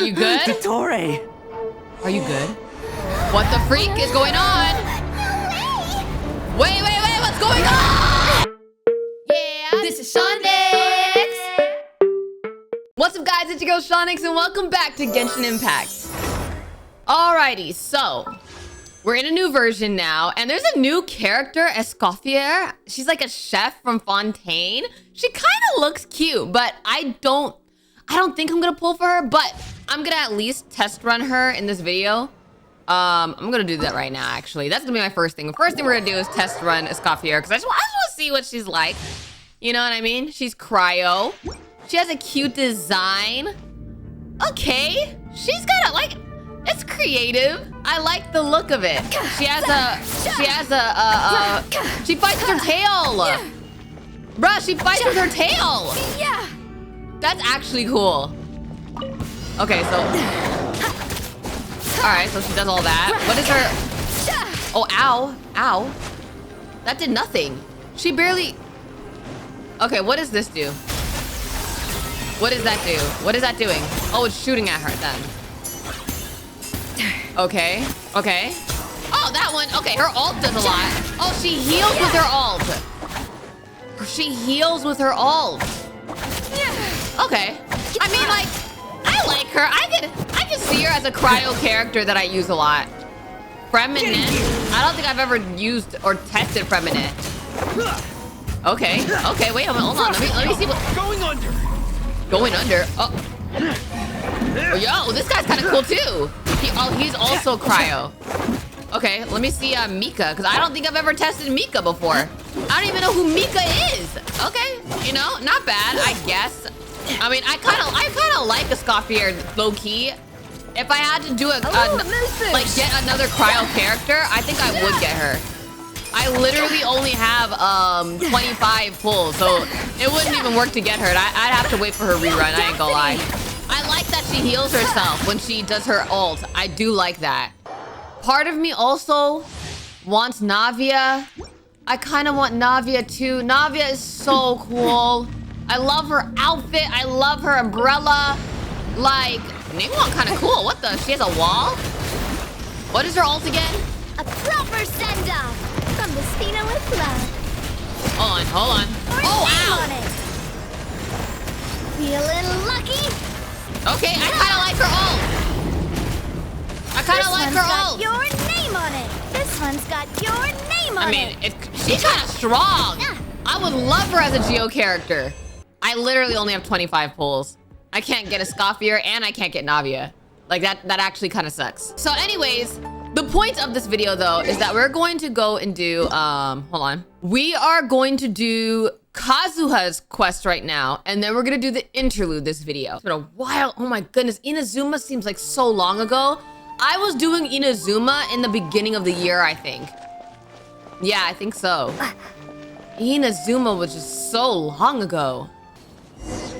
you good? Dottore! Are you good? What the freak is going on? Wait, what's going on? Yeah, this is Shonyx. What's up, guys? It's your girl Shonyx, and welcome back to Genshin Impact. Alrighty, so we're in a new version now, and there's a new character, Escoffier. She's like a chef from Fontaine. She kind of looks cute, but I don't think I'm gonna pull for her, but I'm gonna at least test run her in this video. I'm gonna do that right now, actually. That's gonna be my first thing. The first thing we're gonna do is test run Escoffier, because I just want to see what she's like. You know what I mean? She's cryo. She has a cute design. Okay, she's got a, like, it's creative. I like the look of it. She fights with her tail. Bruh, she fights with her tail. Yeah. That's actually cool. Okay, so. Alright, so she does all that. What is her? Oh, ow. Ow. That did nothing. She barely. Okay, what does this do? What does that do? What is that doing? Oh, it's shooting at her then. Okay. Okay. Oh, that one. Okay, her ult does a lot. Oh, she heals with her ult. She heals with her ult. Okay. I mean, like, I like her. I could see her as a cryo character that I use a lot. Feminine. I don't think I've ever used or tested feminine. Okay. Okay. Wait a minute. Hold on. Let me see what. Going under. Going under. Oh. Yo, this guy's kind of cool too. He's also cryo. Okay, let me see Mika, because I don't think I've ever tested Mika before. I don't even know who Mika is. Okay, you know, not bad, I guess. I mean, I kind of like Escoffier low key. If I had to do get another cryo character, I think I would get her. I literally only have 25 pulls, so it wouldn't even work to get her. I'd have to wait for her rerun. I ain't gonna lie. I like that she heals herself when she does her ult. I do like that. Part of me also wants Navia. I kind of want Navia too. Navia is so cool. I love her outfit. I love her umbrella. Like, Ningguang kind of cool. What the? She has a wall? What is her ult again? A proper send-off from the Spina with love. Hold on. Oh, ow. Feeling lucky? Okay, I kind of like her ult. I kind of like her ult. Your name on it. This one's got your name on it. I mean, she's kind of strong. I would love her as a Geo character. I literally only have 25 pulls. I can't get Escoffier and I can't get Navia. Like that actually kind of sucks. So anyways, the point of this video though is that we're going to go and do, hold on. We are going to do Kazuha's quest right now, and then we're gonna do the interlude this video. It's been a while. Oh my goodness, Inazuma seems like so long ago. I was doing Inazuma in the beginning of the year, I think. Yeah, I think so. Inazuma was just so long ago. It's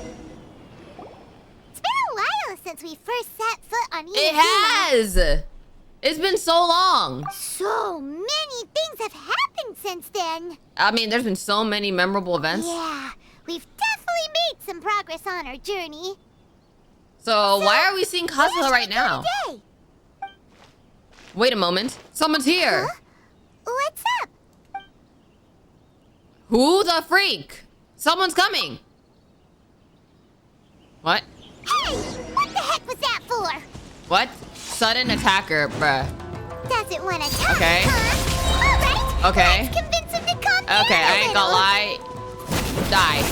been a while since we first set foot on Inazuma. It has! It's been so long. So many things have happened since then. I mean, there's been so many memorable events. Yeah, we've definitely made some progress on our journey. So why are we seeing Kazuha right now? Today? Wait a moment. Someone's here. Huh? What's up? Who the freak? Someone's coming. What? Hey, what the heck was that for? What? Sudden attacker, bruh. Doesn't want to talk, Okay. huh? All right. Okay. Let's convince him to come down Okay, I a ain't gonna little. lie. Die.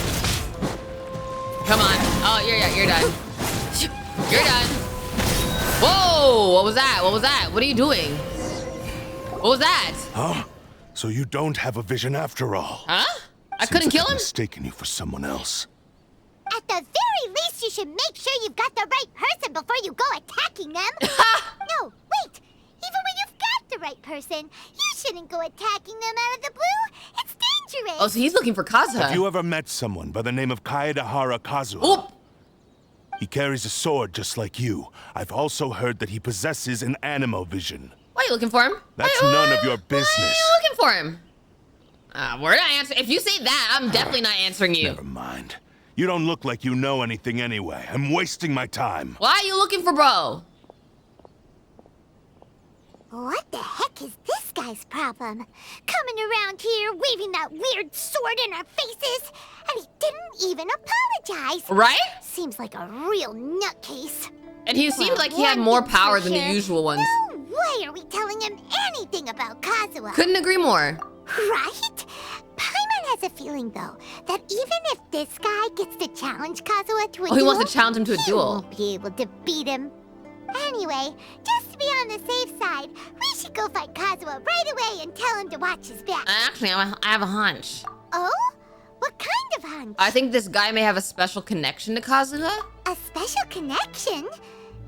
Come on. Oh, you're done. You're done. Whoa! What was that? What was that? What are you doing? What was that? Huh? So you don't have a vision after all? Huh? I couldn't kill him? Mistaken you for someone else. At the very least, you should make sure you've got the right person before you go attacking them. No, wait. Even when you've got the right person, you shouldn't go attacking them out of the blue. It's dangerous. Oh, so he's looking for Kazuha. Have you ever met someone by the name of Kaedahara Kazuha? Oop. He carries a sword just like you. I've also heard that he possesses an animo vision. Why are you looking for him? That's none of your business. Why are you looking for him? We're not answering. If you say that, I'm definitely not answering you. Never mind. You don't look like you know anything anyway. I'm wasting my time. Why are you looking for bro? What the heck is this guy's problem? Coming around here, waving that weird sword in our faces, and he didn't even apologize. Right? Seems like a real nutcase. And he seemed Well, like he had one more thing's power for than the sure. usual ones. No way are we telling him anything about Kazuha. Couldn't agree more. Right? Paimon has a feeling, though, that even if this guy gets to challenge Kazuha to a duel, he wants to challenge him to a he duel. won't be able to beat him. Anyway, just to be on the safe side, we should go fight Kazuha right away and tell him to watch his back. Actually, I have a hunch. Oh? What kind of hunch? I think this guy may have a special connection to Kazuha. A special connection?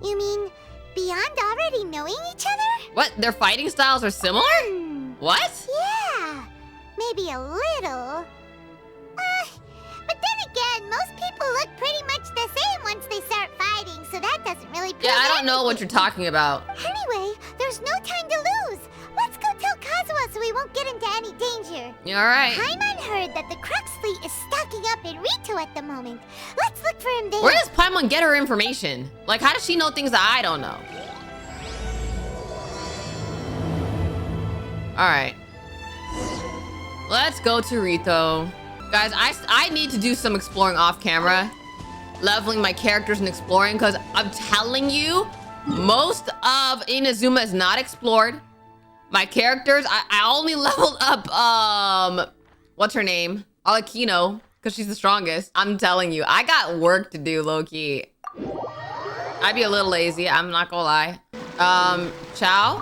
You mean beyond already knowing each other? What? Their fighting styles are similar? What? Yeah, maybe a little. But then again, most people look pretty much the same once they start fighting, so that doesn't really prove Yeah, I don't know what you're anything. talking about. Anyway, there's no time to lose. Let's go tell Kazuha so we won't get into any danger. You all right? Paimon heard that the Crux fleet is stocking up in Ritou at the moment. Let's look for him there. Where does Paimon get her information? Like, how does she know things that I don't know? All right. Let's go to Ritou. Guys, I need to do some exploring off camera. Leveling my characters and exploring, because I'm telling you, most of Inazuma is not explored. My characters, I only leveled up, what's her name? Alakino, because she's the strongest. I'm telling you, I got work to do, low-key. I'd be a little lazy, I'm not gonna lie. Chow?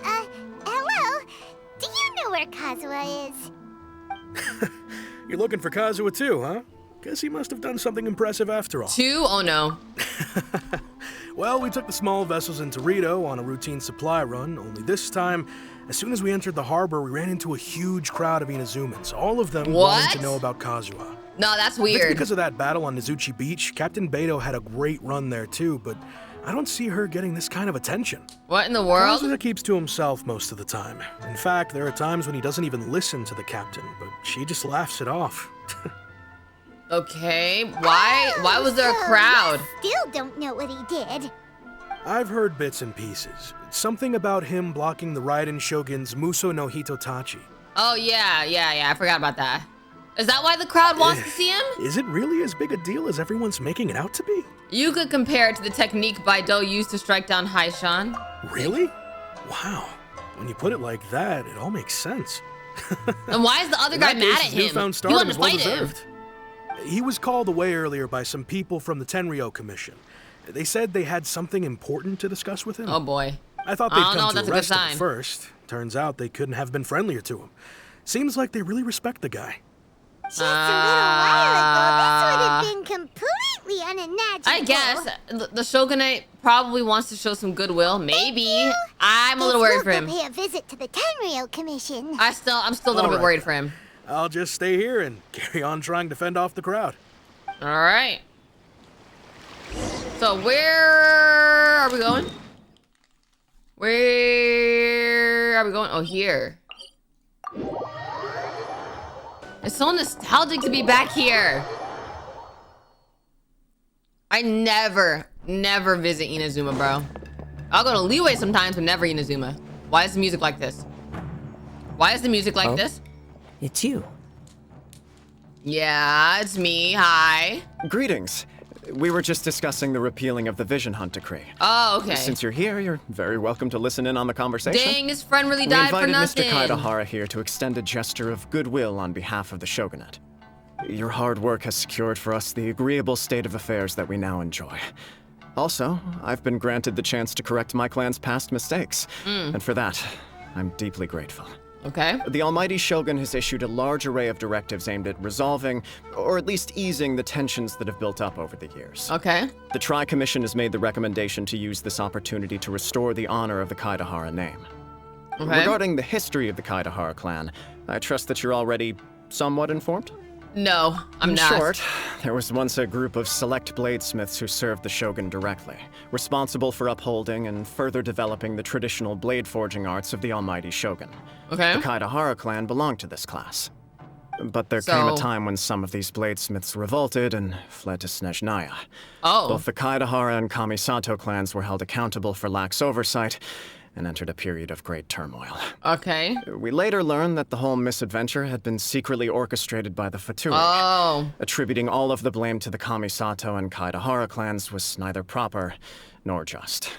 Hey, hello. Do you know where Kazuha is? You're looking for Kazuha too, huh? Guess he must have done something impressive after all. 2? Oh no. Well, we took the small vessels into Ritou on a routine supply run, only this time, as soon as we entered the harbor, we ran into a huge crowd of Inazumans, all of them wanting to know about Kazuha. No, that's If it's weird. because of that battle on Nizuchi Beach, Captain Beto had a great run there too, but I don't see her getting this kind of attention. What in the world? Kazuha keeps to himself most of the time. In fact, there are times when he doesn't even listen to the captain, but she just laughs it off. Okay, why was there a So crowd? you still don't know what he did. I've heard bits and pieces. Something about him blocking the Raiden Shogun's Muso no Hitotachi. Oh yeah, I forgot about that. Is that why the crowd wants to see him? Is it really as big a deal as everyone's making it out to be? You could compare it to the technique Baido used to strike down Haishan. Really? Wow. When you put it like that, it all makes sense. And why is the other In guy that mad case, at his him? newfound He stardom wanted is to well fight him. deserved. He was called away earlier by some people from the Tenryo Commission. They said they had something important to discuss with him. Oh boy. I thought I they'd don't know, come that's to a good arrest him sign. at first. Turns out they couldn't have been friendlier to him. Seems like they really respect the guy. Just a little while ago, this would have been completely unimaginable. I guess the Shogunate probably wants to show some goodwill. Maybe. you. I'm a little Guess worried for we'll him. go pay a visit to the Tenryo Commission. I'm still a little bit Alright. worried for him. I'll just stay here and carry on trying to fend off the crowd. All right. So where are we going? Where are we going? Oh, here. It's so nostalgic to be back here. I never visit Inazuma, bro. I'll go to Liyue sometimes, but never Inazuma. Why is the music like this? Why is the music like this? It's you. Yeah, it's me. Hi. Greetings. We were just discussing the repealing of the Vision Hunt decree. Oh, okay. Since you're here, you're very welcome to listen in on the conversation. Dang, his friend really We died for invited nothing. Mr. Kaidahara here to extend a gesture of goodwill on behalf of the Shogunate. Your hard work has secured for us the agreeable state of affairs that we now enjoy. Also, I've been granted the chance to correct my clan's past mistakes, and for that, I'm deeply grateful. Okay. The Almighty Shogun has issued a large array of directives aimed at resolving, or at least easing, the tensions that have built up over the years. Okay. The Tri-Commission has made the recommendation to use this opportunity to restore the honor of the Kaidahara name. Okay. Regarding the history of the Kaidahara clan, I trust that you're already somewhat informed? No, I'm In not. short, there was once a group of select bladesmiths who served the Shogun directly, responsible for upholding and further developing the traditional blade forging arts of the Almighty Shogun. Okay. The Kaidahara clan belonged to this class. But there came a time when some of these bladesmiths revolted and fled to Snezhnaya. Oh. Both the Kaedahara and Kamisato clans were held accountable for lax oversight and entered a period of great turmoil. Okay. We later learned that the whole misadventure had been secretly orchestrated by the Fatui. Oh. Attributing all of the blame to the Kamisato and Kaedahara clans was neither proper nor just.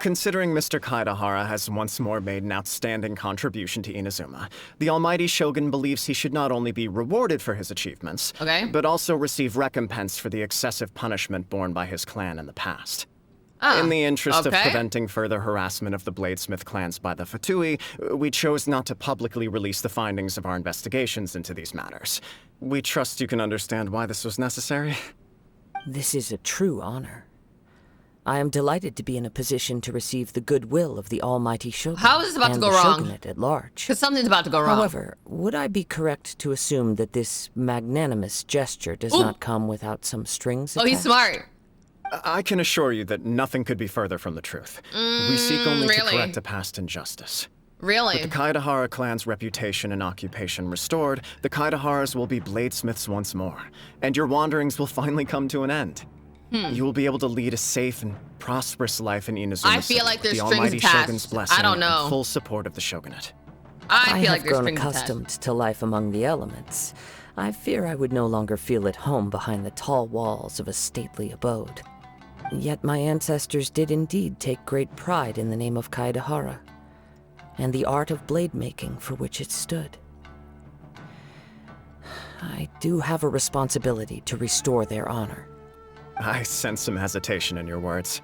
Considering Mr. Kaedahara has once more made an outstanding contribution to Inazuma, the Almighty Shogun believes he should not only be rewarded for his achievements, but also receive recompense for the excessive punishment borne by his clan in the past. In the interest of preventing further harassment of the Bladesmith clans by the Fatui, we chose not to publicly release the findings of our investigations into these matters. We trust you can understand why this was necessary. This is a true honor. I am delighted to be in a position to receive the goodwill of the Almighty Shogun. How is this about to go the wrong? Shogunate at large. Because something's about to go wrong. However, would I be correct to assume that this magnanimous gesture does not come without some strings attached? Oh, he's smart. I can assure you that nothing could be further from the truth. We seek only to correct a past injustice. Really? With the Kaedahara clan's reputation and occupation restored, the Kaedaharas will be bladesmiths once more, and your wanderings will finally come to an end. You will be able to lead a safe and prosperous life in Inazuma I feel like there's the strings Almighty attached. Shogun's blessing I don't know. and full support of the Shogunate. I feel like have there's grown strings accustomed attached. to life among the elements. I fear I would no longer feel at home behind the tall walls of a stately abode. Yet my ancestors did indeed take great pride in the name of Kaedahara, and the art of blade making for which it stood. I do have a responsibility to restore their honor. I sense some hesitation in your words.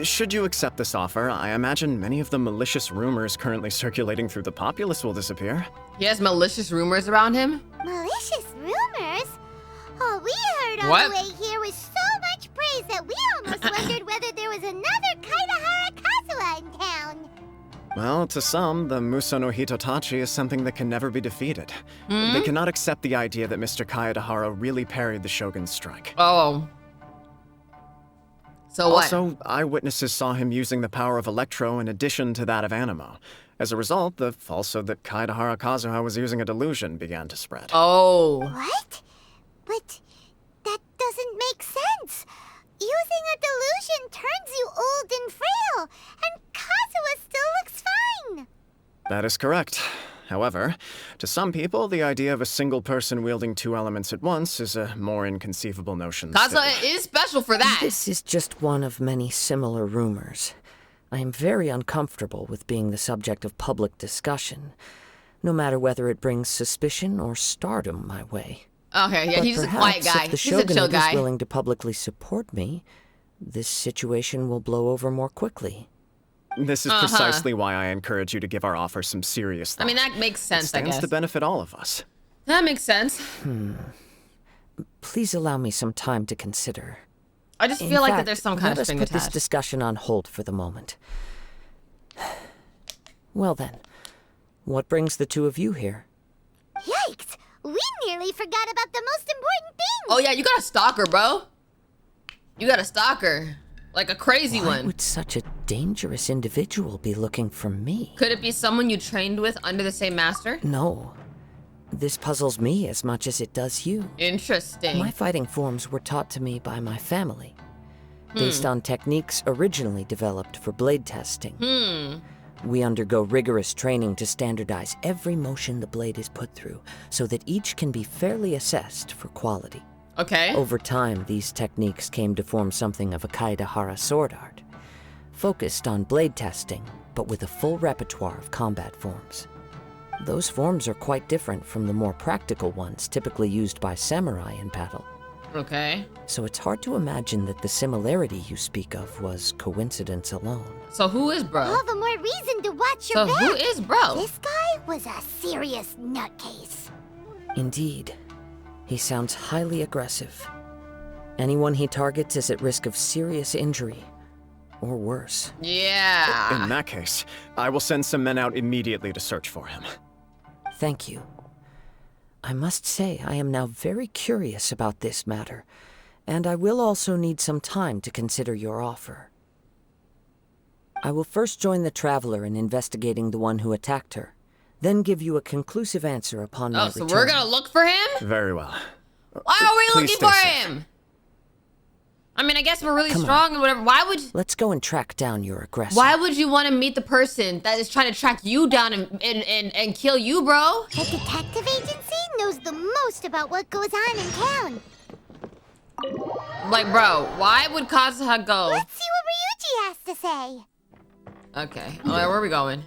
Should you accept this offer, I imagine many of the malicious rumors currently circulating through the populace will disappear. He has malicious rumors around him? Malicious rumors? All we heard on What? the way here was so much praise that we almost wondered whether there was another Kaedahara Kazuha in town. Well, to some, the Muso no Hitotachi is something that can never be defeated. They cannot accept the idea that Mr. Kaedahara really parried the Shogun's strike. Oh. So what? Also, eyewitnesses saw him using the power of Electro in addition to that of Anemo. As a result, the falsehood that Kaedahara Kazuha was using a delusion began to spread. Oh. What? But that doesn't make sense. Using a delusion turns you old and frail, and Kazuha still looks fine. That is correct. However, to some people, the idea of a single person wielding two elements at once is a more inconceivable notion. Kazuha is special for that. This is just one of many similar rumors. I am very uncomfortable with being the subject of public discussion, no matter whether it brings suspicion or stardom my way. Okay, yeah, But he's just a perhaps quiet guy. if the He's a chill Shogunate guy. is willing to publicly support me, this situation will blow over more quickly. This is precisely why I encourage you to give our offer some serious thought. I mean, that makes sense, It stands I guess. to benefit all of us. That makes sense. Please allow me some time to consider. I just In feel like that fact, there's some kind let of us string put this attached. discussion on hold for the moment. Well then, what brings the two of you here? Yikes! We nearly forgot about the most important thing. Oh yeah, you got a stalker, bro. You got a stalker. Like a crazy Why one. would such a dangerous individual be looking for me? Could it be someone you trained with under the same master? No. This puzzles me as much as it does you. Interesting. My fighting forms were taught to me by my family, based on techniques originally developed for blade testing. We undergo rigorous training to standardize every motion the blade is put through, so that each can be fairly assessed for quality. Okay. Over time, these techniques came to form something of a Kaedahara sword art, focused on blade testing, but with a full repertoire of combat forms. Those forms are quite different from the more practical ones typically used by samurai in battle. Okay. So it's hard to imagine that the similarity you speak of was coincidence alone. So who is bro? All the more reason to watch So your back. who is bro? This guy was a serious nutcase. Indeed. He sounds highly aggressive. Anyone he targets is at risk of serious injury, or worse. Yeah. In that case, I will send some men out immediately to search for him. Thank you. I must say I am now very curious about this matter, and I will also need some time to consider your offer. I will first join the Traveler in investigating the one who attacked her, then give you a conclusive answer upon my so return. we're gonna look for him? Very well. Why are we Please looking for stay safe. him? I mean, I guess we're really Come strong and whatever. Let's go and track down your aggressor. Why would you want to meet the person that is trying to track you down and kill you, bro? The detective agency knows the most about what goes on in town. Like, bro, why would Kazuha go? Let's see what Ryuji has to say. Okay, all right, where are we going?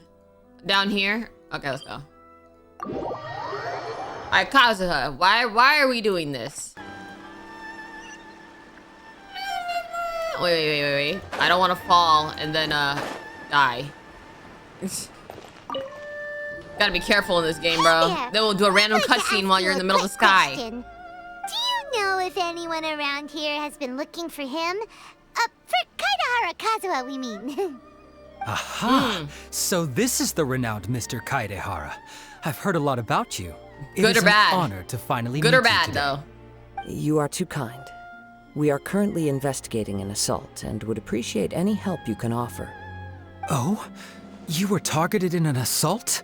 Down here? Okay, let's go. All right, Kazuha, why are we doing this? Wait. I don't want to fall and then, die. Gotta be careful in this game, bro. Yeah. Then we'll do a random I'd like to cutscene ask while you you're in a the middle of the quick sky. question. Do you know if anyone around here has been looking for him? For Kaidahara Kazuha, we mean. Aha! So this is the renowned Mr. Kaidehara. I've heard a lot about you. It Good is or bad? an honor to finally Good meet or bad, you today. though? You are too kind. We are currently investigating an assault and would appreciate any help you can offer. Oh? You were targeted in an assault?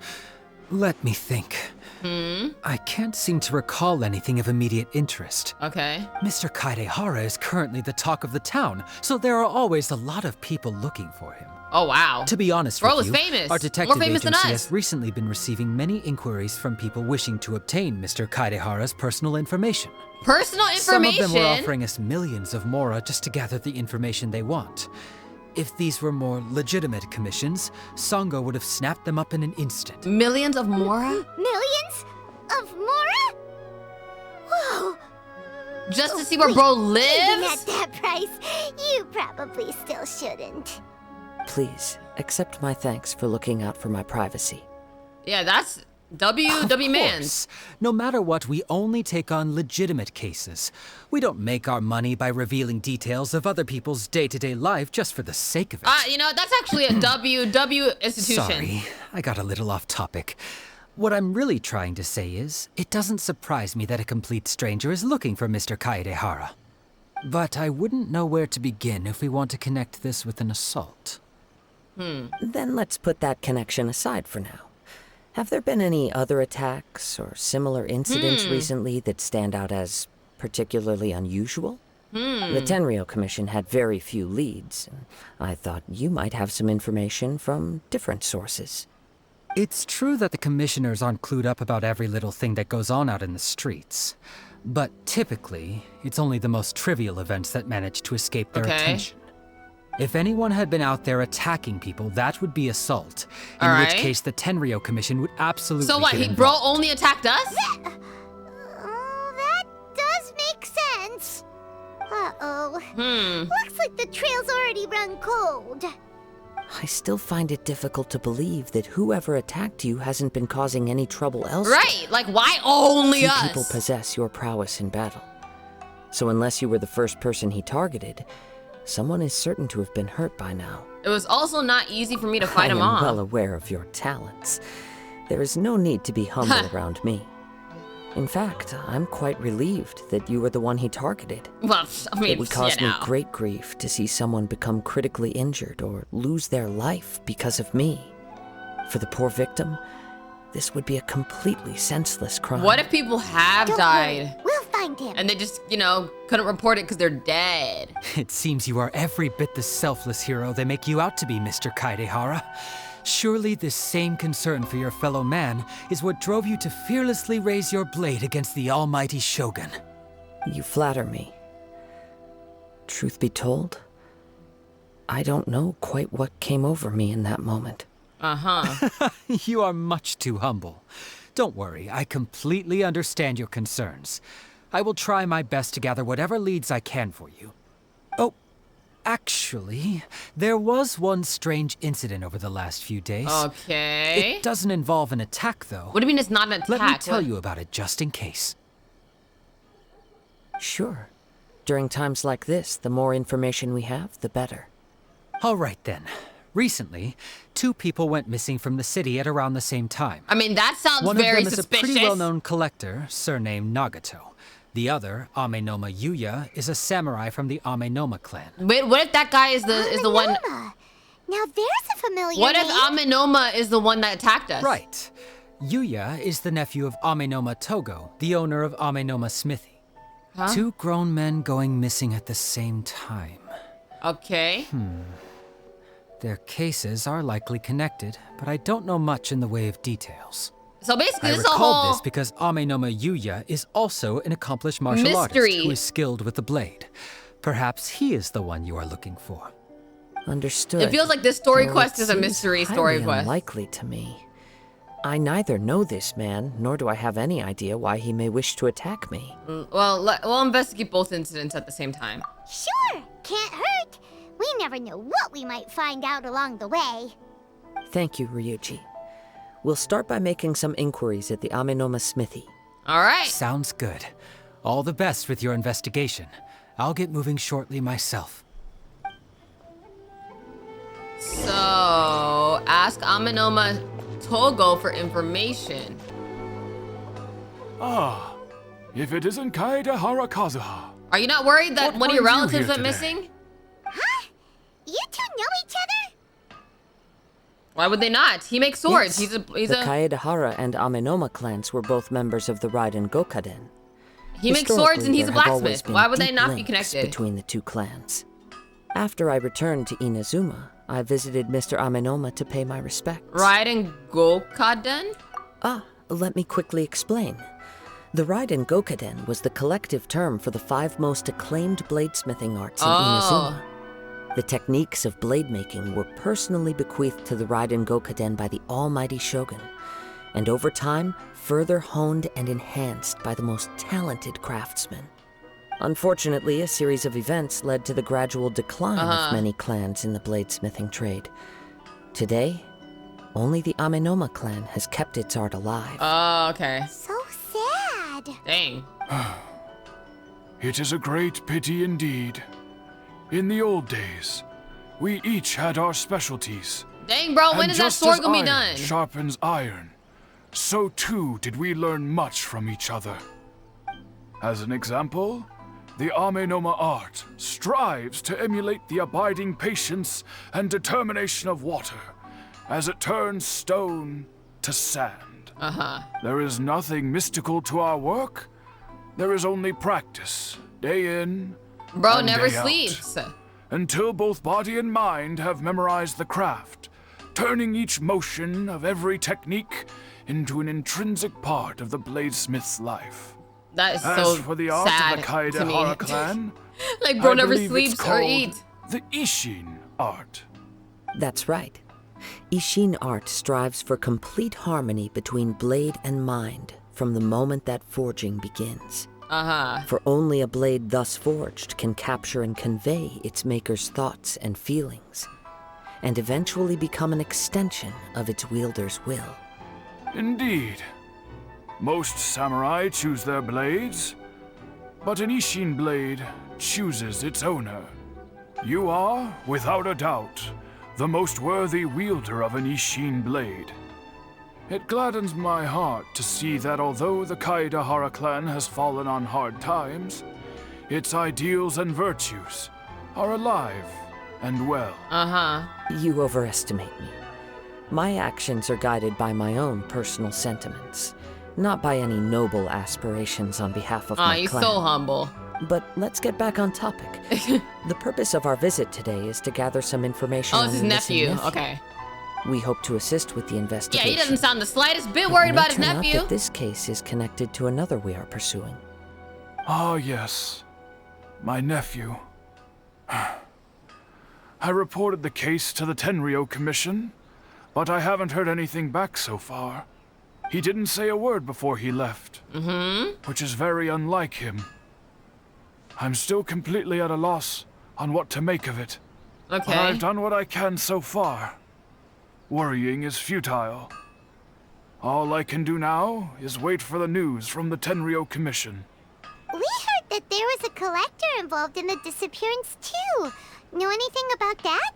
Let me think. I can't seem to recall anything of immediate interest. Okay. Mr. Kaidehara is currently the talk of the town, so there are always a lot of people looking for him. Oh, wow. To be honest Bro with is you, famous. our detective More famous than agency us. has recently been receiving many inquiries from people wishing to obtain Mr. Kaidehara's personal information. Personal Some information? of them were offering us millions of mora just to gather the information they want. If these were more legitimate commissions, Sango would have snapped them up in an instant. Millions of mora? Millions of Mora? Whoa! Just to see where bro Even lives? at that price, you probably still shouldn't. Please, accept my thanks for looking out for my privacy. Yeah, that's Of W Mans. course. No matter what, we only take on legitimate cases. We don't make our money by revealing details of other people's day-to-day life just for the sake of it. You know, that's actually a W institution. Sorry, I got a little off topic. What I'm really trying to say is, it doesn't surprise me that a complete stranger is looking for Mr. Kaidehara. But I wouldn't know where to begin if we want to connect this with an assault. Then let's put that connection aside for now. Have there been any other attacks or similar incidents recently that stand out as particularly unusual? The Tenryou Commission had very few leads. And I thought you might have some information from different sources. It's true that the commissioners aren't clued up about every little thing that goes on out in the streets. But typically, it's only the most trivial events that manage to escape their attention. If anyone had been out there attacking people, that would be assault. In which case, the Tenryou Commission would absolutely So what, get bro involved. only attacked us? Oh, that does make sense. Uh-oh. Looks like the trail's already run cold. I still find it difficult to believe that whoever attacked you hasn't been causing any trouble elsewhere. Right, like why only Few us? people possess your prowess in battle. So unless you were the first person he targeted, someone is certain to have been hurt by now. It was also not easy for me to fight him I am off. well aware of your talents. There is no need to be humble around me. In fact, I'm quite relieved that you were the one he targeted. Well, I mean, It would cause me know. great grief to see someone become critically injured or lose their life because of me. For the poor victim, this would be a completely senseless crime. What if people have Don't died worry, we'll find him. and they just, you know, couldn't report it because they're dead? It seems you are every bit the selfless hero they make you out to be, Mr. Kaidehara. Surely this same concern for your fellow man is what drove you to fearlessly raise your blade against the almighty Shogun. You flatter me. Truth be told, I don't know quite what came over me in that moment. Uh-huh. You are much too humble. Don't worry, I completely understand your concerns. I will try my best to gather whatever leads I can for you. Oh, actually, there was one strange incident over the last few days. Okay. It doesn't involve an attack, though. What do you mean it's not an attack? Let me tell What- you about it just in case. Sure. During times like this, the more information we have, the better. All right then. Recently, 2 people went missing from the city at around the same time. I mean, that sounds One very of them is suspicious. a pretty well-known collector, surnamed Nagato. The other, Amenoma Yuya, is a samurai from the Amenoma clan. Wait, what if that guy is the one? Amenoma. Now there's a familiar What if name. Amenoma is the one that attacked us? Right. Yuya is the nephew of Amenoma Togo, the owner of Amenoma Smithy. Huh? 2 grown men going missing at the same time. Okay. Their cases are likely connected, but I don't know much in the way of details. So basically, I this is a recall whole this because Amenoma Yuya is also an accomplished martial artist who is skilled with the blade. Perhaps he is the one you are looking for. Understood. It feels like this story Though quest it is a seems mystery story highly quest. unlikely to me. I neither know this man, nor do I have any idea why he may wish to attack me. Well, we'll investigate both incidents at the same time. Sure, can't hurt. We never know what we might find out along the way. Thank you, Ryuji. We'll start by making some inquiries at the Amenoma Smithy. All right. Sounds good. All the best with your investigation. I'll get moving shortly myself. So, ask Amenoma Togo for information. Ah, if it isn't Kaedehara Kazuha. Are you not worried that What one of your brings you relatives here went today? missing? Huh? You two know each other? Why would they not? He makes swords. Yes, He's the a Kaedehara and Amenoma clans were both members of the Raiden Gokaden. he makes swords and Historically, he's a there have always blacksmith. been Why would they deep not be links connected? between the 2 clans. After I returned to Inazuma, I visited Mr. Amenoma to pay my respects. Raiden Gokaden? Let me quickly explain. The Raiden Gokaden was the collective term for the 5 most acclaimed bladesmithing arts in Inazuma. The techniques of blade making were personally bequeathed to the Raiden Gokaden by the almighty Shogun, and over time, further honed and enhanced by the most talented craftsmen. Unfortunately, a series of events led to the gradual decline of many clans in the bladesmithing trade. Today, only the Amenoma clan has kept its art alive. Oh, okay. So sad. Dang. It is a great pity indeed. In the old days, we each had our specialties. Dang, bro, when And is that just sword as gonna be iron done? sharpens iron, so too did we learn much from each other. As an example, the Amenoma art strives to emulate the abiding patience and determination of water as it turns stone to sand. There is nothing mystical to our work. There is only practice, day in Bro and never day out, sleeps. until both body and mind have memorized the craft, turning each motion of every technique into an intrinsic part of the bladesmith's life. That is As so for the art sad of the to me. Kaedehara clan, Like, bro I never believe it's sleeps or called eats. the Ishin art. That's right. Ishin art strives for complete harmony between blade and mind from the moment that forging begins. For only a blade thus forged can capture and convey its maker's thoughts and feelings, and eventually become an extension of its wielder's will. Indeed. Most samurai choose their blades, but an Ishin blade chooses its owner. You are, without a doubt, the most worthy wielder of an Ishin blade. It gladdens my heart to see that although the Kaedehara clan has fallen on hard times, its ideals and virtues are alive and well. You overestimate me. My actions are guided by my own personal sentiments, not by any noble aspirations on behalf of my You're clan. so humble. But let's get back on topic. The purpose of our visit today is to gather some information Oh, on it's his the missing nephew. Okay. We hope to assist with the Yeah, investigation. he doesn't sound the slightest bit It worried may about his turn out nephew. that this case is connected to another we are pursuing. Ah, yes. My nephew. I reported the case to the Tenryou Commission, but I haven't heard anything back so far. He didn't say a word before he left, which is very unlike him. I'm still completely at a loss on what to make of it. Okay. But I've done what I can so far. Worrying is futile. All I can do now is wait for the news from the Tenryou Commission. We heard that there was a collector involved in the disappearance too. Know anything about that?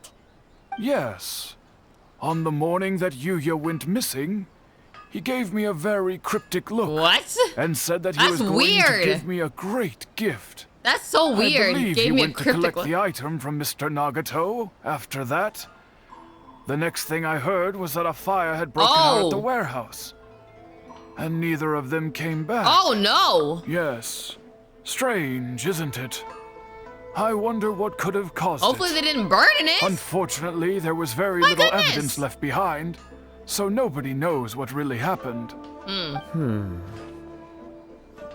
Yes. On the morning that Yuya went missing, he gave me a very cryptic look. What? And said that he That's was going weird. to give me a great gift. That's so weird. I He believe gave he me a went to cryptic collect look. the item from Mr. Nagato after that. The next thing I heard was that a fire had broken out at the warehouse. and neither of them came back. Oh no! Yes. Strange, isn't it? I wonder what could have caused Hopefully it. they didn't burn it. Unfortunately, there was very little evidence left behind, so nobody knows what really happened.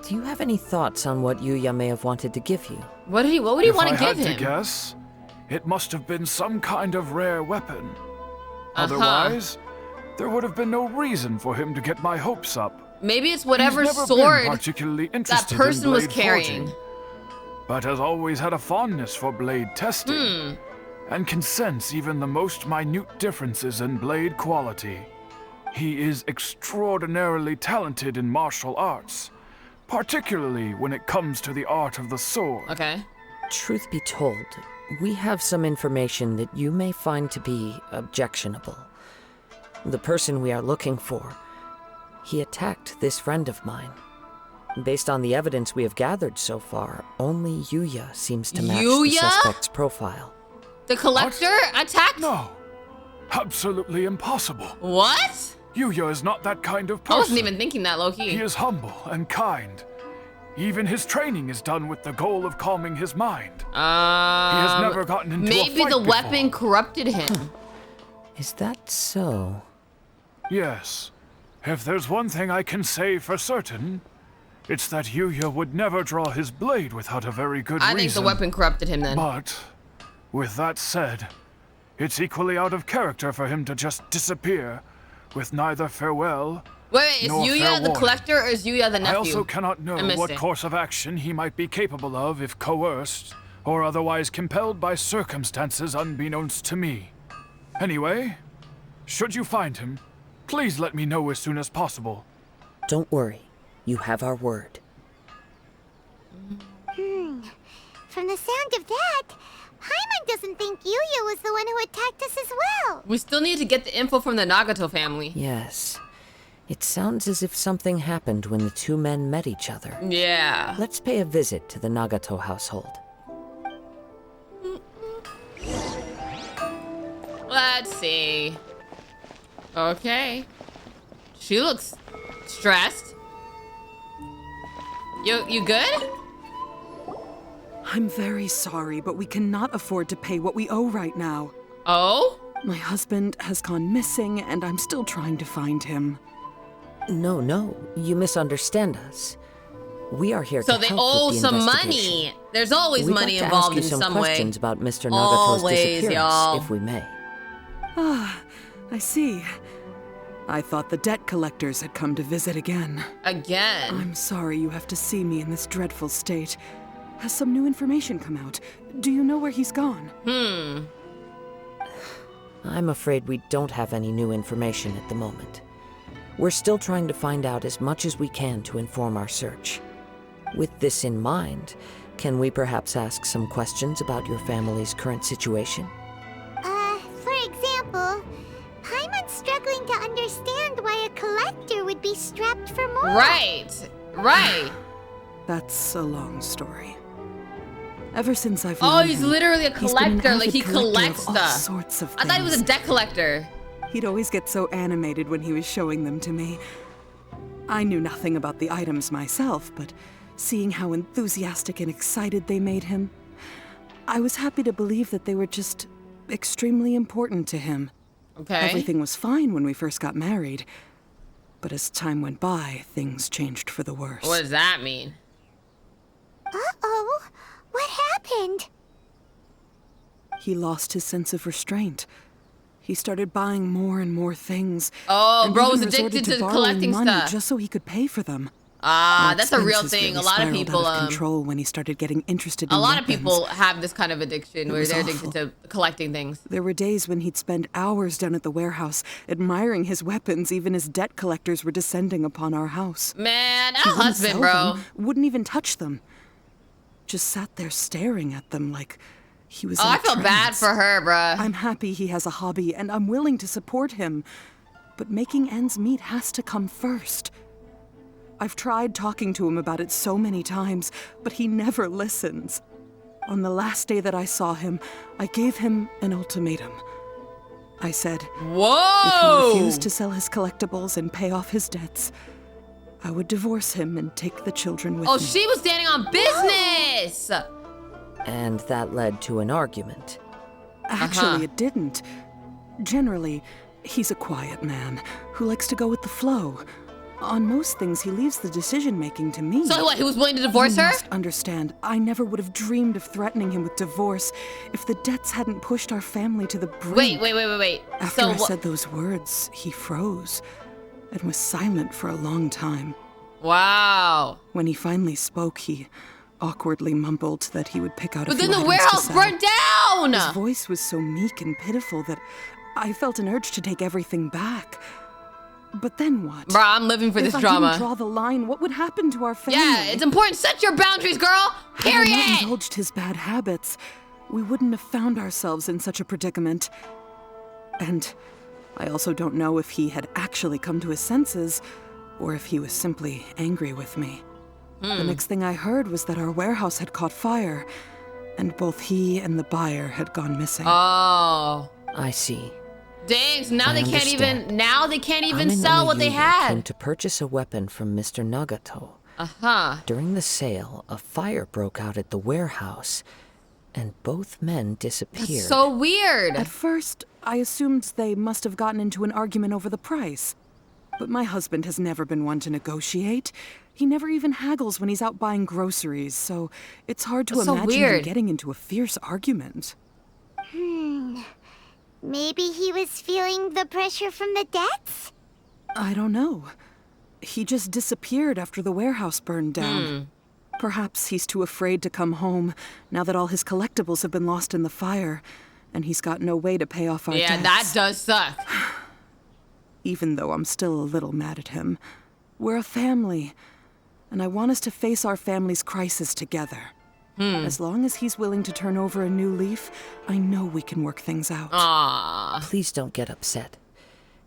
Do you have any thoughts on what Yuya may have wanted to give you? What would he want to give him? If I had to guess, it must have been some kind of rare weapon. Otherwise, there would have been no reason for him to get my hopes up. Maybe it's whatever He's never sword been particularly that interested person in was blade carrying. forging, but has always had a fondness for blade testing, and can sense even the most minute differences in blade quality. He is extraordinarily talented in martial arts, particularly when it comes to the art of the sword. Okay. Truth be told, we have some information that you may find to be objectionable. The person we are looking for, he attacked this friend of mine. Based on the evidence we have gathered so far, only Yuya seems to match the suspect's profile. The collector attacked? No. Absolutely impossible. What? Yuya is not that kind of person. I wasn't even thinking that, low-key. He is humble and kind. Even his training is done with the goal of calming his mind. He has never gotten into a fight maybe the weapon before. corrupted him. Is that so? Yes. If there's one thing I can say for certain, it's that Yuya would never draw his blade without a very good reason. I think the weapon corrupted him then. But, with that said, it's equally out of character for him to just disappear with neither farewell Wait, is nor Yuya fair the warning. collector or is Yuya the nephew? I also cannot know missed what it. course of action he might be capable of if coerced or otherwise compelled by circumstances unbeknownst to me. Anyway, should you find him, please let me know as soon as possible. Don't worry. You have our word. From the sound of that, Paimon doesn't think Yuya was the one who attacked us as well. We still need to get the info from the Nagato family. Yes. It sounds as if something happened when the two men met each other. Yeah. Let's pay a visit to the Nagato household. Let's see. Okay. She looks stressed. You good? I'm very sorry, but we cannot afford to pay what we owe right now. Oh? My husband has gone missing, and I'm still trying to find him. No, you misunderstand us. We are here to So they help owe with the some investigation. money. There's always We'd money like to involved in ask you some some way. questions about Mr. Nagato's Always, disappearance, y'all. if we may. Ah, I see. I thought the debt collectors had come to visit again. Again. I'm sorry you have to see me in this dreadful state. Has some new information come out? Do you know where he's gone? I'm afraid we don't have any new information at the moment. We're still trying to find out as much as we can to inform our search. With this in mind, can we perhaps ask some questions about your family's current situation? For example, Paimon's struggling to understand why a collector would be strapped for more. Right. That's a long story. Ever since I've Oh, known he's him, literally a he's been an collector. Like avid he collector of collects all stuff. sorts of I thought he was a things. debt collector. He'd always get so animated when he was showing them to me. I knew nothing about the items myself, but seeing how enthusiastic and excited they made him, I was happy to believe that they were just extremely important to him. Okay. Everything was fine when we first got married, but as time went by, things changed for the worse. What does that mean? Uh-oh. What happened? He lost his sense of restraint. He started buying more and more things. Oh, and bro was even resorted addicted to borrowing collecting money stuff. just so he could pay for them. Ah, Our that's a real expenses thing. really A lot of spiraled people, out of control when he started getting interested in a lot of weapons. people have this kind of addiction where was they're awful. addicted to collecting things. There were days when he'd spend hours down at the warehouse, admiring his weapons, even as debt collectors were descending upon our house. Man, a He wouldn't husband, sell bro. them, wouldn't even touch them. Just sat there staring at them like he was Oh, in a I feel bad trance. for her, bruh. I'm happy he has a hobby, and I'm willing to support him. But making ends meet has to come first. I've tried talking to him about it so many times, but he never listens. On the last day that I saw him, I gave him an ultimatum. I said, if he Whoa! refused to sell his collectibles and pay off his debts, I would divorce him and take the children with me. Oh, she was standing on business! And that led to an argument. Actually, it didn't. Generally, he's a quiet man who likes to go with the flow. On most things, he leaves the decision-making to me. So what, he was willing to divorce her? You must understand, I never would have dreamed of threatening him with divorce if the debts hadn't pushed our family to the brink. Wait. After I said those words, he froze and was silent for a long time. Wow. When he finally spoke, he awkwardly mumbled that he would pick out a But few then the items warehouse to sell. burned down! His voice was so meek and pitiful that I felt an urge to take everything back. But then what? Bruh, I'm living for this if drama. I didn't draw the line, what would happen to our family? Yeah, it's important. Set your boundaries, girl! Period! Had I not indulged his bad habits, we wouldn't have found ourselves in such a predicament. And I also don't know if he had actually come to his senses, or if he was simply angry with me. The next thing I heard was that our warehouse had caught fire, and both he and the buyer had gone missing. Oh. I see. Dang, so now they can't even Amenoma sell what they Yuya had. came to purchase a weapon from Mr. Nagato. Uh-huh. During the sale, a fire broke out at the warehouse, and both men disappeared. That's so weird. At first, I assumed they must have gotten into an argument over the price. But my husband has never been one to negotiate. He never even haggles when he's out buying groceries, so it's hard to That's so imagine weird. him getting into a fierce argument. Maybe he was feeling the pressure from the debts? I don't know. He just disappeared after the warehouse burned down. Perhaps he's too afraid to come home now that all his collectibles have been lost in the fire, and he's got no way to pay off our debts. Yeah, that does suck. Even though I'm still a little mad at him. We're a family, and I want us to face our family's crisis together. As long as he's willing to turn over a new leaf, I know we can work things out. Aww. Please don't get upset.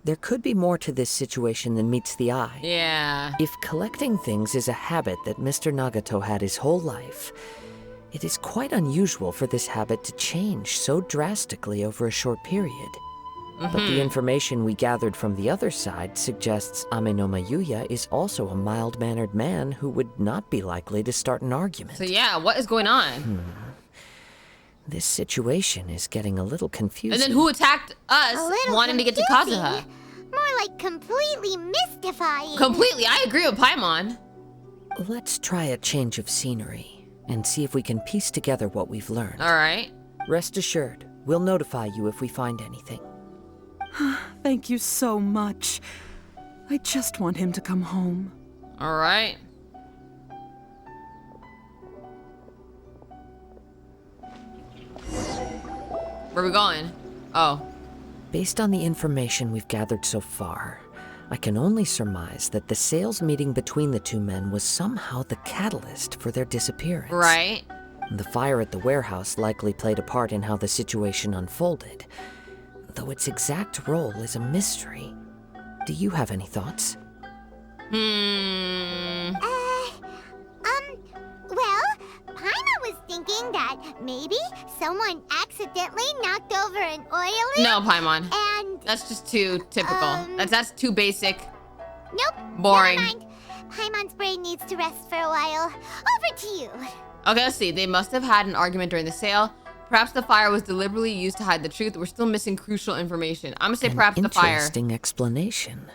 There could be more to this situation than meets the eye. Yeah. If collecting things is a habit that Mr. Nagato had his whole life, it is quite unusual for this habit to change so drastically over a short period. But the information we gathered from the other side suggests Amenoma Yuya is also a mild-mannered man who would not be likely to start an argument. So yeah, what is going on? This situation is getting a little confusing. And then who attacked us A little wanting to get to confusing. Kazuha? More like completely mystifying. Completely, I agree with Paimon. Let's try a change of scenery and see if we can piece together what we've learned. All right. Rest assured, we'll notify you if we find anything. Thank you so much. I just want him to come home. All right. Where are we going? Oh. Based on the information we've gathered so far, I can only surmise that the sales meeting between the two men was somehow the catalyst for their disappearance. Right. The fire at the warehouse likely played a part in how the situation unfolded, though its exact role is a mystery. Do you have any thoughts? Well, Paimon was thinking that maybe someone accidentally knocked over an oil lamp. No, Paimon. And That's just too typical. That's too basic. nope. Boring. Never mind. Paimon's brain needs to rest for a while. Over to you. Okay, let's see. They must have had an argument during the sale. Perhaps the fire was deliberately used to hide the truth. We're still missing crucial information. I'm gonna say perhaps the fire. Interesting explanation.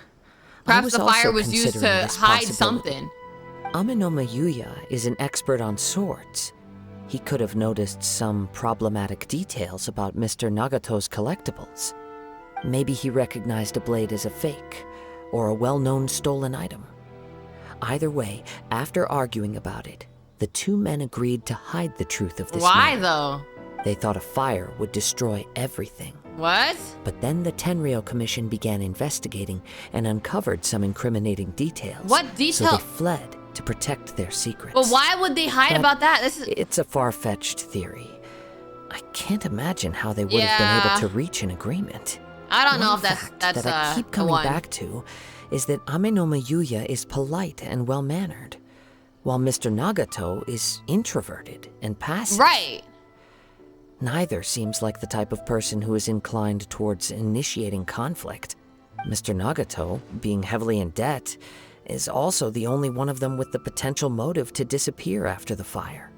Perhaps the fire was used to considering this hide possibility. something. Amenoma Yuya is an expert on swords. He could have noticed some problematic details about Mr. Nagato's collectibles. Maybe he recognized a blade as a fake, or a well-known stolen item. Either way, after arguing about it, the two men agreed to hide the truth of this Why matter. though? They thought a fire would destroy everything. What? But then the Tenryou Commission began investigating and uncovered some incriminating details. What So detail? they fled to protect their secrets. But why would they hide But about that? This is It's a far-fetched theory. I can't imagine how they would have Yeah. been able to reach an agreement. I don't know One if that's fact that I keep the coming one. back to is that Amenoma Yuya is polite and well-mannered, while Mr. Nagato is introverted and passive. Right. Neither seems like the type of person who is inclined towards initiating conflict. Mr. Nagato, being heavily in debt, is also the only one of them with the potential motive to disappear after the fire.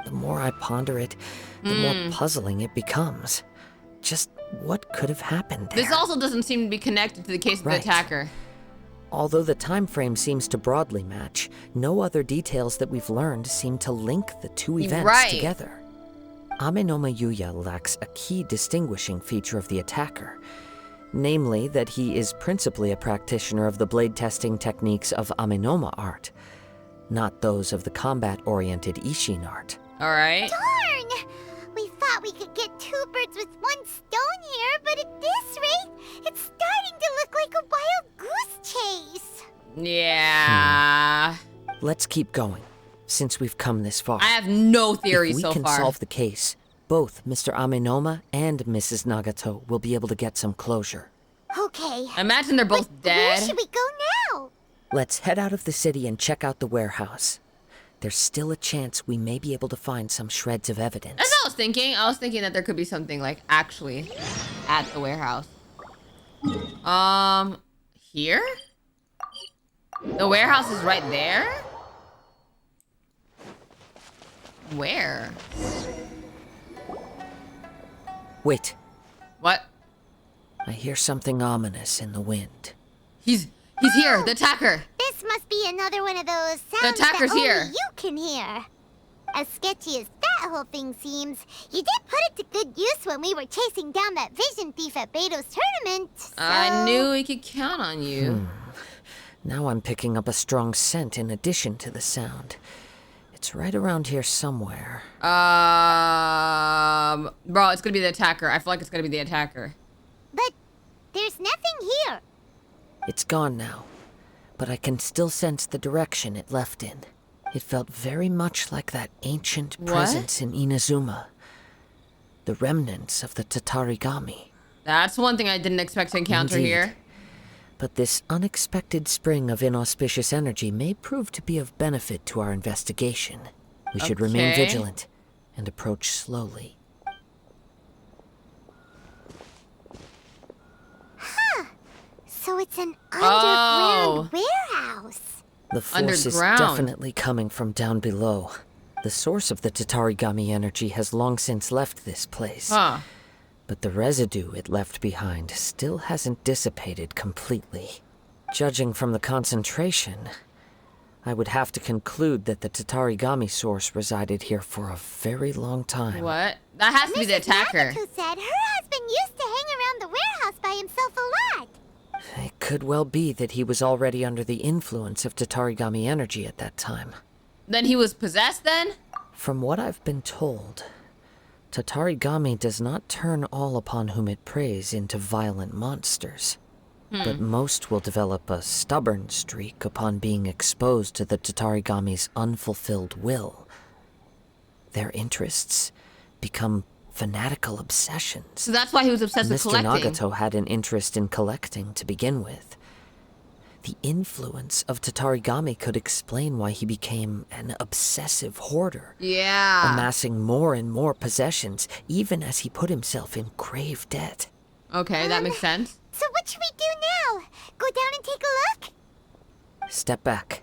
The more I ponder it, the more puzzling it becomes. Just what could have happened there? This also doesn't seem to be connected to the case of the attacker. Although the time frame seems to broadly match, no other details that we've learned seem to link the two events together. Amenoma Yuya lacks a key distinguishing feature of the attacker, namely that he is principally a practitioner of the blade testing techniques of Amenoma art, not those of the combat-oriented Ishin art. Alright. Darn! We thought we could get two birds with one stone here, but at this rate, it's starting to look like a wild goose chase. Yeah. Let's keep going, since we've come this far. I have no theory so far. If we can solve the case, both Mr. Amenoma and Mrs. Nagato will be able to get some closure. Okay. Imagine they're both dead. Where should we go now? Let's head out of the city and check out the warehouse. There's still a chance we may be able to find some shreds of evidence. That's what I was thinking. I was thinking that there could be something like actually at the warehouse. Here? The warehouse is right there? Where? Wait. What? I hear something ominous in the wind. He's here, the attacker. This must be another one of those sounds The attacker's that only here. you can hear. As sketchy as that whole thing seems, you did put it to good use when we were chasing down that vision thief at Beto's tournament. So... I knew we could count on you. Now I'm picking up a strong scent in addition to the sound. It's right around here somewhere. Bro, it's gonna be the attacker. I feel like it's gonna be the attacker. But there's nothing here. It's gone now, but I can still sense the direction it left in. It felt very much like that ancient presence in Inazuma. The remnants of the Tatarigami. That's one thing I didn't expect to encounter here. But this unexpected spring of inauspicious energy may prove to be of benefit to our investigation. We should remain vigilant and approach slowly. Huh. So it's an underground warehouse. The force is definitely coming from down below. The source of the Tatarigami energy has long since left this place. But the residue it left behind still hasn't dissipated completely. Judging from the concentration, I would have to conclude that the Tatarigami source resided here for a very long time. What? That has to be the attacker. Nagato said her husband used to hang around the warehouse by himself a lot. It could well be that he was already under the influence of Tatarigami energy at that time. Then he was possessed then? From what I've been told, Tatarigami does not turn all upon whom it preys into violent monsters. But most will develop a stubborn streak upon being exposed to the Tatarigami's unfulfilled will. Their interests become fanatical obsessions. So that's why he was obsessed with collecting. Mr. Nagato had an interest in collecting to begin with. The influence of Tatarigami could explain why he became an obsessive hoarder. Yeah. Amassing more and more possessions, even as he put himself in grave debt. Okay, that makes sense. So what should we do now? Go down and take a look? Step back.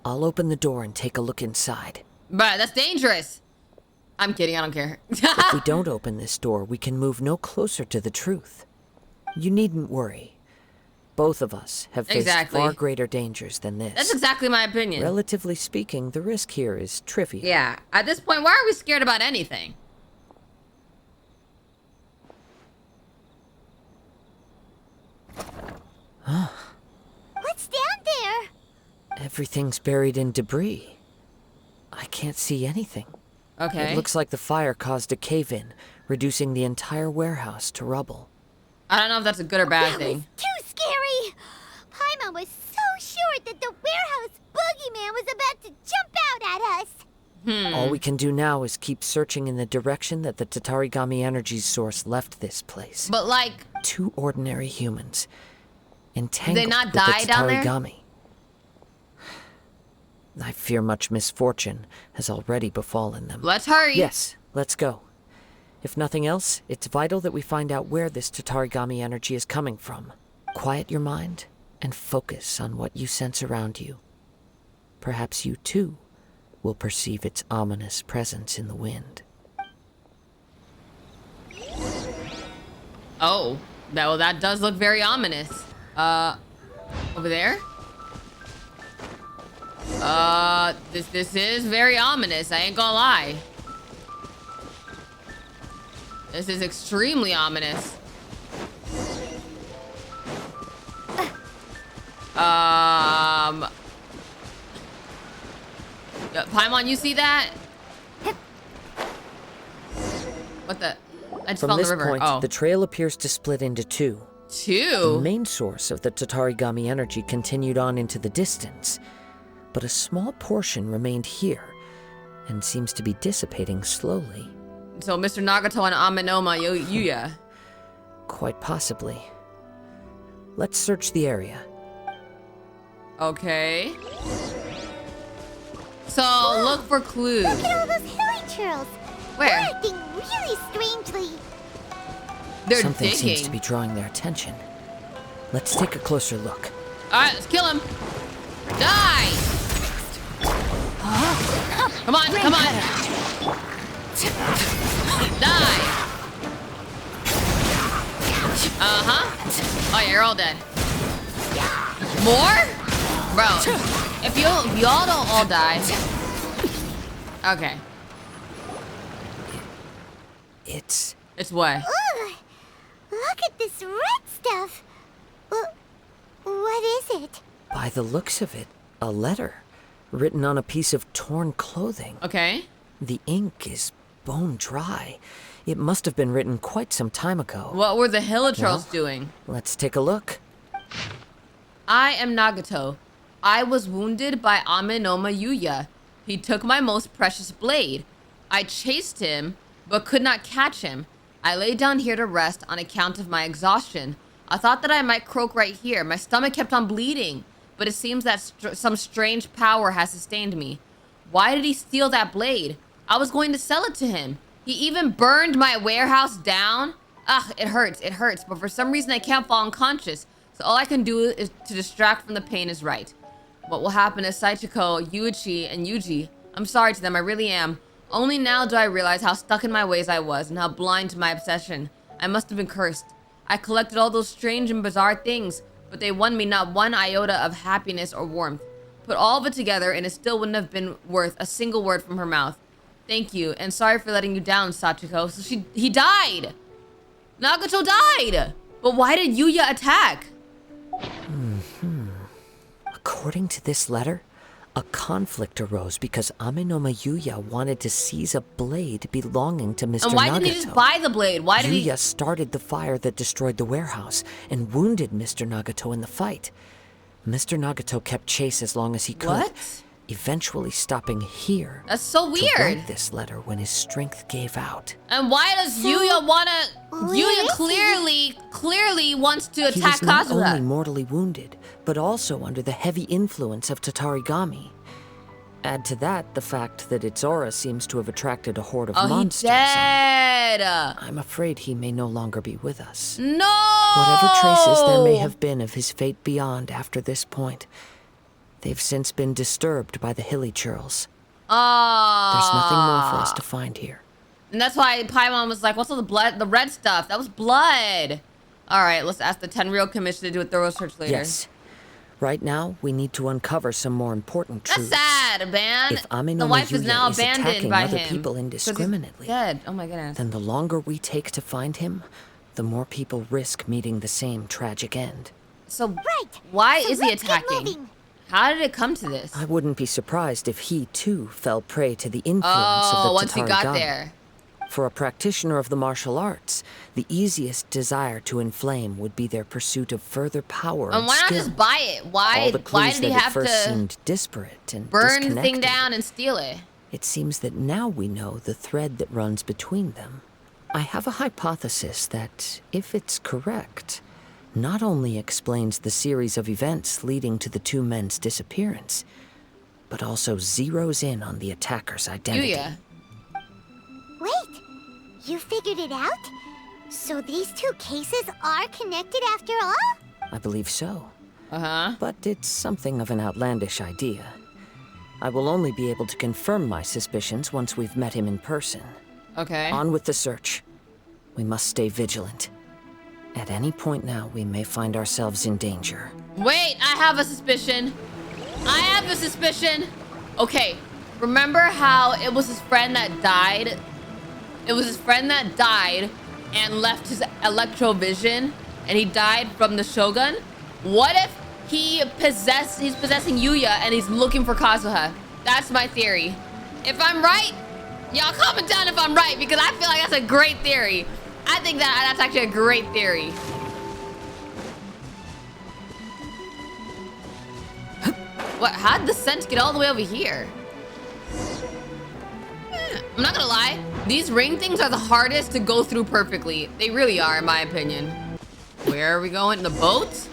I'll open the door and take a look inside. But that's dangerous. I'm kidding, I don't care. If we don't open this door, we can move no closer to the truth. You needn't worry. Both of us have faced far greater dangers than this. That's exactly my opinion. Relatively speaking, the risk here is trivial. Yeah, at this point, why are we scared about anything? Huh? What's down there? Everything's buried in debris. I can't see anything. Okay. It looks like the fire caused a cave-in, reducing the entire warehouse to rubble. I don't know if that's a good or bad thing. Too scary! Paimon was so sure that the warehouse boogeyman was about to jump out at us. All we can do now is keep searching in the direction that the Tatarigami energy source left this place. But like... Two ordinary humans, entangled Did they not with die the down there? Tatarigami. I fear much misfortune has already befallen them. Let's hurry. Yes, let's go. If nothing else, it's vital that we find out where this Tatarigami energy is coming from. Quiet your mind and focus on what you sense around you. Perhaps you too will perceive its ominous presence in the wind. Oh, that does look very ominous. Over there? This is very ominous, I ain't gonna lie. This is extremely ominous. Paimon, you see that? What the? I just fell in the river. From this point, the trail appears to split into two. The main source of the Tatarigami energy continued on into the distance, but a small portion remained here and seems to be dissipating slowly. So Mr. Nagato and Amenoma Yuya. Quite possibly. Let's search the area. Okay. So look for clues. Look at all those hilly churls. Where? They're acting really strangely. They're Something digging. seems to be drawing their attention. Let's take a closer look. Alright, let's kill him. Die! Come on, come on. Die! Uh-huh. Oh yeah, you're all dead. More? Bro, if y'all don't all die. Okay. It's what? Ugh, look at this red stuff. What is it? by the looks of it, a letter written on a piece of torn clothing. Okay. The ink is bone dry. It must have been written quite some time ago. What were the Hilichurls doing? Let's take a look. I am Nagato. I was wounded by Amenoma Yuya. He took my most precious blade. I chased him, but could not catch him. I lay down here to rest on account of my exhaustion. I thought that I might croak right here. My stomach kept on bleeding, but it seems that some strange power has sustained me. Why did he steal that blade? I was going to sell it to him. He even burned my warehouse down. Ugh, it hurts, but for some reason I can't fall unconscious. So all I can do is to distract from the pain is right. What will happen is Saichiko, Yuichi, and Yuji. I'm sorry to them, I really am. Only now do I realize how stuck in my ways I was and how blind to my obsession. I must have been cursed. I collected all those strange and bizarre things, but they won me not one iota of happiness or warmth. Put all of it together and it still wouldn't have been worth a single word from her mouth. Thank you, and sorry for letting you down, Sachiko. So he died! Nagato died! But why did Yuya attack? According to this letter, a conflict arose because Amenoma Yuya wanted to seize a blade belonging to Mr. Nagato. And why didn't he just buy the blade? Why did Yuya started the fire that destroyed the warehouse and wounded Mr. Nagato in the fight. Mr. Nagato kept chase as long as he could, What? eventually stopping here. That's so To weird. write this letter when his strength gave out. And why does Yuya wanna... Yuya clearly wants to He attack was not only Kazuha. mortally wounded, but also under the heavy influence of Tatarigami. Add to that the fact that its aura seems to have attracted a horde of Oh, monsters. he's dead! I'm afraid he may no longer be with us. No! Whatever traces there may have been of his fate beyond after this point, they've since been disturbed by the Hilichurls. There's nothing more for us to find here. And that's why Paimon was like, what's all the blood, the red stuff? That was blood! Alright, let's ask the Tenryou Commission to do a thorough search later. Yes. Right now, we need to uncover some more important That's truths. sad, man. If Amenoma The wife is Yuya now is abandoned attacking by other him. people 'cause he's indiscriminately, dead. Oh my goodness. then the longer we take to find him, the more people risk meeting the same tragic end. So Right. why So is he let's get attacking? moving. How did it come to this? I wouldn't be surprised if he, too, fell prey to the influence of Oh, the once he got Tatarigami. there. For a practitioner of the martial arts, the easiest desire to inflame would be their pursuit of further power And and why not skill. just buy it? Why All the clues did he that at have first to seemed disparate and burn the thing disconnected. down and steal it? It seems that now we know the thread that runs between them. I have a hypothesis that, if it's correct, not only explains the series of events leading to the two men's disappearance, but also zeroes in on the attacker's identity. Yuya. Wait, you figured it out? So these two cases are connected after all? I believe so. But it's something of an outlandish idea. I will only be able to confirm my suspicions once we've met him in person. Okay. On with the search. We must stay vigilant. At any point now, we may find ourselves in danger. Wait, I have a suspicion. I have a suspicion. Okay, remember how it was his friend that died? It was his friend that died and left his electrovision, and he died from the Shogun? What if he's possessing Yuya and he's looking for Kazuha? That's my theory. If I'm right, y'all comment down if I'm right, because I feel like that's a great theory. I think that's actually a great theory. What? How did the scent get all the way over here? I'm not gonna lie. These ring things are the hardest to go through perfectly. They really are, in my opinion. Where are we going? The boat?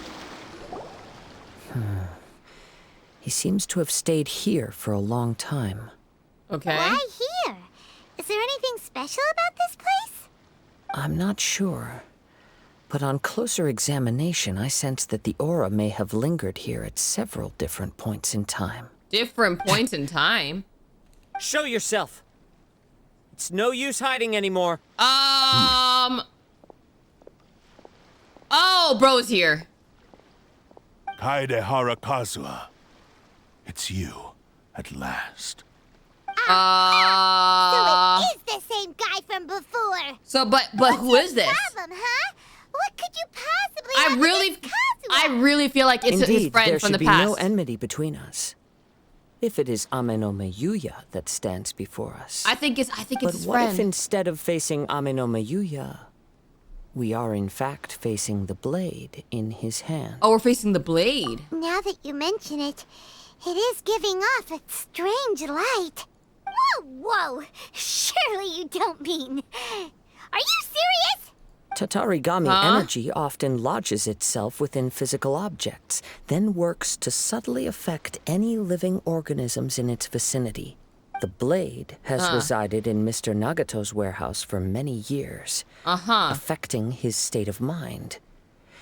He seems to have stayed here for a long time. Okay. Why here? Is there anything special about this place? I'm not sure. But on closer examination, I sense that the aura may have lingered here at several different points in time. Different points in time? Show yourself. It's no use hiding anymore. Oh, bro's here. Kaedehara Kazuha. It's you, at last. So it is the same guy from before. But who is this? Problem, huh? What could you possibly I have against Kazuha? really feel like it's his friend from the past. There should be no enmity between us. If it is Amenoma Yuya that stands before us. I think it's his But what friend. if instead of facing Amenoma Yuya, we are in fact facing the blade in his hand? Oh, we're facing the blade. Now that you mention it, it is giving off a strange light. Whoa! Surely you don't mean... Are you serious? Tatarigami energy often lodges itself within physical objects, then works to subtly affect any living organisms in its vicinity. The blade has resided in Mr. Nagato's warehouse for many years, affecting his state of mind,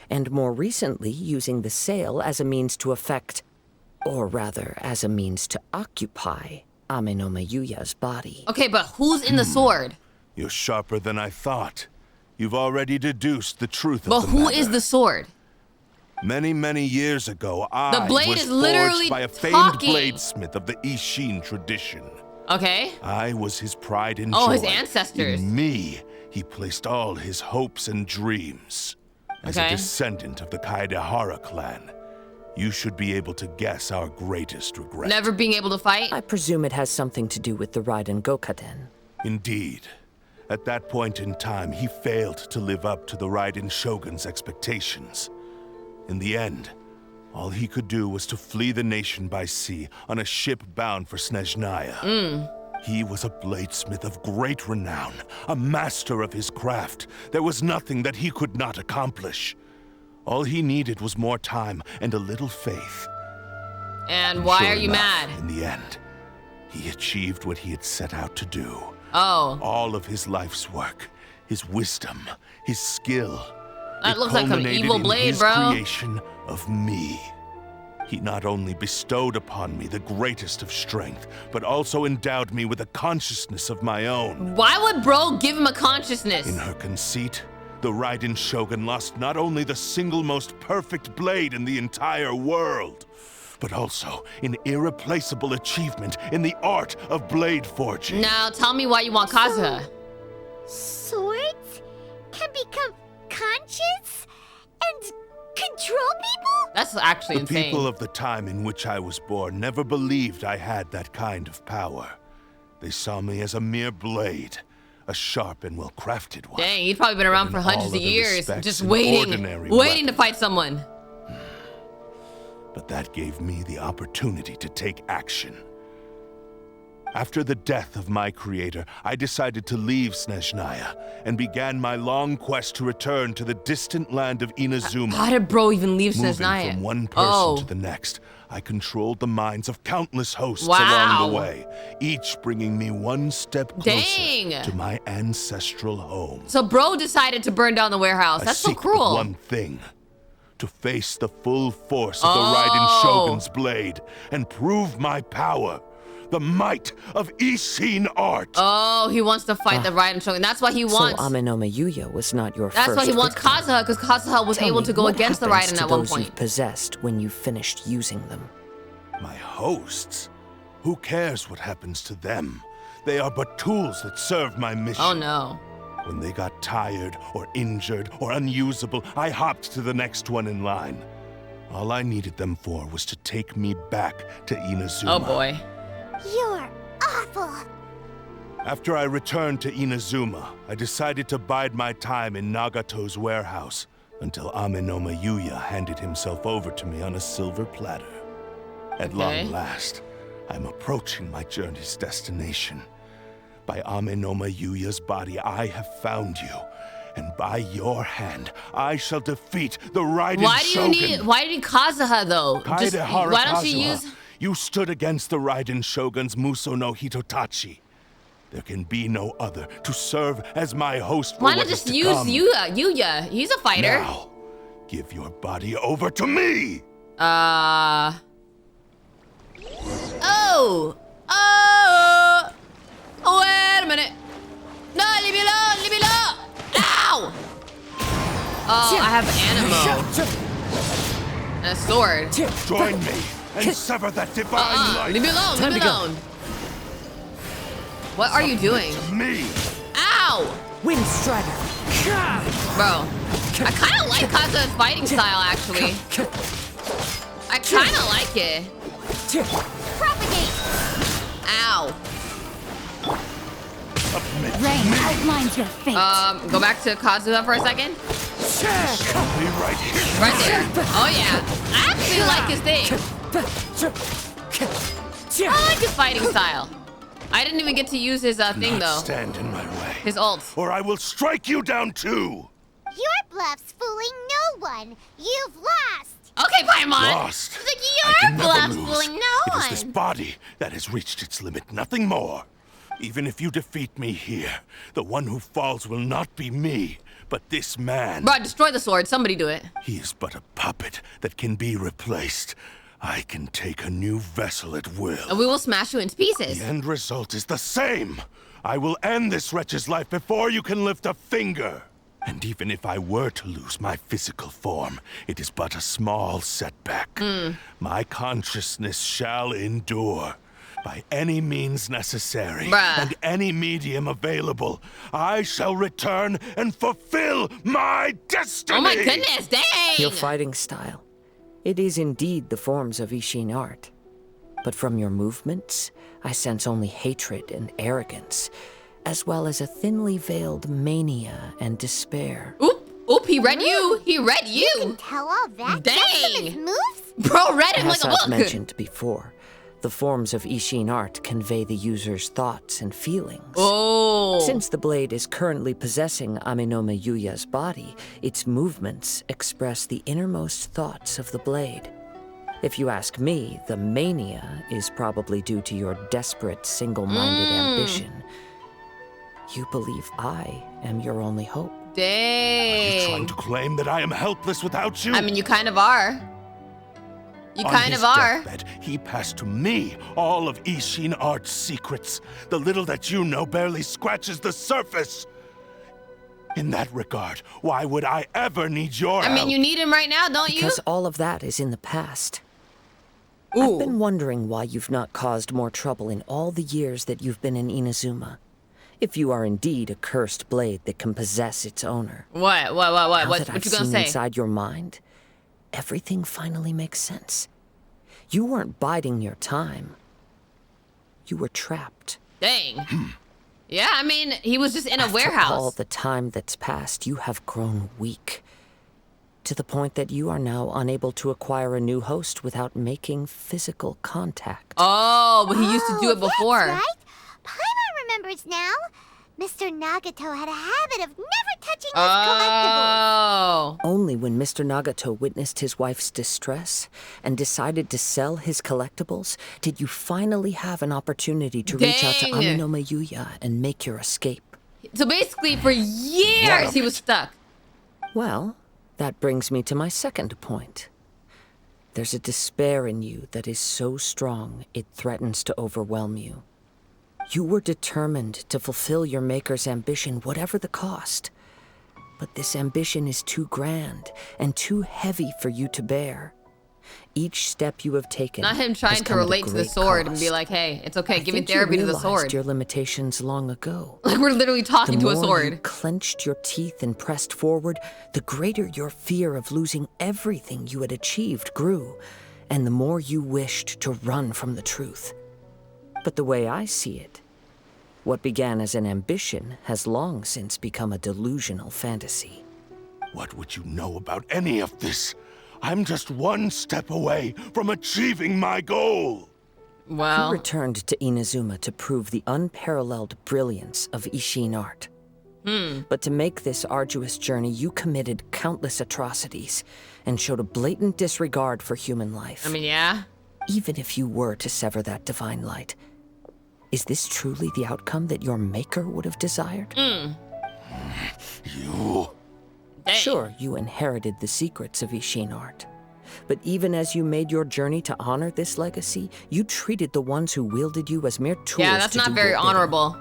and more recently using the sail as a means to affect, or rather as a means to occupy, Amenoma Yuya's body. Okay, but who's in the sword? You're sharper than I thought. You've already deduced the truth of But the who matter. is the sword? Many, many years ago, The I blade was is literally forged by a famed talking. bladesmith of the Ishin tradition. Okay. I was his pride and Oh, joy. his ancestors. In me, he placed all his hopes and dreams. As a descendant of the Kaedehara clan, you should be able to guess our greatest regret. Never being able to fight? I presume it has something to do with the Raiden Gokaden. Indeed. At that point in time, he failed to live up to the Raiden Shogun's expectations. In the end, all he could do was to flee the nation by sea on a ship bound for Snezhnaya. He was a bladesmith of great renown, a master of his craft. There was nothing that he could not accomplish. All he needed was more time and a little faith. And why Sure are you enough, mad? In the end, he achieved what he had set out to do. Oh. All of his life's work, his wisdom, his skill. That it looks like an culminated evil in blade, his bro. creation of me. He not only bestowed upon me the greatest of strength, but also endowed me with a consciousness of my own. Why would bro give him a consciousness? In her conceit, the Raiden Shogun lost not only the single most perfect blade in the entire world, but also an irreplaceable achievement in the art of blade forging. Now tell me why you want Kazuha. Swords can become conscious and control people? That's actually The insane. people of the time in which I was born never believed I had that kind of power. They saw me as a mere blade, a sharp and well-crafted one. Dang, he's probably been around for in hundreds all of other years, respects just an waiting ordinary to weapon. fight someone. But that gave me the opportunity to take action. After the death of my creator, I decided to leave Snezhnaya and began my long quest to return to the distant land of Inazuma. How did bro even leave Moving Snezhnaya? from one person to the next, I controlled the minds of countless hosts along Wow. the way, each bringing me one step closer Dang. to my ancestral home. So bro decided to burn down the warehouse. I That's so seek but cruel. one thing: to face the full force of the Raiden Shogun's blade and prove my power. The might of Ishin art. Oh, he wants to fight the Raiden Shogun. That's why he wants. So Amenoma Yuya was not your That's first why he wants victim. Kazuha, because Kazuha was able to go against the Raiden at one those point. You've possessed when you finished using them. My hosts? Who cares what happens to them? They are but tools that serve my mission. Oh no. When they got tired or injured or unusable, I hopped to the next one in line. All I needed them for was to take me back to Inazuma. Oh boy. You're awful. After I returned to Inazuma, I decided to bide my time in Nagato's warehouse until Amenoma Yuya handed himself over to me on a silver platter. At long last, I'm approaching my journey's destination. By Amenoma Yuya's body, I have found you. And by your hand, I shall defeat the Raiden Shogun. Why do you need Kazuha though? Why don't you use... You stood against the Raiden Shogun's Muso no Hitotachi. There can be no other to serve as my host for Why not just use Yuya? He's a fighter. Now, give your body over to me! Wait a minute. No, leave me alone, leave me alone. Ow! Oh, I have Anemo. And a sword. Join me and sever that divine light. Leave me alone, leave me alone. What are you doing? Me. Ow! Wind Strider. Bro, I kind of like Kazuha's fighting style, actually. I kind of like it. Propagate. Ow. Rain outlines your fate. Go back to Kazuha for a second. Be right here. Right there. Oh yeah. I actually like his thing. I like his fighting style. I didn't even get to use his thing though. Stand in my way. His ult. Or I will strike you down too. Your bluff's fooling no one. You've lost. Okay, Paimon. Lost. It's like I can your never bluff's lose. fooling no It one. is this body that has reached its limit, nothing more. Even if you defeat me here, the one who falls will not be me, but this man. Bro, destroy the sword. Somebody do it. He is but a puppet that can be replaced. I can take a new vessel at will. And we will smash you into pieces. The end result is the same. I will end this wretch's life before you can lift a finger. And even if I were to lose my physical form, it is but a small setback. My consciousness shall endure. By any means necessary, and any medium available, I shall return and fulfill my destiny! Oh my goodness, dang! Your fighting style. It is indeed the forms of Ishin art. But from your movements, I sense only hatred and arrogance, as well as a thinly veiled mania and despair. Oop, he read you! He read you! You can tell all that? Dang! Just from his moves? Bro read him like As a I've book! mentioned before, the forms of Ishin art convey the user's thoughts and feelings. Oh! Since the blade is currently possessing Amenoma Yuya's body, its movements express the innermost thoughts of the blade. If you ask me, the mania is probably due to your desperate, single-minded ambition. You believe I am your only hope. Dang! Are you trying to claim that I am helpless without you? I mean, you kind of are. You On kind his of are. deathbed, he passed to me all of Ishin Art's secrets. The little that you know barely scratches the surface. In that regard, why would I ever need your help? I mean, you need him right now, don't you? Because all of that is in the past. Ooh. I've been wondering why you've not caused more trouble in all the years that you've been in Inazuma. If you are indeed a cursed blade that can possess its owner. What? Now What that you gonna I've seen say? inside your mind, everything finally makes sense. You weren't biding your time. You were trapped. Dang. Yeah, I mean, he was just in a After warehouse. all the time that's passed, you have grown weak. To the point that you are now unable to acquire a new host without making physical contact. Oh, but he used to do it before. That's right. Paimon remembers now. Mr. Nagato had a habit of never touching his collectibles. Oh. Only when Mr. Nagato witnessed his wife's distress and decided to sell his collectibles did you finally have an opportunity to reach out to Dang. Amenoma Yuya and make your escape. So basically, for years, he was stuck. Well, That brings me to my second point. There's a despair in you that is so strong it threatens to overwhelm you. You were determined to fulfill your maker's ambition, whatever the cost. But this ambition is too grand and too heavy for you to bear. Each step you have taken. Not him trying to relate to the sword and be like, hey, it's okay, giving therapy to the sword. Your limitations long ago. Like we're literally talking to a sword. The more you clenched your teeth and pressed forward, the greater your fear of losing everything you had achieved grew, and the more you wished to run from the truth. But the way I see it, what began as an ambition has long since become a delusional fantasy. What would you know about any of this? I'm just one step away from achieving my goal. Well, you returned to Inazuma to prove the unparalleled brilliance of Ishin art. But to make this arduous journey, you committed countless atrocities and showed a blatant disregard for human life. I mean, yeah. Even if you were to sever that divine light, is this truly the outcome that your maker would have desired? You... Dang. Sure, you inherited the secrets of Ishin art. But even as you made your journey to honor this legacy, you treated the ones who wielded you as mere tools. Yeah, that's not very honorable.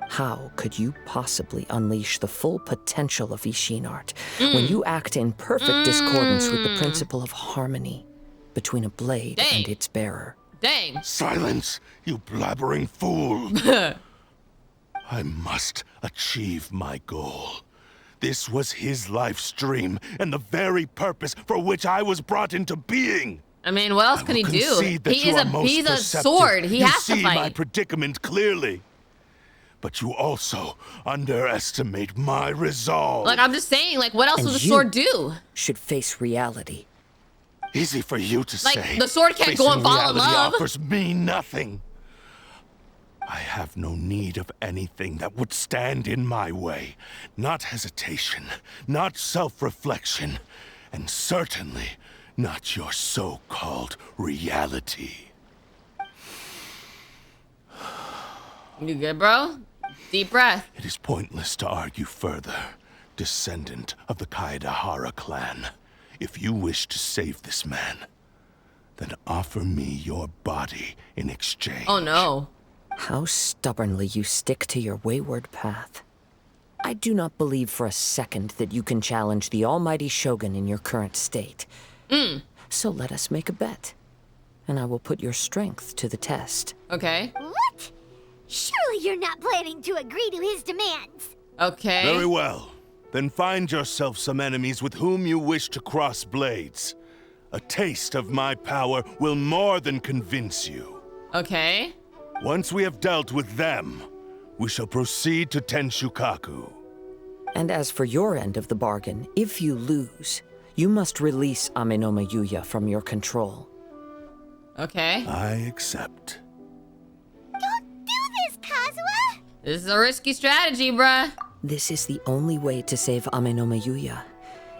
How could you possibly unleash the full potential of Ishin art when you act in perfect discordance with the principle of harmony between a blade and its bearer? Dang. Silence, you blabbering fool. I must achieve my goal. This was his life's dream and the very purpose for which I was brought into being. I mean, what else can he do? He's a sword. He has to fight. You see my predicament clearly. But you also underestimate my resolve. Like, I'm just saying, like, what else would the sword do? Should face reality. Easy for you to say. Like, the sword can't go and fall in love. Offers me nothing. I have no need of anything that would stand in my way. Not hesitation, not self-reflection, and certainly not your so-called reality. You good, bro? Deep breath. It is pointless to argue further, descendant of the Kaedahara clan. If you wish to save this man, then offer me your body in exchange. Oh no. How stubbornly you stick to your wayward path. I do not believe for a second that you can challenge the almighty Shogun in your current state. So let us make a bet, and I will put your strength to the test. Okay. What? Surely you're not planning to agree to his demands. Okay. Very well. Then find yourself some enemies with whom you wish to cross blades. A taste of my power will more than convince you. Okay. Once we have dealt with them, we shall proceed to Tenshukaku. And as for your end of the bargain, if you lose, you must release Amenoma Yuya from your control. Okay. I accept. Don't do this, Kazuha! This is a risky strategy, bruh. This is the only way to save Amenoma Yuya.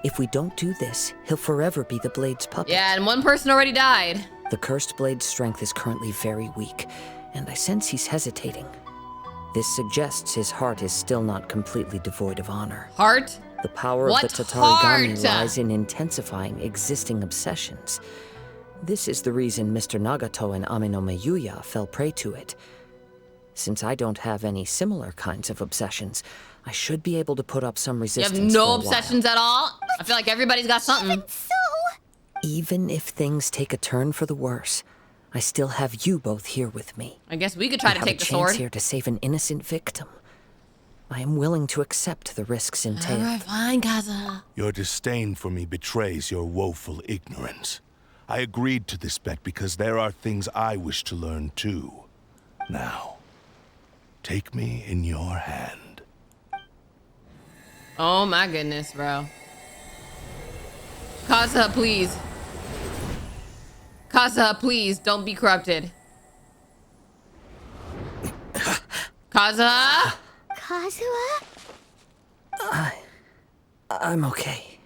If we don't do this, he'll forever be the Blade's puppet. Yeah, and one person already died. The Cursed Blade's strength is currently very weak, and I sense he's hesitating. This suggests his heart is still not completely devoid of honor. Heart? The power of the Tatarigami lies in intensifying existing obsessions. This is the reason Mr. Nagato and Amenoma Yuya fell prey to it. Since I don't have any similar kinds of obsessions, I should be able to put up some resistance. You have no obsessions at all? I feel like everybody's got something. Even if things take a turn for the worse, I still have you both here with me. I guess we could try to take the sword. I have a chance here to save an innocent victim. I am willing to accept the risks entailed. All right, fine, Kazuha. Your disdain for me betrays your woeful ignorance. I agreed to this bet because there are things I wish to learn too. Now, take me in your hand. Oh my goodness, bro. Kazuha, please. Kazuha, please, don't be corrupted. Kazuha? Kazuha? I'm okay.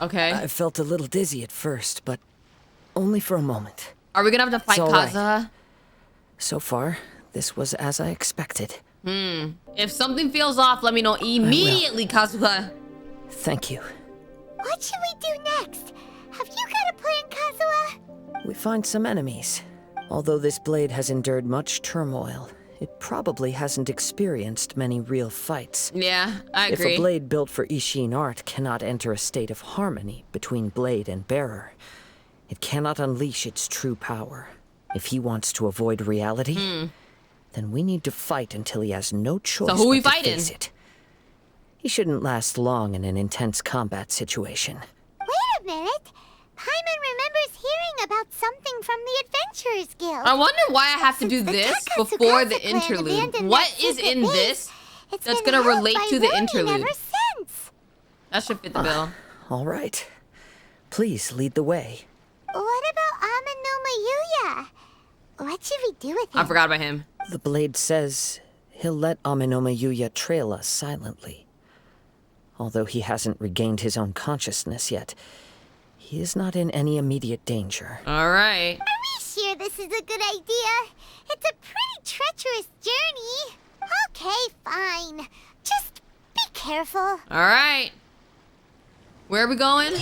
Okay. I felt a little dizzy at first, but only for a moment. Are we gonna have to fight Kazuha? Right. So far, this was as I expected. If something feels off, let me know immediately, Kazuha. Thank you. What should we do next? Have you got a plan, Kazuha? We find some enemies. Although this blade has endured much turmoil, it probably hasn't experienced many real fights. Yeah, I agree. If a blade built for Ishin art cannot enter a state of harmony between blade and bearer, it cannot unleash its true power. If he wants to avoid reality, then we need to fight until he has no choice so who we but to fighting? face it. He shouldn't last long in an intense combat situation. Wait a minute. Paimon remembers hearing about something from the Adventurers Guild. I wonder why I have to do this before the interlude. What is in this that's gonna relate to the interlude? Ever since. That should fit the bill. All right. Please lead the way. What about Amenoma Yuya? What should we do with him? I forgot about him. The blade says he'll let Amenoma Yuya trail us silently. Although he hasn't regained his own consciousness yet, he is not in any immediate danger. All right. Are we sure this is a good idea? It's a pretty treacherous journey. Okay, fine. Just be careful. All right. Where are we going?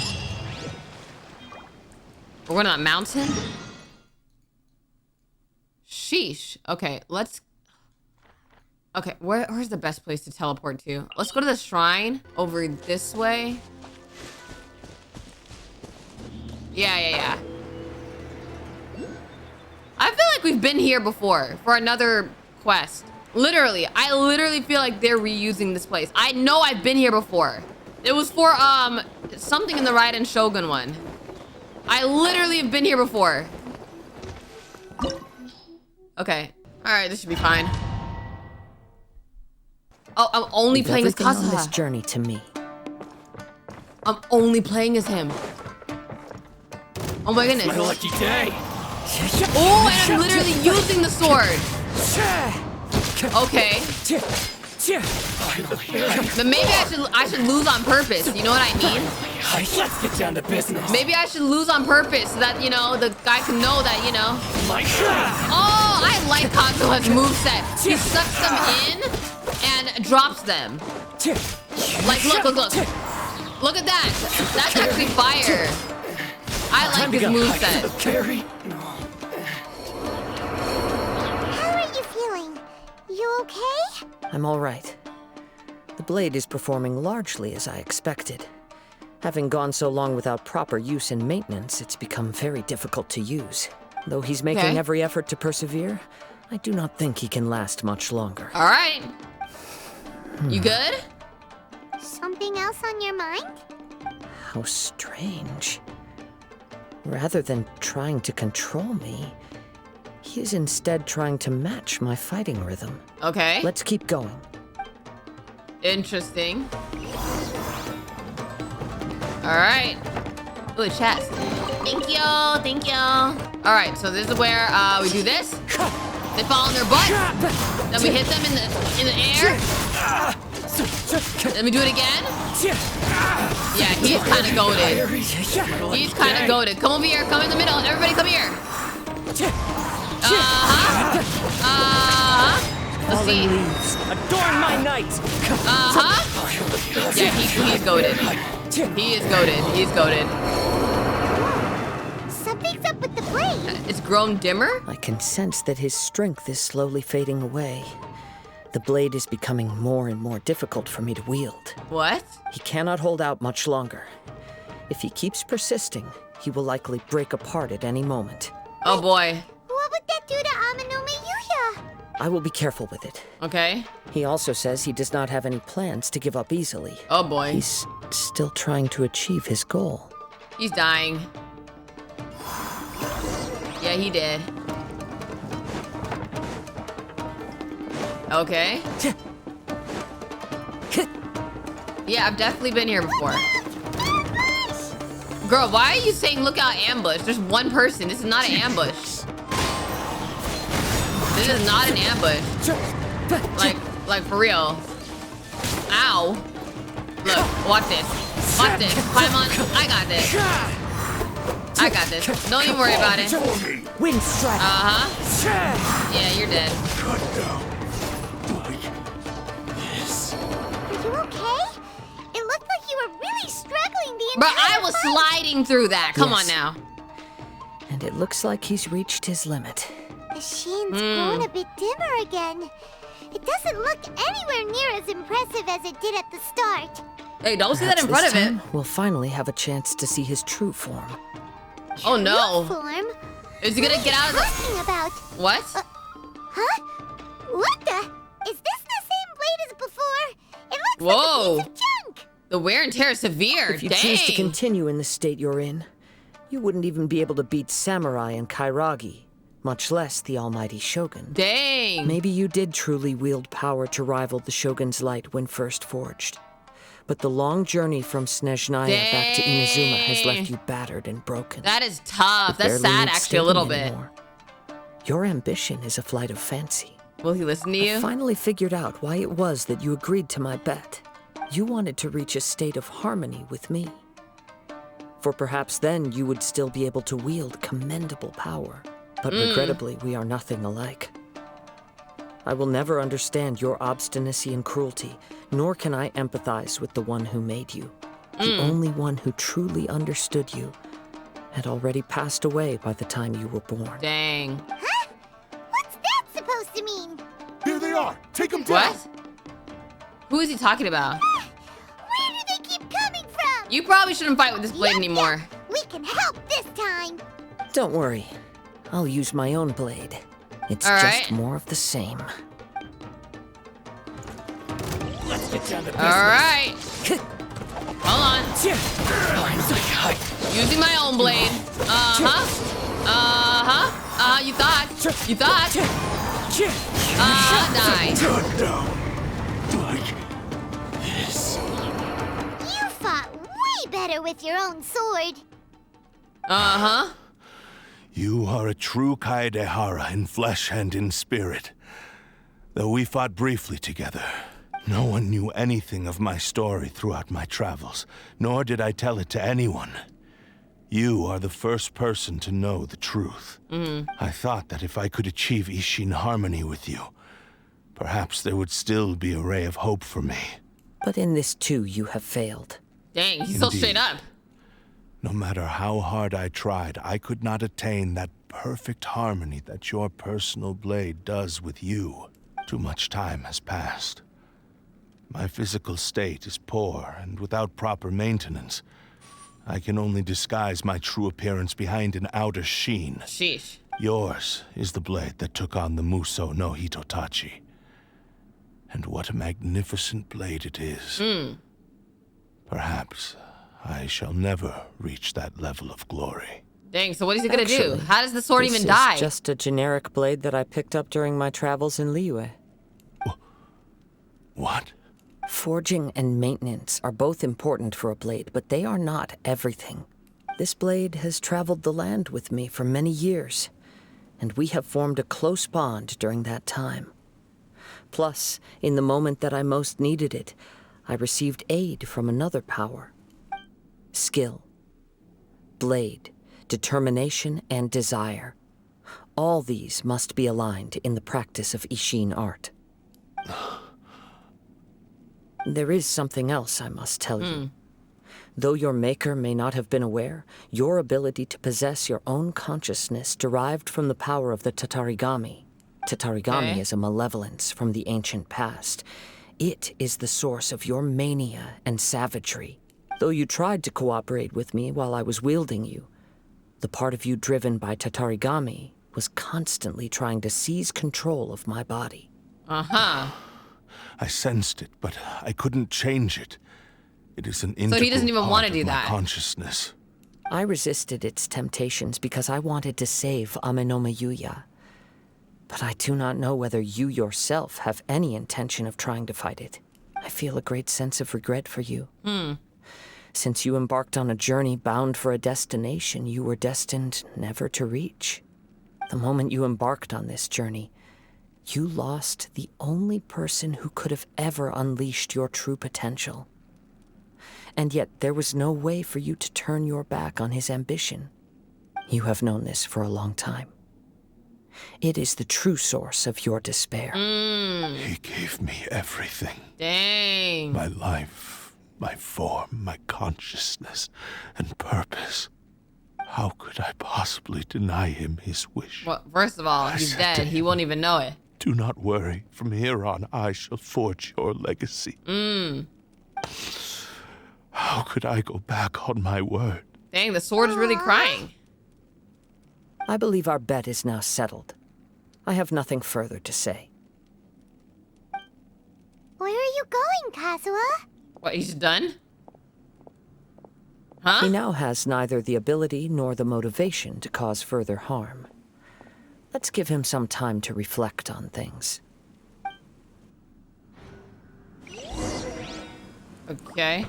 We're going to a mountain? Sheesh. Okay, let's... Okay, where's the best place to teleport to? Let's go to the shrine over this way. Yeah. I feel like we've been here before for another quest. Literally, I literally feel like they're reusing this place. I know I've been here before. It was for, something in the Raiden Shogun one. I literally have been here before. Okay. All right, this should be fine. Oh, I'm only Leave playing as everything on Kazuha. this journey to me. I'm only playing as him. Oh my goodness. My lucky day. Oh, and I'm literally using the sword. Okay. But maybe I should lose on purpose. You know what I mean? Let's get down to business. Maybe I should lose on purpose so that, you know, the guy can know that, you know. Oh, I like Kazuha's moveset. He sucks them in and drops them. Like, look. Look at that. That's actually fire. I like his moveset. How are you feeling? You okay? I'm all right. The blade is performing largely as I expected. Having gone so long without proper use and maintenance, it's become very difficult to use. Though he's making every effort to persevere, I do not think he can last much longer. All right. You good? Something else on your mind? How strange. Rather than trying to control me, he is instead trying to match my fighting rhythm. Okay. Let's keep going. Interesting. All right. Ooh, a chest. Thank you. All right, so this is where we do this. They fall on their butt. Then we hit them in the air. Then we do it again. Yeah, he's kind of goated. He's kind of goated. Come over here. Come in the middle. Everybody come here. Let's see. Adorn my night. Yeah, he's goated. He is goated. He's goated. Something's up with the blade. It's grown dimmer? I can sense that his strength is slowly fading away. The blade is becoming more and more difficult for me to wield. What? He cannot hold out much longer. If he keeps persisting, he will likely break apart at any moment. Oh boy. What would that do to Amenoma Yuya? I will be careful with it. Okay. He also says he does not have any plans to give up easily. Oh boy. He's still trying to achieve his goal. He's dying. Yeah, he did. Okay. Yeah, I've definitely been here before. Girl, why are you saying look out ambush? There's one person. This is not an ambush. This is not an ambush. Like for real. Ow. Look, watch this. Watch this. Climb on. I got this. I got this. Don't even worry about it. Wind strike. Yeah, you're dead. Are you okay? It looked like you were really struggling the But I was sliding through that. Come on now. And it looks like he's reached his limit. The sheen's grown a bit dimmer again. It doesn't look anywhere near as impressive as it did at the start. Hey, don't see that in front of it. We'll finally have a chance to see his true form. Oh no. True form? Is he gonna get out of the... Talking about? What? Huh? What the? Is this the same blade as before? It looks Whoa. like a piece of junk. The wear and tear is severe. If you Dang. choose to continue in the state you're in, you wouldn't even be able to beat Samurai and Kairagi, much less the almighty Shogun. Dang. Maybe you did truly wield power to rival the Shogun's light when first forged. But the long journey from Snezhnaya back to Inazuma has left you battered and broken. That is tough. You That's barely sad, need actually, a little stating bit. anymore. Your ambition is a flight of fancy. Will he listen to you? I finally figured out why it was that you agreed to my bet. You wanted to reach a state of harmony with me. For perhaps then you would still be able to wield commendable power. But regrettably, we are nothing alike. I will never understand your obstinacy and cruelty, nor can I empathize with the one who made you. The only one who truly understood you had already passed away by the time you were born. Dang. Huh? What's that supposed to mean? Here they are. Take them down. What? Who is he talking about? Where do they keep coming from? You probably shouldn't fight with this blade anymore. We can help this time. Don't worry. I'll use my own blade. It's All just right. more of the same. Let's get down to business. All right. Hold on. Using my own blade. You thought. You thought. Die. Done now. Like this. You fought way better with your own sword. You are a true Kaedehara in flesh and in spirit. Though we fought briefly together, no one knew anything of my story throughout my travels, nor did I tell it to anyone. You are the first person to know the truth. I thought that if I could achieve Ishin harmony with you, perhaps there would still be a ray of hope for me. But in this too, you have failed. Dang, he's so straight up. No matter how hard I tried, I could not attain that perfect harmony that your personal blade does with you. Too much time has passed. My physical state is poor, and without proper maintenance, I can only disguise my true appearance behind an outer sheen. Sheesh. Yours is the blade that took on the Muso no Hitotachi. And what a magnificent blade it is. Perhaps I shall never reach that level of glory. Dang, so what is he gonna do? Actually, How does the sword This even is die? just a generic blade that I picked up during my travels in Liyue. What? Forging and maintenance are both important for a blade, but they are not everything. This blade has traveled the land with me for many years, and we have formed a close bond during that time. Plus, in the moment that I most needed it, I received aid from another power. Skill, blade, determination, and desire. All these must be aligned in the practice of Ishin art. There is something else I must tell you. Though your maker may not have been aware, your ability to possess your own consciousness derived from the power of the Tatarigami. Tatarigami is a malevolence from the ancient past. It is the source of your mania and savagery. Though you tried to cooperate with me while I was wielding you, the part of you driven by Tatarigami was constantly trying to seize control of my body. I sensed it, but I couldn't change it. It is an integral So he doesn't even want to part do of my that. consciousness. I resisted its temptations because I wanted to save Amenoma Yuya. But I do not know whether you yourself have any intention of trying to fight it. I feel a great sense of regret for you. Since you embarked on a journey bound for a destination you were destined never to reach. The moment you embarked on this journey, you lost the only person who could have ever unleashed your true potential. And yet there was no way for you to turn your back on his ambition. You have known this for a long time. It is the true source of your despair. He gave me everything. Dang. My life, my form, my consciousness, and purpose. How could I possibly deny him his wish? Well, first of all, he's dead. He won't even know it. Do not worry. From here on, I shall forge your legacy. How could I go back on my word? Dang, the sword's really crying. I believe our bet is now settled. I have nothing further to say. Where are you going, Kazuha? What, he's done? Huh? He now has neither the ability nor the motivation to cause further harm. Let's give him some time to reflect on things. Okay.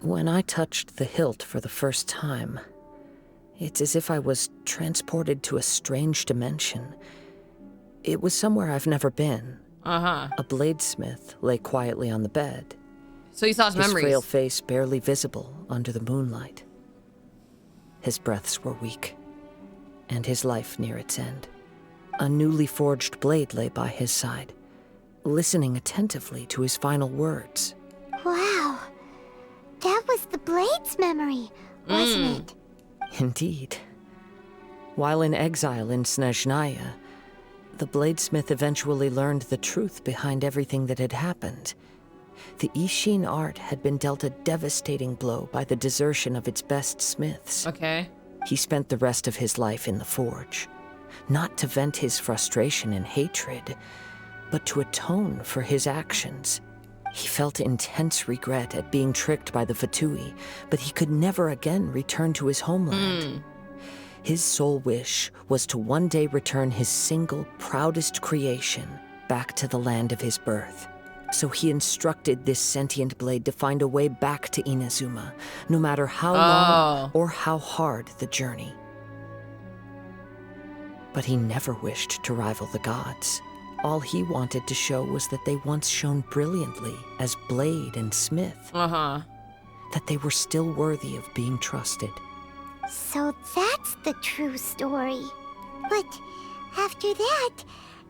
When I touched the hilt for the first time, it's as if I was transported to a strange dimension. It was somewhere I've never been. Uh-huh. A bladesmith lay quietly on the bed. So he saw his memories. His frail face barely visible under the moonlight. His breaths were weak, and his life near its end. A newly forged blade lay by his side, listening attentively to his final words. Wow. That was the blade's memory, wasn't it? Indeed. While in exile in Snezhnaya, the bladesmith eventually learned the truth behind everything that had happened. The Ishin art had been dealt a devastating blow by the desertion of its best smiths. Okay. He spent the rest of his life in the forge, not to vent his frustration and hatred, but to atone for his actions. He felt intense regret at being tricked by the Fatui, but he could never again return to his homeland. His sole wish was to one day return his single, proudest creation back to the land of his birth. So he instructed this sentient blade to find a way back to Inazuma, no matter how long or how hard the journey. But he never wished to rival the gods. All he wanted to show was that they once shone brilliantly as blade and smith. That they were still worthy of being trusted. So that's the true story. But after that,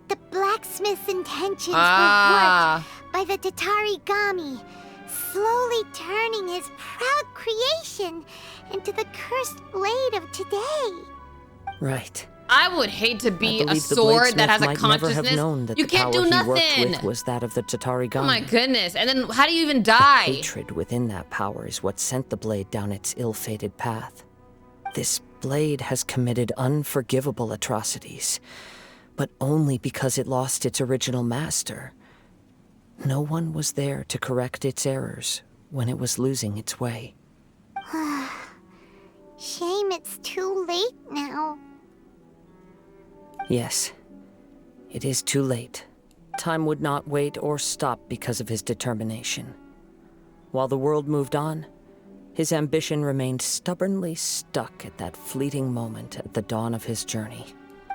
the blacksmith's intentions were worked by the Tatarigami, slowly turning his proud creation into the cursed blade of today. Right. I would hate to be a sword that has a consciousness. You can't do nothing. He worked with was that of the Tatarigami. Oh my goodness. And then how do you even die? The hatred within that power is what sent the blade down its ill-fated path. This blade has committed unforgivable atrocities, but only because it lost its original master. No one was there to correct its errors when it was losing its way. Shame it's too late now. Yes, it is too late. Time would not wait or stop because of his determination. While the world moved on, his ambition remained stubbornly stuck at that fleeting moment at the dawn of his journey.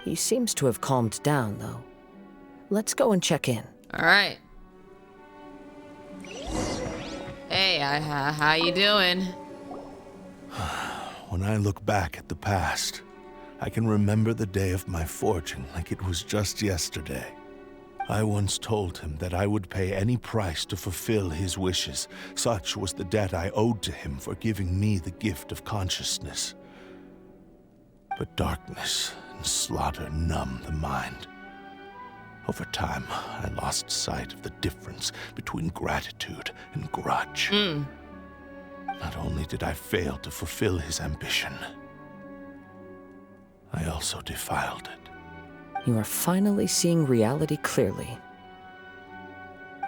He seems to have calmed down, though. Let's go and check in. All right. Hey, how you doing? When I look back at the past, I can remember the day of my forging like it was just yesterday. I once told him that I would pay any price to fulfill his wishes. Such was the debt I owed to him for giving me the gift of consciousness. But darkness and slaughter numb the mind. Over time, I lost sight of the difference between gratitude and grudge. Not only did I fail to fulfill his ambition, I also defiled it. You are finally seeing reality clearly.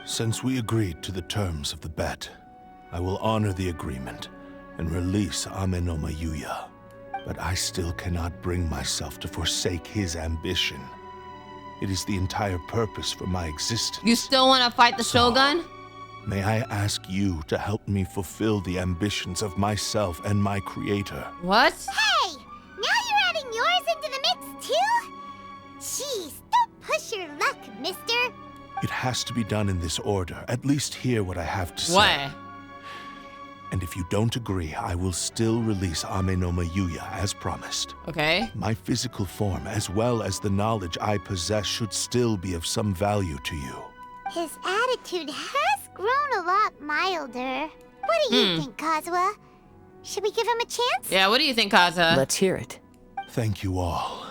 Since we agreed to the terms of the bet, I will honor the agreement and release Amenoma Yuya. But I still cannot bring myself to forsake his ambition. It is the entire purpose for my existence. You still want to fight the Shogun? May I ask you to help me fulfill the ambitions of myself and my creator? What? Hey! Now you're adding yours into the mix, too? Jeez, don't push your luck, mister. It has to be done in this order. At least hear what I have to say. What? And if you don't agree, I will still release Amenoma Yuya as promised. Okay. My physical form, as well as the knowledge I possess, should still be of some value to you. His attitude has grown a lot milder. What do you think, Kazuha? Should we give him a chance? Yeah, what do you think, Kazuha? Let's hear it. Thank you all.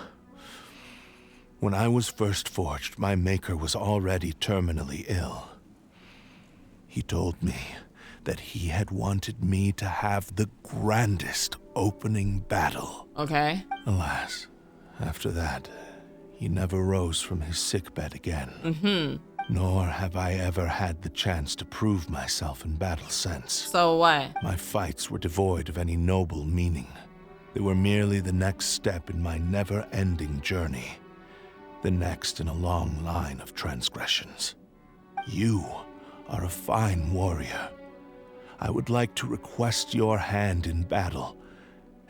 When I was first forged, my maker was already terminally ill. He told me that he had wanted me to have the grandest opening battle. Okay. Alas, after that, he never rose from his sickbed again. Nor have I ever had the chance to prove myself in battle since. So what? My fights were devoid of any noble meaning. They were merely the next step in my never-ending journey. The next in a long line of transgressions. You are a fine warrior. I would like to request your hand in battle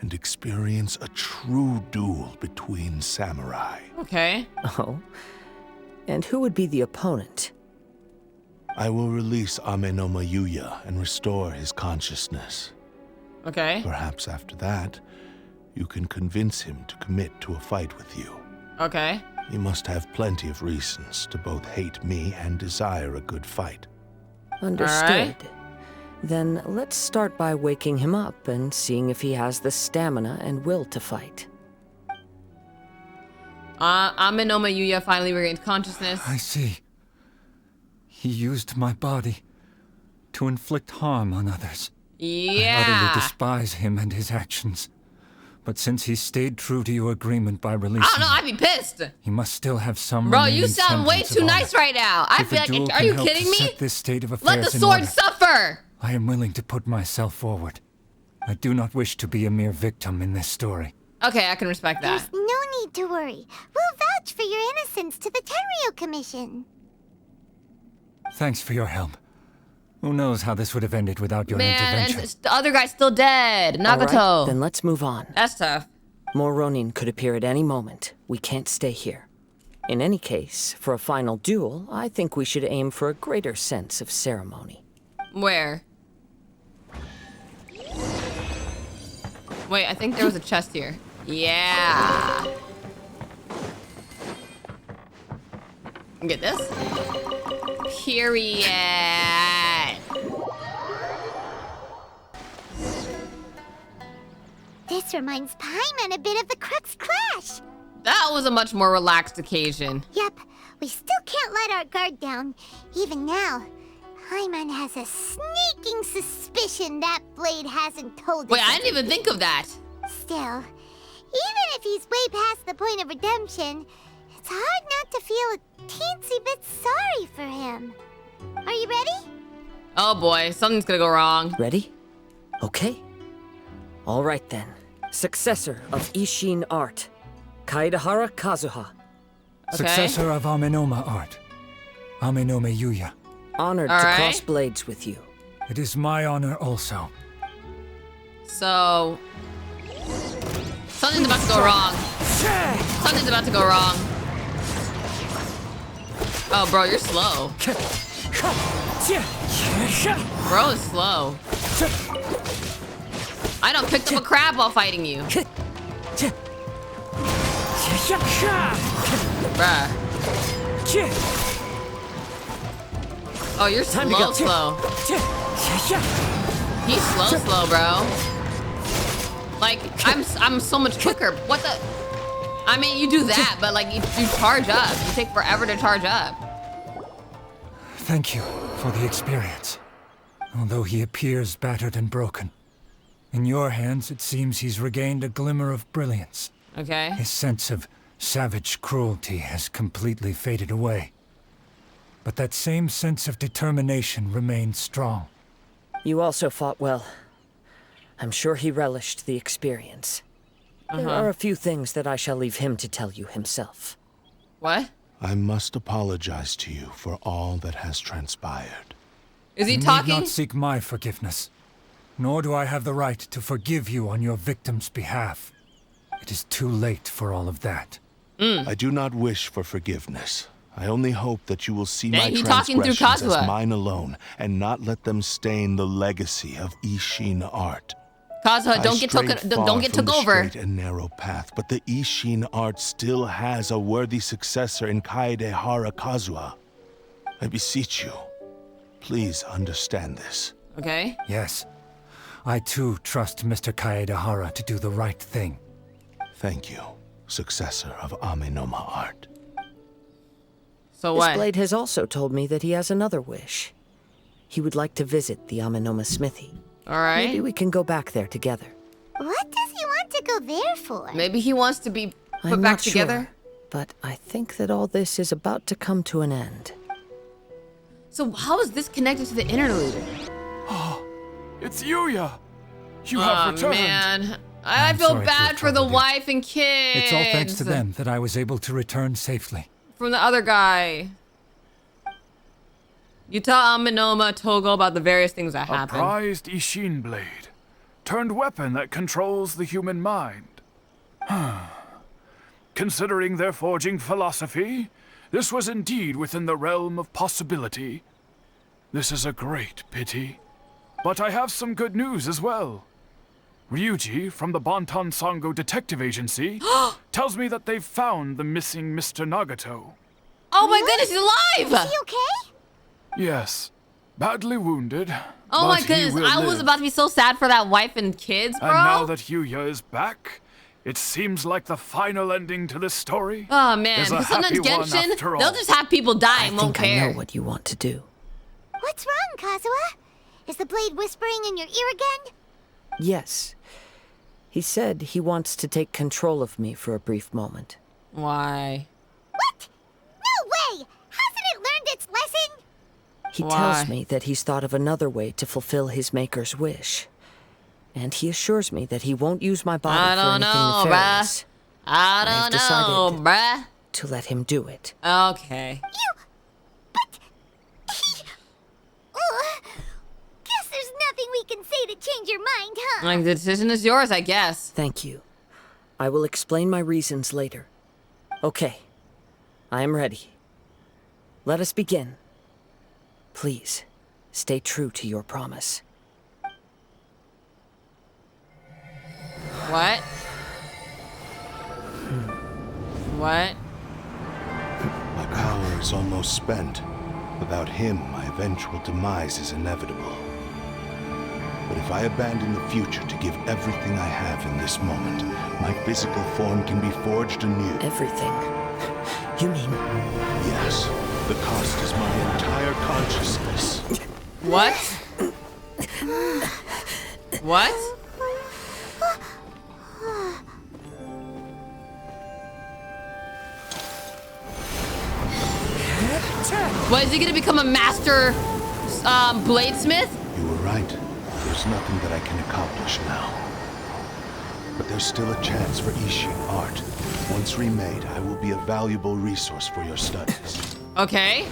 and experience a true duel between samurai. Okay. Oh? And who would be the opponent? I will release Amenoma Yuya and restore his consciousness. Okay. Perhaps after that, you can convince him to commit to a fight with you. Okay. You must have plenty of reasons to both hate me and desire a good fight. Understood. Alright. Then let's start by waking him up and seeing if he has the stamina and will to fight. Amenoma Yuya finally regained consciousness. I see. He used my body to inflict harm on others. Yeah. I utterly despise him and his actions. But since he stayed true to your agreement by releasing I don't know, I'd be pissed. he must still have some Bro, remaining you sound way semblance too of nice honor. right now. I If a feel like, duel are can you help kidding to me? set this state of Let affairs the in sword order, suffer. I am willing to put myself forward. I do not wish to be a mere victim in this story. Okay, I can respect that. There's no need to worry. We'll vouch for your innocence to the Tenryo Commission. Thanks for your help. Who knows how this would have ended without your Man, intervention. and the other guy's still dead. Nagato. All right, then let's move on. That's tough. More Ronin could appear at any moment. We can't stay here. In any case, for a final duel, I think we should aim for a greater sense of ceremony. Where? Wait, I think there was a chest here. Yeah. Get this? Period. This reminds Paimon a bit of the Crux Clash. That was a much more relaxed occasion. Yep, we still can't let our guard down. Even now, Paimon has a sneaking suspicion that Blade hasn't told us. Wait, I didn't even think of that. Still, even if he's way past the point of redemption, it's hard not to feel a teensy bit sorry for him. Are you ready? Oh boy, something's gonna go wrong. Ready? Okay. All right then. Successor of Ishin art, Kaedahara Kazuha. Okay. Successor of Amenoma art, Amenoma Yuya. Honored All to right. cross blades with you. It is my honor also. So... something's about to go wrong. Something's about to go wrong. Oh, bro, you're slow. Bro is slow. I don't picked up a crab while fighting you. Bruh. Oh, you're slow. He's slow, bro. Like, I'm so much quicker. What the? I mean, you do that, but like, you charge up. You take forever to charge up. Thank you for the experience. Although he appears battered and broken, in your hands it seems he's regained a glimmer of brilliance. Okay. His sense of savage cruelty has completely faded away. But that same sense of determination remains strong. You also fought well. I'm sure he relished the experience. There are a few things that I shall leave him to tell you himself. What? I must apologize to you for all that has transpired. Is he You need talking? not seek my forgiveness, nor do I have the right to forgive you on your victim's behalf. It is too late for all of that. I do not wish for forgiveness. I only hope that you will see my he talking through transgressions Kazuha. as mine alone, and not let them stain the legacy of Ishin art. Kazuha, don't get took over. Straight and narrow path, but the Ishin art still has a worthy successor in Kaedehara Kazuha. I beseech you, please understand this. Okay. Yes. I too trust Mr. Kaedehara to do the right thing. Thank you, successor of Amenoma art. So This what? blade has also told me that he has another wish. He would like to visit the Amenoma smithy. All right. Maybe we can go back there together. What does he want to go there for? Maybe he wants to be put I'm back not together. sure, but I think that all this is about to come to an end. So how is this connected to the interlude? It's Yuya! You have returned! Man. I I'm feel sorry to bad have for the troubled you. wife and kids. It's all thanks to them that I was able to return safely. From the other guy. You tell Amenoma Togo about the various things that A happened. prized Ishin blade, turned weapon that controls the human mind. Considering their forging philosophy, this was indeed within the realm of possibility. This is a great pity. But I have some good news as well. Ryuji from the Bonton Sango Detective Agency tells me that they've found the missing Mr. Nagato. Oh my goodness, he's alive! Is he okay? Yes, badly wounded. Oh my but he goodness, will I was live. about to be so sad for that wife and kids, bro. And now that Yuya is back, it seems like the final ending to this story. Oh man, is a because sometimes happy one Genshin, after all. they'll just have people die I and won't think I care. know what you want to do. What's wrong, Kazuha? Is the blade whispering in your ear again? Yes. He said he wants to take control of me for a brief moment. Why? What? No way! Hasn't it learned its lesson? He Why? tells me that he's thought of another way to fulfill his maker's wish. And he assures me that he won't use my body I for don't anything know, nefarious. I I've don't know, decided- bruh. To let him do it. Okay. Guess there's nothing we can say to change your mind, huh? Like, the decision is yours, I guess. Thank you. I will explain my reasons later. Okay. I am ready. Let us begin. Please, stay true to your promise. What? What? My power is almost spent. Without him, my eventual demise is inevitable. But if I abandon the future to give everything I have in this moment, my physical form can be forged anew. Everything? You mean... Yes. The cost is my entire consciousness. What? What? What, is he gonna become a master bladesmith? You were right. There's nothing that I can accomplish now. But there's still a chance for Ishin art. Once remade, I will be a valuable resource for your studies. Okay.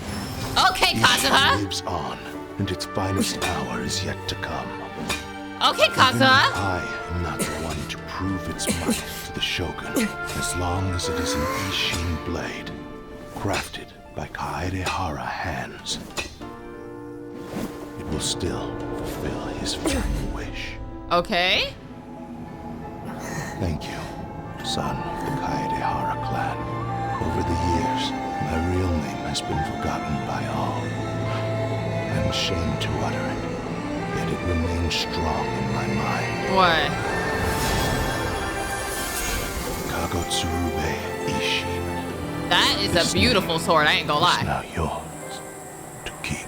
Okay, Ishin Kazuha. lives on, and its finest hour is yet to come. Okay, Even Kazuha. I am not the one to prove its might to the Shogun, as long as it is an Ishin blade, crafted by Kaedehara hands. It will still fulfill his final wish. Okay. Thank you, son of the Kaedehara clan. Over the years, my real name has been forgotten by all. I'm ashamed to utter it, yet it remains strong in my mind. What? Kagotsurube Ishin. That is This a beautiful sword, I ain't gonna is lie. now yours to keep.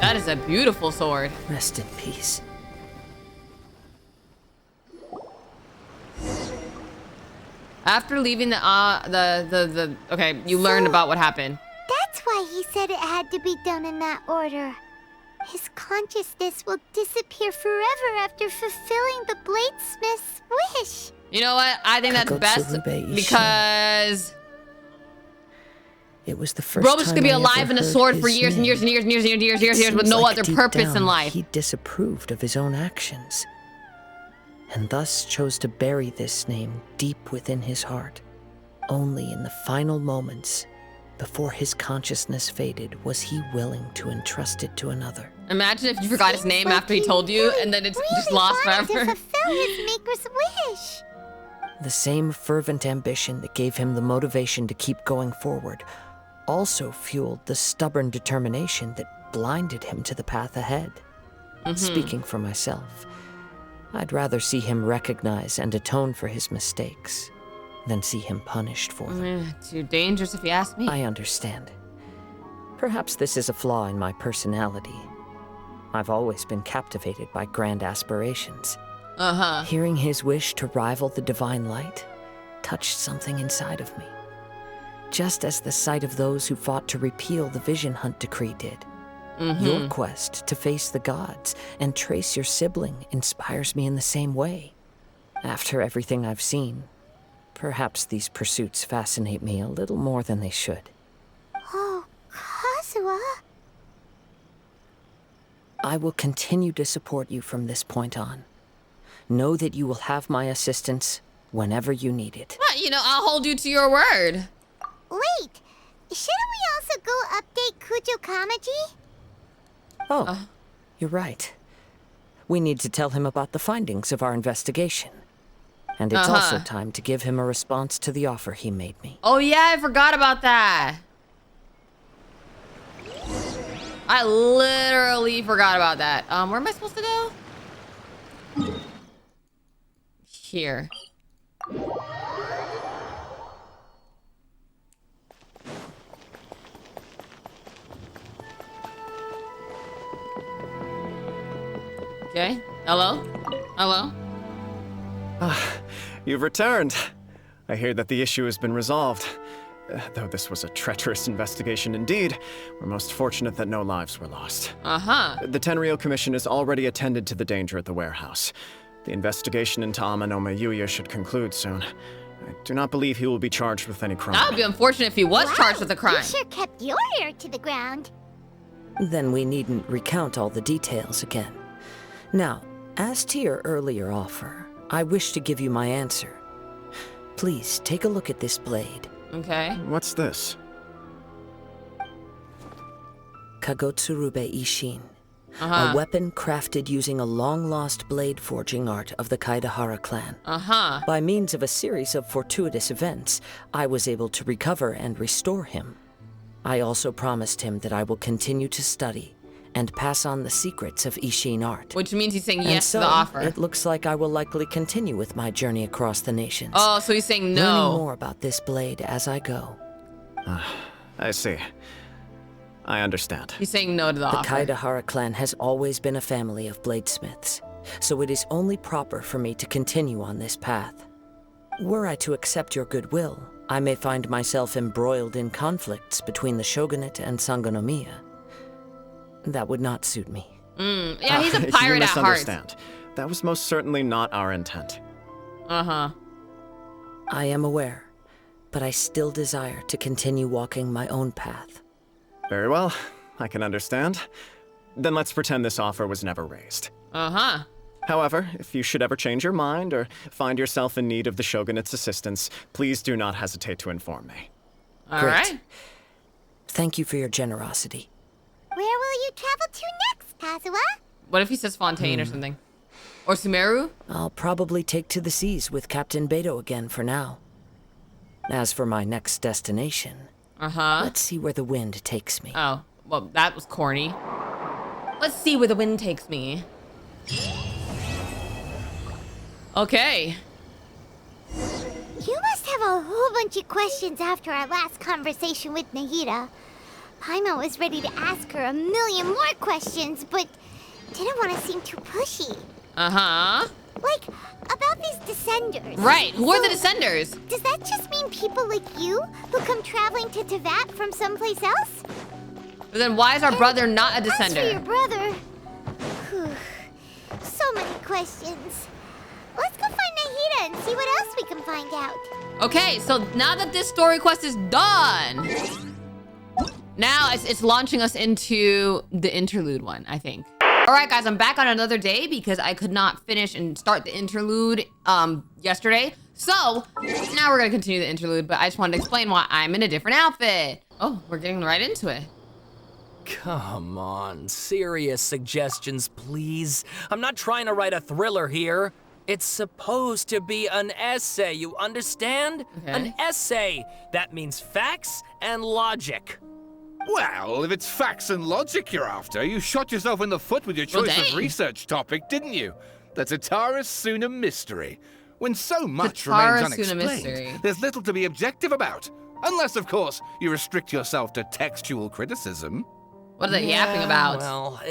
That is a beautiful sword. Rest in peace. After leaving the okay, you learned about what happened. That's why he said it had to be done in that order. His consciousness will disappear forever after fulfilling the bladesmith's wish. You know what? I think that's best Kagotsurube Ishin. because It was the first Robo's time gonna be I alive ever in a heard sword for his years and name. years and years and years and years and years, It with seems no like other deep purpose in down, life. He disapproved of his own actions, and thus chose to bury this name deep within his heart. Only in the final moments, before his consciousness faded, was he willing to entrust it to another. Imagine if you forgot his name Like after he told you, really, and then it's really just lost wanted forever. to fulfill his maker's wish. The same fervent ambition that gave him the motivation to keep going forward also fueled the stubborn determination that blinded him to the path ahead. Speaking for myself, I'd rather see him recognize and atone for his mistakes than see him punished for them. Too dangerous if you ask me. I understand. Perhaps this is a flaw in my personality. I've always been captivated by grand aspirations. Hearing his wish to rival the divine light touched something inside of me, just as the sight of those who fought to repeal the Vision Hunt decree did. Your quest to face the gods and trace your sibling inspires me in the same way. After everything I've seen, perhaps these pursuits fascinate me a little more than they should. Oh, Kazuha. I will continue to support you from this point on. Know that you will have my assistance whenever you need it. Well, you know, I'll hold you to your word. Wait, shouldn't we also go update Kujo Kamaji? Oh, you're right. We need to tell him about the findings of our investigation. And it's also time to give him a response to the offer he made me. Oh yeah, I forgot about that. I literally forgot about that. Where am I supposed to go? Here. Okay. Hello? Hello? You've returned. I hear that the issue has been resolved. Though this was a treacherous investigation indeed, we're most fortunate that no lives were lost. The Tenryou Commission has already attended to the danger at the warehouse. The investigation into Amenoma Yuya should conclude soon. I do not believe he will be charged with any crime. That would be unfortunate if he was charged with a crime. You sure kept your ear to the ground. Then we needn't recount all the details again. Now, as to your earlier offer, I wish to give you my answer. Please take a look at this blade. Okay. What's this? Kagotsurube Ishin. A weapon crafted using a long-lost blade forging art of the Kaidahara clan. By means of a series of fortuitous events, I was able to recover and restore him. I also promised him that I will continue to study and pass on the secrets of Ishin art. Which means he's saying yes to the offer. It looks like I will likely continue with my journey across the nations. Oh, so he's saying no. Learning more about this blade as I go. I see. I understand. He's saying no to the offer. The Kaidahara clan has always been a family of bladesmiths, so it is only proper for me to continue on this path. Were I to accept your goodwill, I may find myself embroiled in conflicts between the Shogunate and Sangonomiya. That would not suit me. Yeah, he's a pirate you at heart. misunderstand. That was most certainly not our intent. I am aware, but I still desire to continue walking my own path. Very well, I can understand. Then let's pretend this offer was never raised. However, if you should ever change your mind or find yourself in need of the Shogunate's assistance, please do not hesitate to inform me. All right. Thank you for your generosity. Where will you travel to next, Kazuha? What if he says Fontaine or something? Or Sumeru? I'll probably take to the seas with Captain Beto again for now. As for my next destination, let's see where the wind takes me. Oh, well, that was corny. Let's see where the wind takes me. Okay. You must have a whole bunch of questions after our last conversation with Nahida. Paimon was ready to ask her a million more questions, but didn't want to seem too pushy. Like, about these descenders. Right, who are the descenders? Does that just mean people like you who come traveling to Teyvat from someplace else? But then why is our brother not a descender? As for your brother... so many questions. Let's go find Nahida and see what else we can find out. Okay, so now that this story quest is done, now it's launching us into the interlude one, I think. All right, guys, I'm back on another day because I could not finish and start the interlude yesterday. So now we're gonna continue the interlude, but I just wanted to explain why I'm in a different outfit. Oh, we're getting right into it. Come on, serious suggestions, please. I'm not trying to write a thriller here. It's supposed to be an essay, you understand? Okay. An essay. That means facts and logic. Well, if it's facts and logic you're after, you shot yourself in the foot with your choice of research topic, didn't you? The Tatara Suna mystery. When so much remains unexplained, there's little to be objective about. Unless, of course, you restrict yourself to textual criticism. What are they yapping about? Well,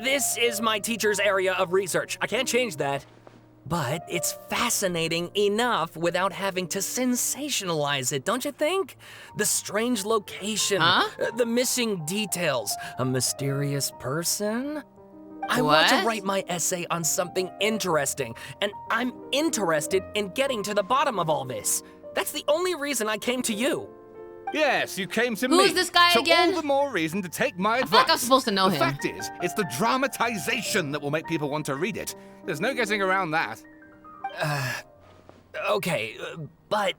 this is my teacher's area of research. I can't change that. But it's fascinating enough without having to sensationalize it, don't you think? The strange location, the missing details, a mysterious person. I want to write my essay on something interesting, and I'm interested in getting to the bottom of all this. That's the only reason I came to you. Yes, you came to me. Who's this guy again? So all the more reason to take my advice. I feel like I'm supposed to know him. The fact is, it's the dramatization that will make people want to read it. There's no getting around that. Okay, but...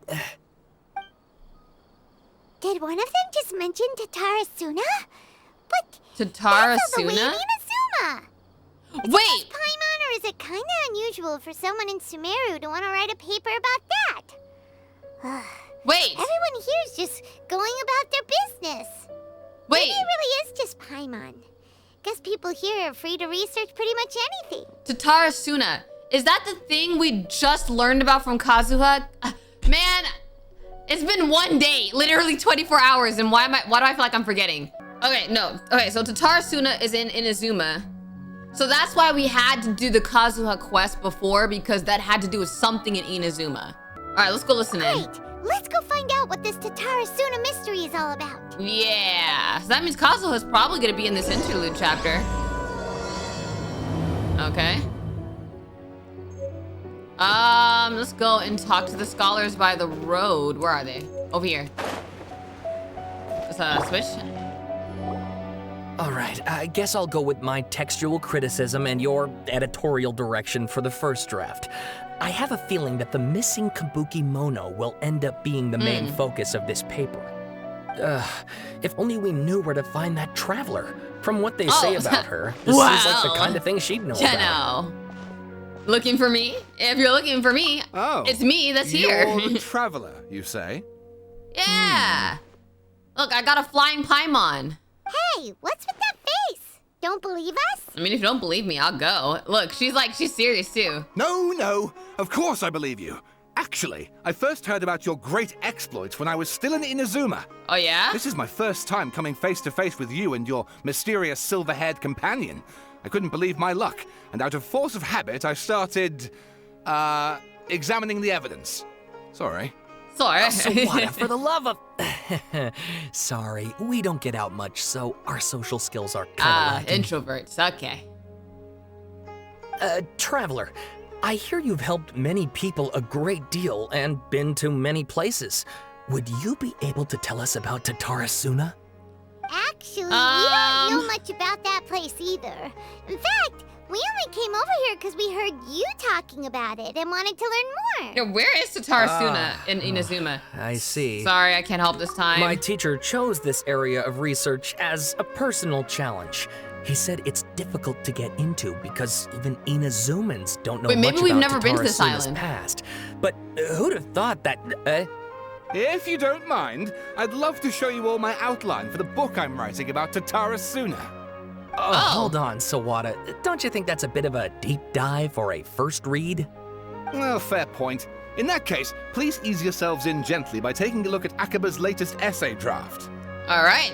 Did one of them just mention Tatara Suna? But Tatara that's all the way Suna? in Inazuma. Wait! Paimon, or is it kinda unusual for someone in Sumeru to want to write a paper about that? Wait! Everyone here's just going about their business. Wait! Maybe it really is just Paimon. Guess people here are free to research pretty much anything. Tatara Suna. Is that the thing we just learned about from Kazuha? Man, it's been one day, literally 24 hours, and why do I feel like I'm forgetting? Okay, no. Okay, so Tatara Suna is in Inazuma. So that's why we had to do the Kazuha quest before, because that had to do with something in Inazuma. All right, let's go listen in. Great. Let's go find out what this Tatara Suna mystery is all about. Yeah, so that means Kazuha's probably gonna be in this interlude chapter. Okay. Let's go and talk to the scholars by the road. Where are they? Over here. Let's switch. All right, I guess I'll go with my textual criticism and your editorial direction for the first draft. I have a feeling that the missing Kabuki Mono will end up being the main focus of this paper. If only we knew where to find that traveler. From what they say about her, this seems like the kind of thing she'd know about. Looking for me? If you're looking for me, it's me that's here. You're the traveler, you say? Yeah. Look, I got a flying Paimon. Hey, what's with that face? Don't believe us? I mean, if you don't believe me, I'll go. Look, she's serious too. No, of course I believe you. Actually, I first heard about your great exploits when I was still in Inazuma. Oh yeah? This is my first time coming face to face with you and your mysterious silver-haired companion. I couldn't believe my luck, and out of force of habit, I started, examining the evidence. Sorry. So what, for the love of... Sorry, we don't get out much, so our social skills are kind of lacking. Introverts, okay. Traveler, I hear you've helped many people a great deal and been to many places. Would you be able to tell us about Tatara Suna? Actually, we don't know much about that place either. In fact, we only came over here because we heard you talking about it and wanted to learn more. Now, where is Tatara Suna in Inazuma? I see. Sorry, I can't help this time. My teacher chose this area of research as a personal challenge. He said it's difficult to get into because even Inazumans don't know much about we've never been to Tatara this Suna's island. past. But who'd have thought that... If you don't mind, I'd love to show you all my outline for the book I'm writing about Tatara Suna. Hold on, Sawada. Don't you think that's a bit of a deep dive or a first read? Well, fair point. In that case, please ease yourselves in gently by taking a look at Akaba's latest essay draft. All right.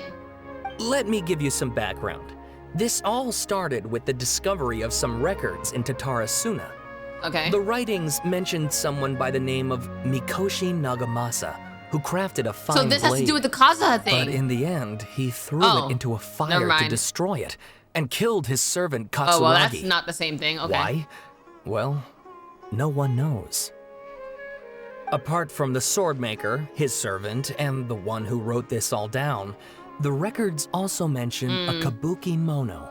Let me give you some background. This all started with the discovery of some records in Tatara Suna. Okay. The writings mentioned someone by the name of Mikoshi Nagamasa, who crafted a fine blade. So this has to do with the Kazuha thing. But in the end, he threw it into a fire to destroy it, and killed his servant Katsuragi. Oh, well, that's not the same thing. Okay. Why? Well, no one knows. Apart from the swordmaker, his servant, and the one who wrote this all down, the records also mention a Kabuki Mono.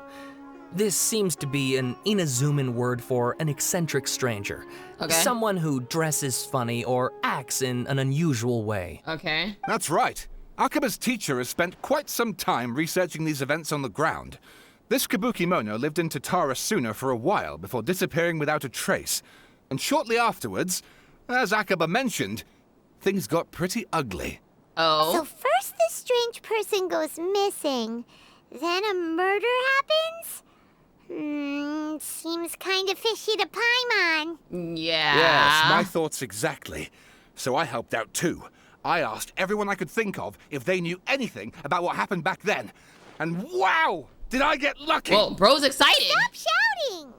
This seems to be an Inazuman word for an eccentric stranger. Okay. Someone who dresses funny or acts in an unusual way. Okay. That's right. Akaba's teacher has spent quite some time researching these events on the ground. This Kabuki Mono lived in Tatara Suna for a while before disappearing without a trace. And shortly afterwards, as Akaba mentioned, things got pretty ugly. Oh. So first this strange person goes missing, then a murder happens? Seems kind of fishy to Paimon. Yeah. Yes, my thoughts exactly. So I helped out too. I asked everyone I could think of if they knew anything about what happened back then. And wow, did I get lucky! Well, bro's excited. Stop shouting!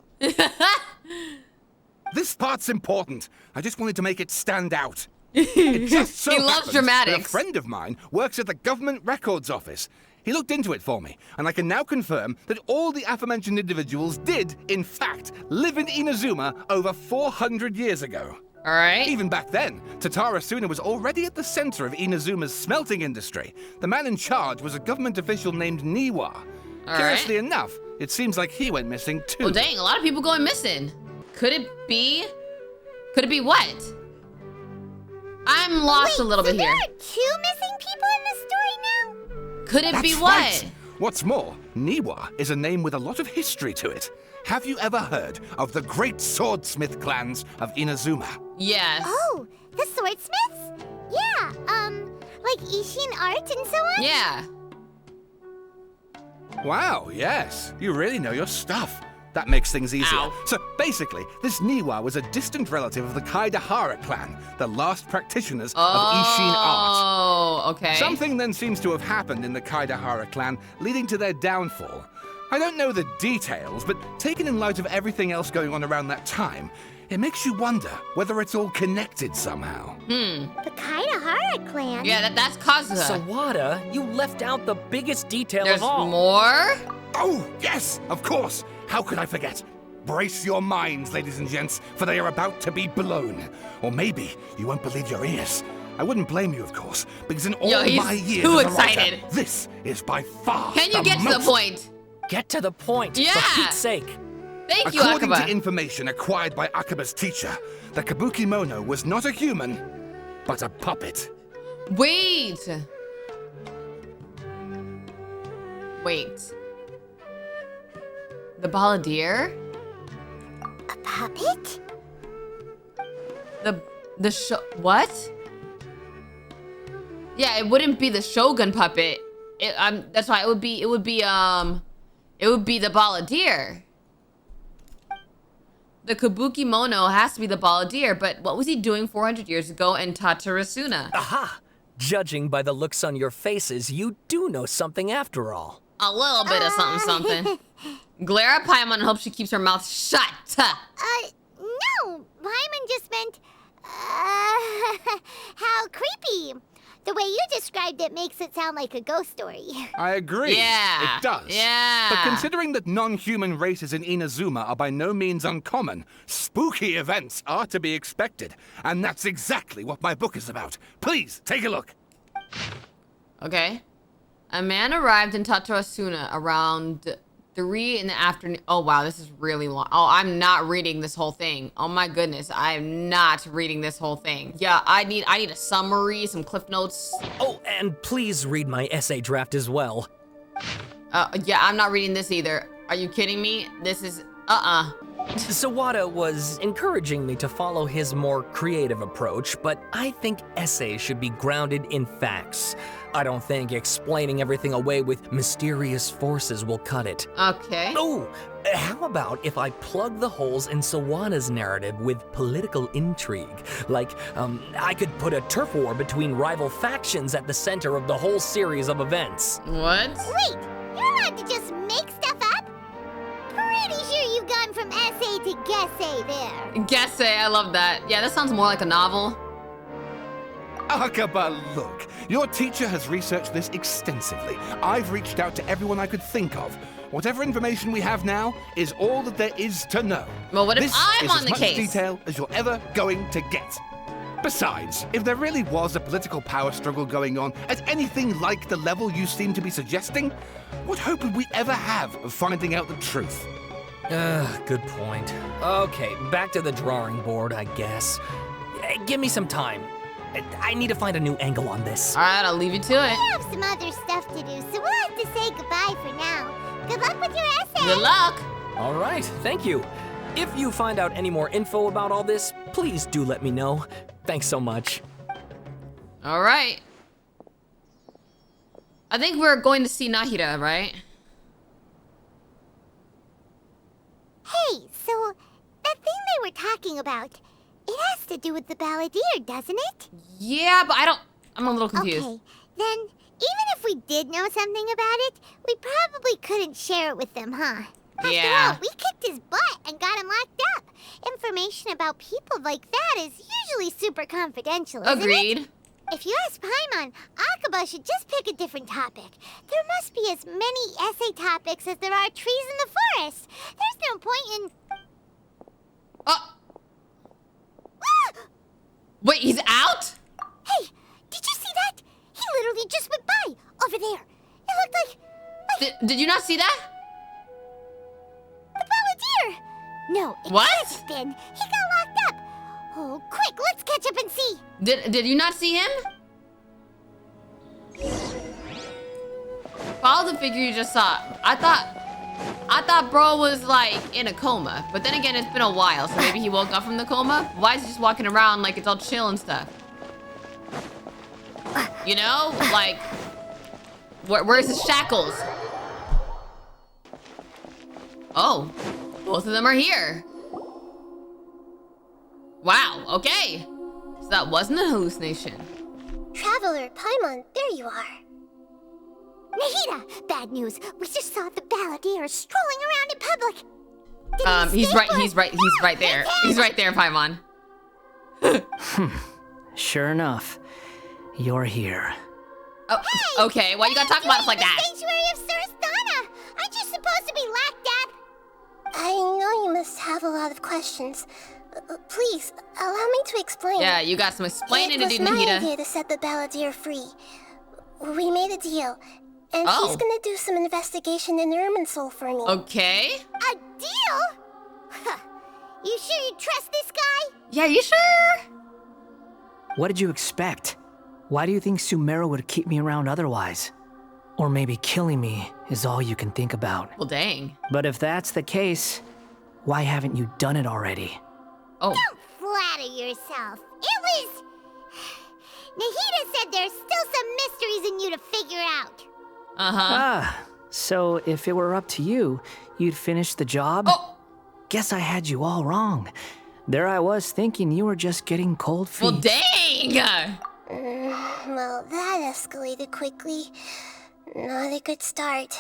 This part's important. I just wanted to make it stand out. It just so He loves happens dramatics. that a friend of mine works at the government records office. He looked into it for me, and I can now confirm that all the aforementioned individuals did, in fact, live in Inazuma over 400 years ago. All right. Even back then, Tatara Suna was already at the center of Inazuma's smelting industry. The man in charge was a government official named Niwa. Curiously enough, it seems like he went missing too. Oh dang, a lot of people going missing. Could it be what? I'm lost a little bit here. There are 2 missing people in the story now? Could it be That's what? right. What's more, Niwa is a name with a lot of history to it. Have you ever heard of the great swordsmith clans of Inazuma? Yes. Oh, the swordsmiths? Yeah, like Ishin art and so on? Yeah. Wow, yes. You really know your stuff. That makes things easier. Ow. So basically, this Niwa was a distant relative of the Kaidahara clan, the last practitioners of Ishin art. Oh, okay. Something then seems to have happened in the Kaidahara clan, leading to their downfall. I don't know the details, but taken in light of everything else going on around that time, it makes you wonder whether it's all connected somehow. The Kaidahara clan? Yeah, that's Kazuha. Sawada, you left out the biggest detail There's of all. more? Oh, yes, of course. How could I forget? Brace your minds, ladies and gents, for they are about to be blown. Or maybe you won't believe your ears. I wouldn't blame you, of course, because in all my years too as a writer, excited. this is by far Can you get to the point? Get to the point, Yeah. for Pete's sake. Thank you, According Akaba. to information acquired by Akaba's teacher, the Kabukimono was not a human, but a puppet. Wait. The Balladeer? A puppet? What? Yeah, it wouldn't be the Shogun puppet. That's why it would be the Balladeer. The Kabukimono has to be the Balladeer, but what was he doing 400 years ago in Tatarasuna? Aha! Judging by the looks on your faces, you do know something after all. A little bit of something. Glare at Paimon and hope she keeps her mouth shut. No. Paimon just meant, how creepy. The way you described it makes it sound like a ghost story. I agree. Yeah. It does. Yeah. But considering that non-human races in Inazuma are by no means uncommon, spooky events are to be expected. And that's exactly what my book is about. Please, take a look. Okay. A man arrived in Tatarasuna around 3 in the afternoon. Oh, wow, this is really long. Oh, I'm not reading this whole thing. Oh my goodness, I am not reading this whole thing. Yeah, I need a summary, some cliff notes. Oh, and please read my essay draft as well. Yeah, I'm not reading this either. Are you kidding me? This is, Sawada was encouraging me to follow his more creative approach, but I think essays should be grounded in facts. I don't think explaining everything away with mysterious forces will cut it. Okay. Oh, how about if I plug the holes in Sawada's narrative with political intrigue? Like, I could put a turf war between rival factions at the center of the whole series of events. What? Wait, you're allowed to just make stuff up? Pretty sure you've gone from essay to guessay there. Guessay, I love that. Yeah, that sounds more like a novel. Akaba, look. Your teacher has researched this extensively. I've reached out to everyone I could think of. Whatever information we have now is all that there is to know. Well, what if this I'm is on as the much case? detail as you're ever going to get. Besides, if there really was a political power struggle going on at anything like the level you seem to be suggesting, what hope would we ever have of finding out the truth? Good point. Okay, back to the drawing board, I guess. Give me some time. I need to find a new angle on this. All right, I'll leave you to it. We have some other stuff to do, so we'll have to say goodbye for now. Good luck with your essay. Good luck. All right, thank you. If you find out any more info about all this, please do let me know. Thanks so much. All right. I think we're going to see Nahida, right? Hey, so that thing they were talking about, it has to do with the Balladeer, doesn't it? Yeah, but I'm a little confused. Okay, then even if we did know something about it, we probably couldn't share it with them, huh? After all, we kicked his butt and got him locked up. Information about people like that is usually super confidential, isn't Agreed. it? If you ask Paimon, Akaba should just pick a different topic. There must be as many essay topics as there are trees in the forest. There's no point in... Wait, he's out? Hey, did you see that? He literally just went by, over there. It looked like... Did you not see that? The Balladeer! No, it What? can't have been. He got locked up. Oh, quick, let's catch up and see. Did you not see him? Follow the figure you just saw. I thought bro was like in a coma, but then again, it's been a while, so maybe he woke up from the coma. Why is he just walking around like it's all chill and stuff? You know, like where's his shackles? Oh, both of them are here. Wow, okay. So that wasn't a hallucination. Traveler, Paimon, there you are. Nahida, bad news. We just saw the Balladeer strolling around in public. He's right there. He's right there, Paimon. Sure enough, you're here. Oh, hey, okay, why you gotta talk about us like that? Sanctuary of Surasthana. Aren't you supposed to be locked up? I know you must have a lot of questions. Please, allow me to explain. Yeah, you got some explaining to do, Nahida. It was my idea to set the Balladeer free. We made a deal, and he's gonna do some investigation in Irminsul for me. Okay. A deal? Huh. You sure you trust this guy? Yeah, you sure? What did you expect? Why do you think Sumeru would keep me around otherwise? Or maybe killing me is all you can think about. Well, dang. But if that's the case, why haven't you done it already? Oh. Don't flatter yourself. It was... Nahida said there's still some mysteries in you to figure out. Ah, so if it were up to you, you'd finish the job? Oh. Guess I had you all wrong. There I was thinking you were just getting cold feet. Well, dang! Well, that escalated quickly. Not a good start.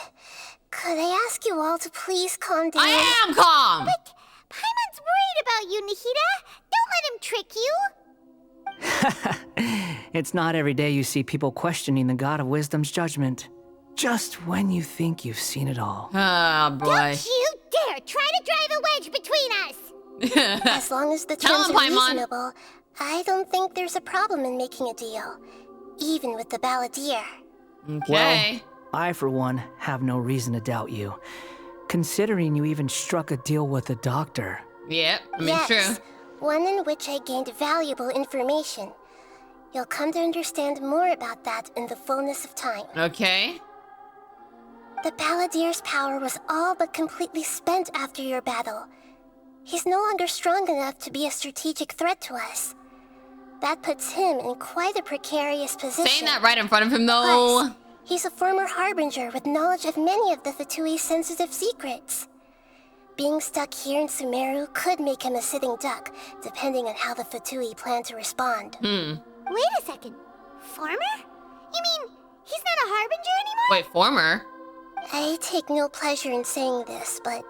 Could I ask you all to please calm down? I am calm! But Paimon's worried about you, Nahida. Don't let him trick you. It's not every day you see people questioning the God of Wisdom's judgment. Just when you think you've seen it all. Oh, boy. Don't you dare try to drive a wedge between us! As long as the terms are reasonable, I don't think there's a problem in making a deal. Even with the Balladeer. Okay. Well, I, for one, have no reason to doubt you. Considering you even struck a deal with the doctor. Yep, I mean, yes, true. One in which I gained valuable information. You'll come to understand more about that in the fullness of time. Okay. The Balladeer's power was all but completely spent after your battle. He's no longer strong enough to be a strategic threat to us. That puts him in quite a precarious position. Saying that right in front of him, though. Plus, he's a former harbinger with knowledge of many of the Fatui's sensitive secrets. Being stuck here in Sumeru could make him a sitting duck, depending on how the Fatui plan to respond. Wait a second. Former? You mean he's not a harbinger anymore? Wait, former? I take no pleasure in saying this, but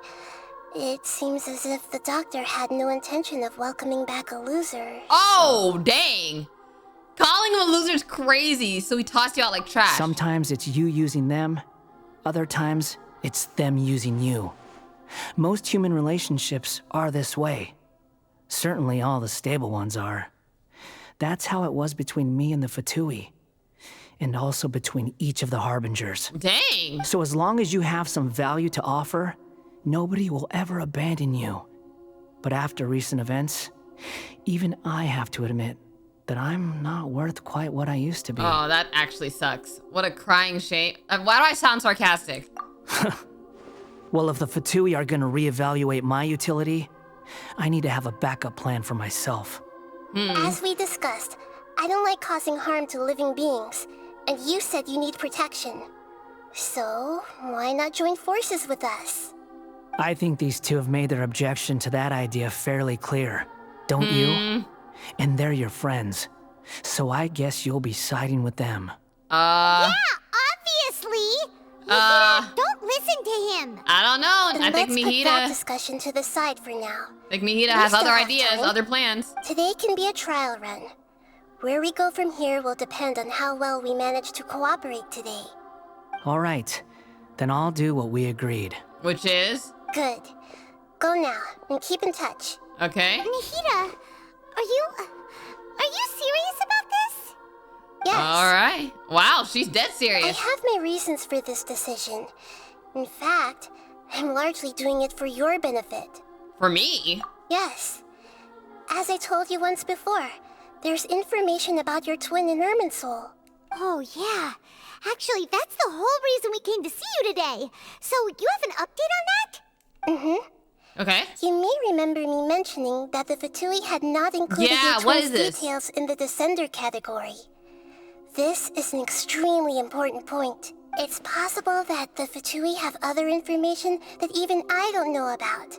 it seems as if the doctor had no intention of welcoming back a loser. Oh, dang. Calling him a loser's crazy, so he tossed you out like trash. Sometimes it's you using them. Other times, it's them using you. Most human relationships are this way. Certainly all the stable ones are. That's how it was between me and the Fatui. And also between each of the harbingers. Dang. So as long as you have some value to offer, nobody will ever abandon you. But after recent events, even I have to admit that I'm not worth quite what I used to be. Oh, that actually sucks. What a crying shame. Why do I sound sarcastic? Well, if the Fatui are gonna reevaluate my utility, I need to have a backup plan for myself. As we discussed, I don't like causing harm to living beings, and you said you need protection. So, why not join forces with us? I think these two have made their objection to that idea fairly clear, don't you? And they're your friends, so I guess you'll be siding with them. Yeah, obviously! Don't listen to him! I don't know. Then I think let's put that Mihita... discussion to the side for now. I think Mihita has other ideas, other plans. Today can be a trial run. Where we go from here will depend on how well we manage to cooperate today. All right, then I'll do what we agreed. Which is? Good. Go now, and keep in touch. Okay. Nihita, are you serious about this? Yes. Alright. Wow, she's dead serious. I have my reasons for this decision. In fact, I'm largely doing it for your benefit. For me? Yes. As I told you once before, there's information about your twin in Irminsul. Oh, yeah. Actually, that's the whole reason we came to see you today. So, you have an update on that? Okay. You may remember me mentioning that the Fatui had not included your twin's details in the Descender category. This is an extremely important point. It's possible that the Fatui have other information that even I don't know about.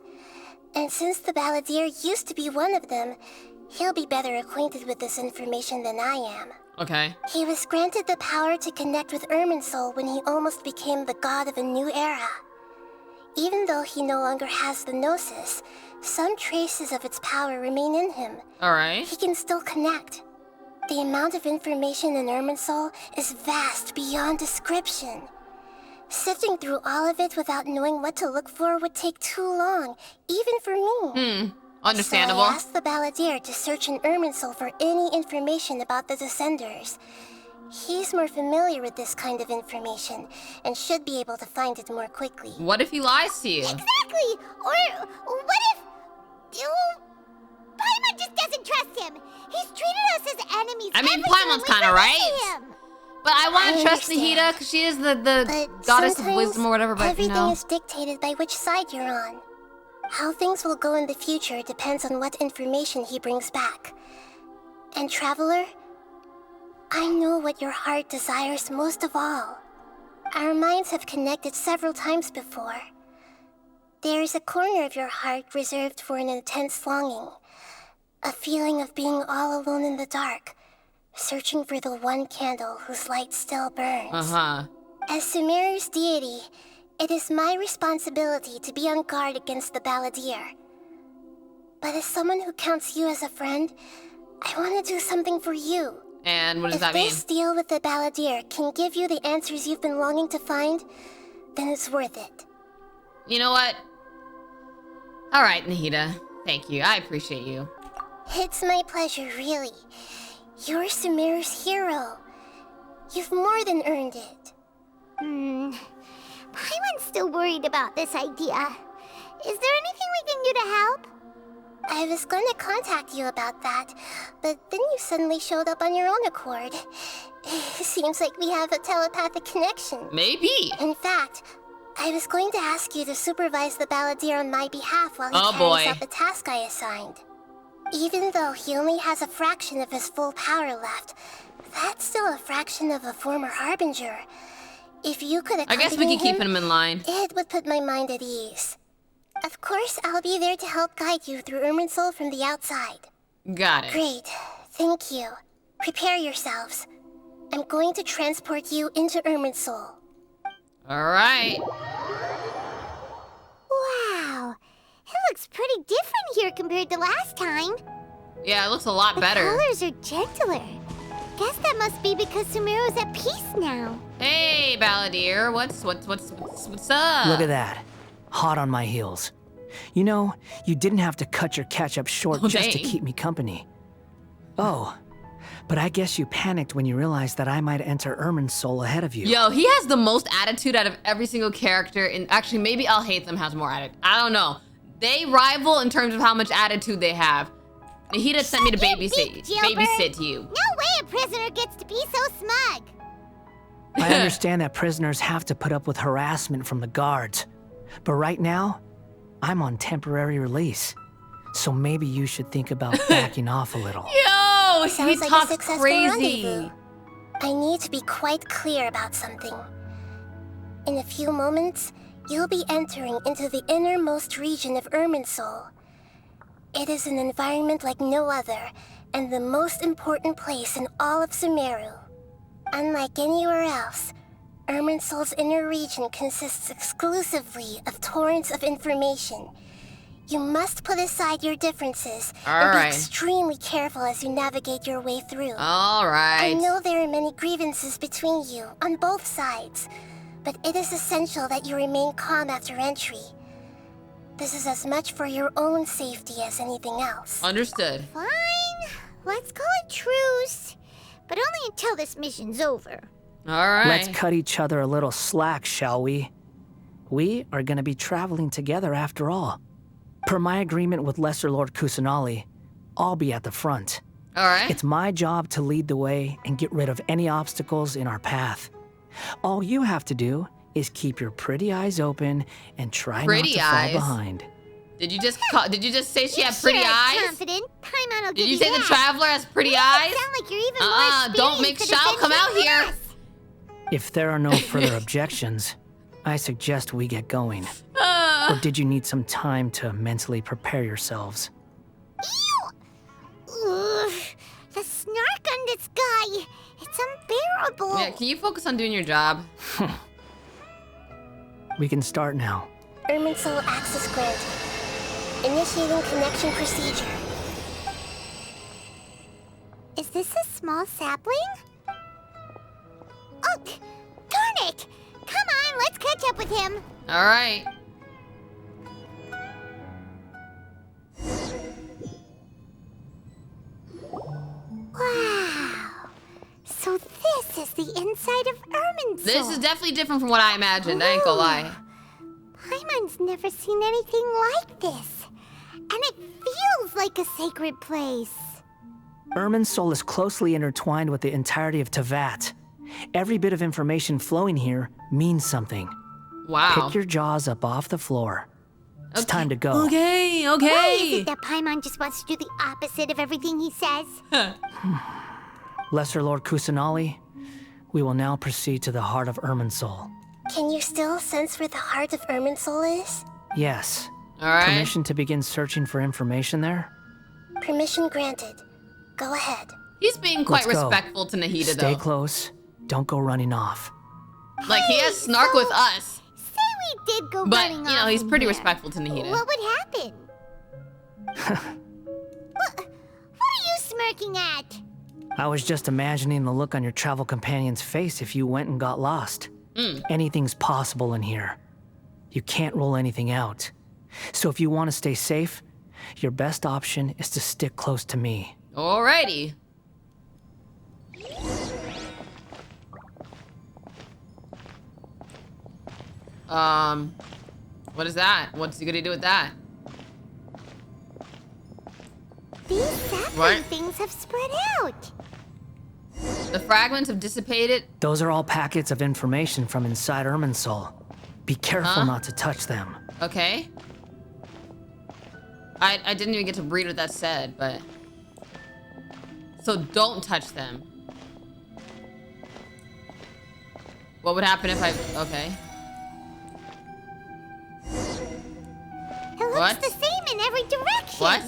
And since the Balladeer used to be one of them, he'll be better acquainted with this information than I am. Okay. He was granted the power to connect with Irminsul when he almost became the god of a new era. Even though he no longer has the Gnosis, some traces of its power remain in him. Alright. He can still connect. The amount of information in Irminsul is vast beyond description. Sifting through all of it without knowing what to look for would take too long, even for me. Understandable. So I asked the Balladeer to search in Irminsul for any information about the Descenders. He's more familiar with this kind of information, and should be able to find it more quickly. What if he lies to you? Exactly! Or what if... Paimon just doesn't trust him. He's treated us as enemies. I mean, Paimon's kind of right. But I want to trust Nihita because she is the goddess of wisdom or whatever, but everything is dictated by which side you're on. How things will go in the future depends on what information he brings back. And Traveler, I know what your heart desires most of all. Our minds have connected several times before. There is a corner of your heart reserved for an intense longing. A feeling of being all alone in the dark, searching for the one candle whose light still burns. As Sumeru's deity, it is my responsibility to be on guard against the Balladeer. But as someone who counts you as a friend, I want to do something for you. And what does that mean? If this deal with the Balladeer can give you the answers you've been longing to find, then it's worth it. You know what? Alright, Nihita. Thank you. I appreciate you. It's my pleasure, really. You're Sumeru's hero. You've more than earned it. Paimon's still worried about this idea. Is there anything we can do to help? I was going to contact you about that, but then you suddenly showed up on your own accord. Seems like we have a telepathic connection. Maybe. In fact, I was going to ask you to supervise the Balladeer on my behalf while he carries out the task I assigned. Even though he only has a fraction of his full power left, that's still a fraction of a former Harbinger. If you could accompany I guess we can keep him in line. It would put my mind at ease. Of course, I'll be there to help guide you through Irminsul from the outside. Got it. Great. Thank you. Prepare yourselves. I'm going to transport you into Irminsul. Alright. Wow. It looks pretty different here compared to last time. Yeah, it looks a lot better. The colors are gentler. Guess that must be because Sumeru's at peace now. Hey, Balladeer. What's up? Look at that. Hot on my heels. You know, you didn't have to cut your catch-up short just to keep me company. Oh, but I guess you panicked when you realized that I might enter Irminsul ahead of you. Yo, he has the most attitude out of every single character. And actually, maybe I'll Hate Them has more attitude. I don't know. They rival in terms of how much attitude they have. Nihita sent me to babysit you. No way a prisoner gets to be so smug. I understand that prisoners have to put up with harassment from the guards. But right now, I'm on temporary release. So maybe you should think about backing off a little. Yo, he Sounds like a talks successful crazy. rendezvous. I need to be quite clear about something. In a few moments, you'll be entering into the innermost region of Irminsul. It is an environment like no other, and the most important place in all of Sumeru. Unlike anywhere else, Irminsul's inner region consists exclusively of torrents of information. You must put aside your differences and be extremely careful as you navigate your way through. I know there are many grievances between you, on both sides, but it is essential that you remain calm after entry. This is as much for your own safety as anything else. Understood. Fine. Let's call it truce. But only until this mission's over. Alright. Let's cut each other a little slack, shall we? We are going to be traveling together after all. Per my agreement with Lesser Lord Kusanali, I'll be at the front. Alright. It's my job to lead the way and get rid of any obstacles in our path. All you have to do is keep your pretty eyes open and try not to fall behind. Did you just say she had pretty eyes? Confident. Paimon will Did give you say the traveler has pretty eyes? Sound like you're even more don't make Shao come out here. If there are no further objections, I suggest we get going. Or did you need some time to mentally prepare yourselves? Ew! Ugh, the snark on this guy. It's unbearable. Yeah, can you focus on doing your job? We can start now. Irminsul access granted. Initiating connection procedure. Is this a small sapling? Oh, darn it! Come on, let's catch up with him. All right. Wow. So this is the inside of Irminsul. This is definitely different from what I imagined. I ain't gonna lie. Paimon's never seen anything like this. And it feels like a sacred place. Irminsul is closely intertwined with the entirety of Teyvat. Every bit of information flowing here means something. Wow. Pick your jaws up off the floor. It's time to go. Okay. Why is it that Paimon just wants to do the opposite of everything he says? Lesser Lord Kusanali, we will now proceed to the heart of Irminsul. Can you still sense where the heart of Irminsul is? Yes. All right. Permission to begin searching for information there? Permission granted. Go ahead. He's being quite Let's go. respectful to Nahida, Stay though. close. Don't go running off. Like, he has snark with us. Say we did go But, running you know, off he's in pretty here. respectful to Nahida. What would happen? What are you smirking at? I was just imagining the look on your travel companion's face if you went and got lost. Anything's possible in here. You can't rule anything out. So if you want to stay safe, your best option is to stick close to me. Alrighty. What is that? What's he gonna do with that? These sapling things have spread out. The fragments have dissipated. Those are all packets of information from inside Irminsul. Be careful not to touch them. Okay. I didn't even get to read what that said, but... So don't touch them. What would happen if I... Okay. It looks the same in every direction. What?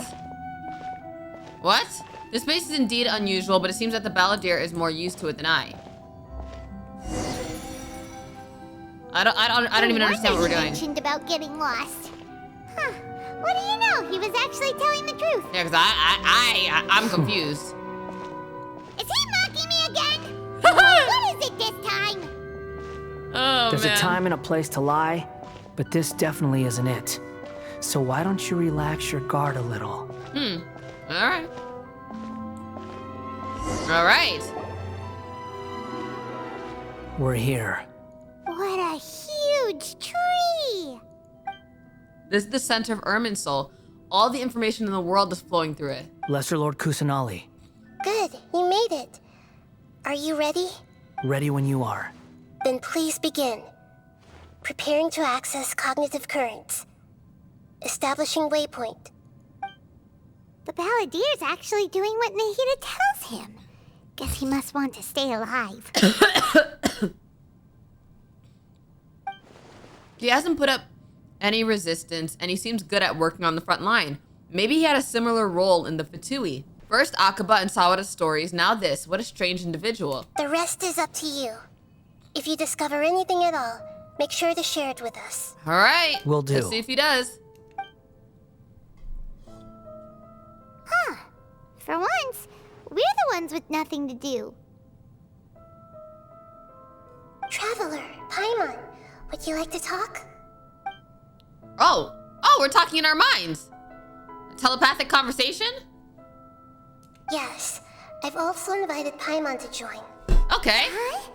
What? This space is indeed unusual, but it seems that the Balladeer is more used to it than I. I don't even understand what we're doing. Mentioned about getting lost. Huh. What do you know? He was actually telling the truth. Yeah, because I'm confused. Is he mocking me again? What is it this time? Oh, There's a time and a place to lie, but this definitely isn't it. So why don't you relax your guard a little? Alright. Alright. We're here. What a huge tree! This is the center of Irminsul. All the information in the world is flowing through it. Lesser Lord Kusanali. Good, you made it. Are you ready? Ready when you are. Then please begin. Preparing to access cognitive currents. Establishing waypoint. The Balladier's actually doing what Nahida tells him. Guess he must want to stay alive. He hasn't put up any resistance, and he seems good at working on the front line. Maybe he had a similar role in the Fatui. First Akaba and Sawada's stories, now this. What a strange individual. The rest is up to you. If you discover anything at all, make sure to share it with us. All right. Will do. Let's see if he does. Huh. For once, we're the ones with nothing to do. Traveler, Paimon, would you like to talk? Oh, we're talking in our minds. A telepathic conversation? Yes. I've also invited Paimon to join. Okay. Huh?